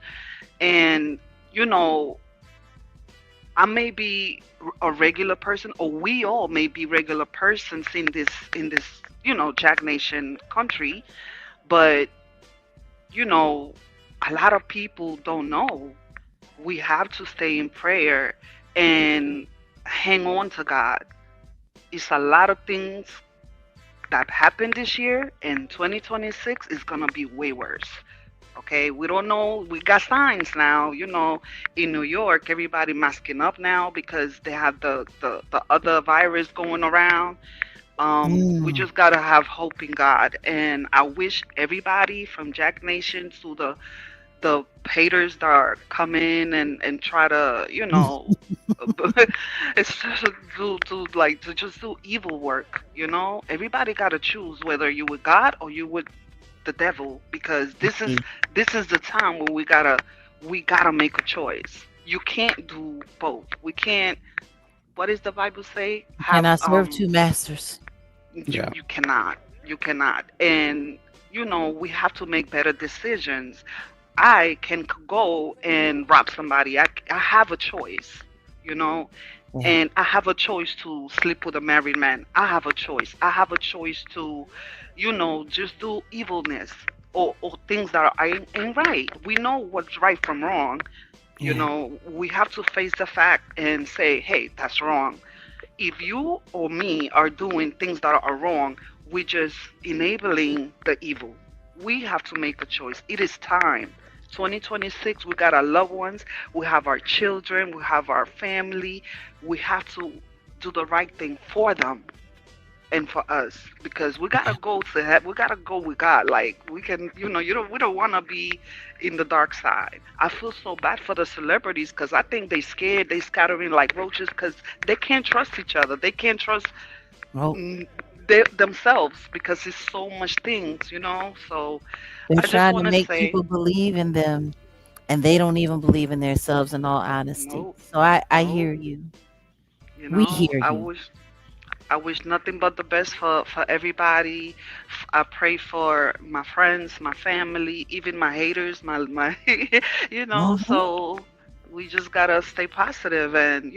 And you know I may be a regular person, or we all may be regular persons in this Jack Nation country, but you know a lot of people don't know. We have to stay in prayer and hang on to God. It's a lot of things that happened this year, and 2026 is gonna be way worse. Okay, we don't know. We got signs now. In New York, everybody masking up now because they have the other virus going around. We Mm. just gotta have hope in God, and I wish everybody from Jack Nation to the haters that are come in and try to it's just to just do evil work. Everybody gotta choose whether you with God or you with the devil, because this is the time where we gotta make a choice. You can't do both. We can't. What does the Bible say? Have Cannot serve two masters. you Yeah. you cannot. You cannot. And we have to make better decisions. I can go and rob somebody. I have a choice, you know, Yeah. and I have a choice to sleep with a married man. I have a choice. I have a choice to, just do evilness or things that ain't right. We know what's right from wrong. Yeah. We have to face the fact and say, hey, that's wrong. If you or me are doing things that are wrong, we're just enabling the evil. We have to make a choice. It is time. 2026, we got our loved ones, we have our children, we have our family. We have to do the right thing for them and for us, because we gotta go to heaven. We gotta go with God. Like we can, we don't want to be in the dark side. I feel so bad for the celebrities because I think they scared. They scattering like roaches because they can't trust each other. They can't trust Oh, mm, themselves because it's so much things. So they're I just trying to want to make say, people believe in them, and they don't even believe in themselves. In all honesty, no, so I hear no. you. We hear I you. wish nothing but the best for everybody. I pray for my friends, my family, even my haters, my Hmm. so we just gotta stay positive and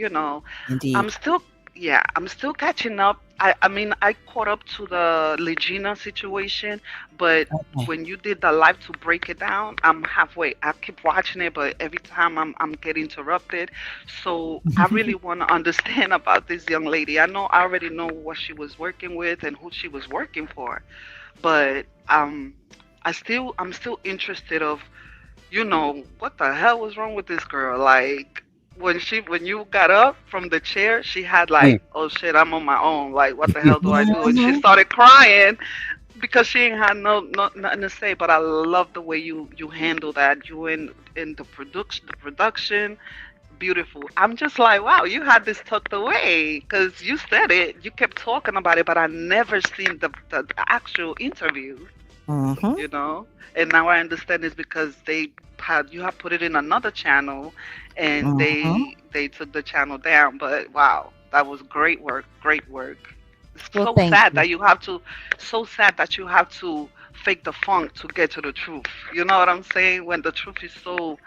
I'm Indeed. still yeah, I'm still catching up. I mean I caught up to the Legina situation, but Okay. when you did the live to break it down, I'm halfway. I keep watching it, but every time I'm getting interrupted. So I really want to understand about this young lady. I know I already know what she was working with and who she was working for, but I'm still interested of what the hell was wrong with this girl? Like when you got up from the chair, she had Mm. like, oh shit, I'm on my own. Like what the hell do I do? And she Hmm. started crying. because she ain't had nothing to say. But I love the way you handle that. You in the production, beautiful. I'm just like, wow, you had this tucked away because you said it. You kept talking about it, but I never seen the actual interview. Mm-hmm. You know, and now I understand it's because they had you have put it in another channel, and Mm-hmm. they took the channel down. But wow, that was great work, great work. It's Well, so thank sad you. that you have to, so sad that you have to fake the funk to get to the truth. You know what I'm saying? When the truth is so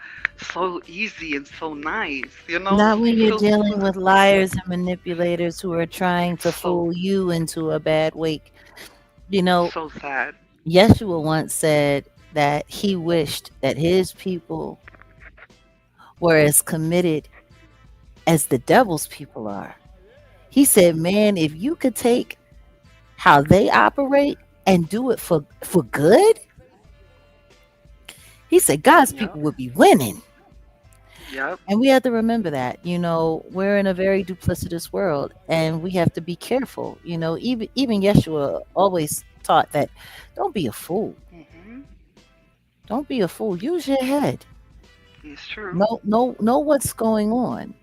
easy and so nice, Not when you're feels dealing with liars and manipulators who are trying to so fool you into a bad wake. You know, so sad. Yeshua once said that he wished that his people were as committed as the devil's people are. He said, man, if you could take how they operate and do it for good, he said God's Yep, people would be winning. yep. And we have to remember that, we're in a very duplicitous world and we have to be careful. Even Yeshua always taught that don't be a fool. Hmm. Don't be a fool. Use your head. It's true. Know what's going on.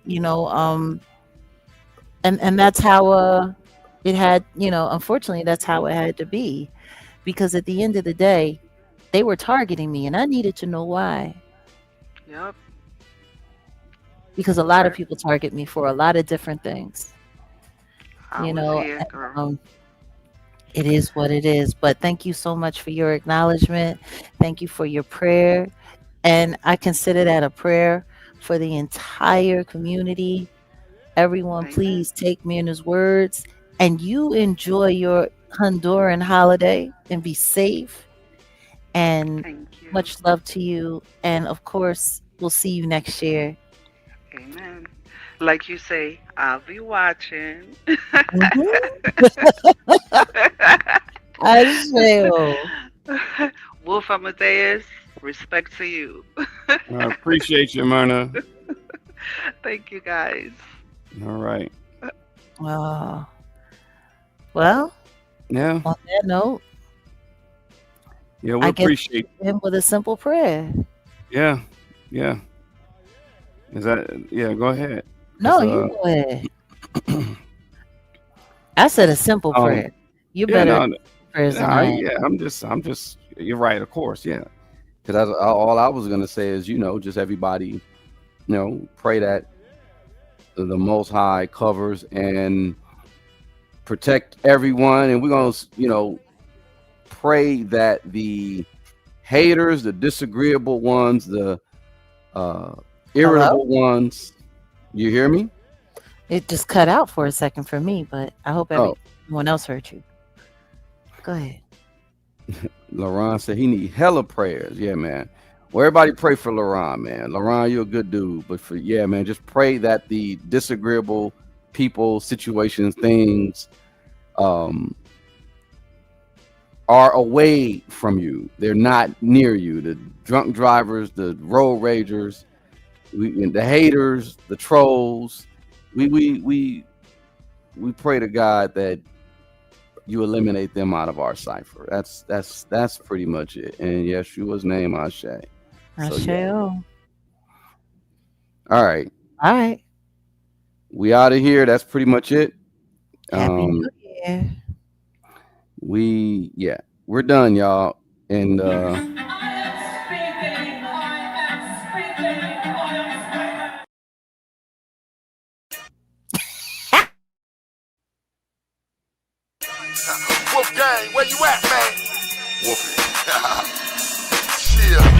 And that's how it had, unfortunately that's how it had to be. Because at the end of the day, they were targeting me and I needed to know why. Yep. Because a lot of I people target me for a lot of different things. I You was know, here, girl. um, it is what it is. But thank you so much for your acknowledgement. Thank you for your prayer. And I consider that a prayer for the entire community. Everyone, Amen. please take me in his words and you enjoy your Honduran holiday and be safe. And Thank you. much love to you. And of course, we'll see you next year. Amen. Like you say, I'll be watching. Mhm. I shall. Wolf Amadeus, respect to you. I appreciate you, Myrna. Thank you guys. All right. Oh, well, Yeah. on that note, Yeah, we I guess appreciate. we end with a simple prayer. Yeah. Yeah. Is that? Yeah. Go ahead. Cause No, you go ahead. I said a simple um prayer. You're yeah, better no, at prayers than I am. yeah. I'm just. You're right. Of course. Yeah. Because all I was gonna say is, just everybody, pray that the Most High covers and protect everyone, and we're gonna, pray that the haters, the disagreeable ones, the uh, Hello? irritable ones. You hear me? It just cut out for a second for me, but I hope Oh, everyone else heard you. Go ahead. LaRon said he need hella prayers. Yeah, man. Well, everybody pray for LaRon, man. LaRon, you're a good dude, but yeah, man, just pray that the disagreeable people, situations, things, um, are away from you. They're not near you. The drunk drivers, the road ragers, the haters, the trolls. We pray to God that you eliminate them out of our cipher. That's pretty much it. And Yeshua's name, Ashe. I So yeah. shall. All right. All right. We out of here. That's pretty much it. Happy New Year. We're done, y'all. And Wolfgang, where you at, man? Wolfie. Chill.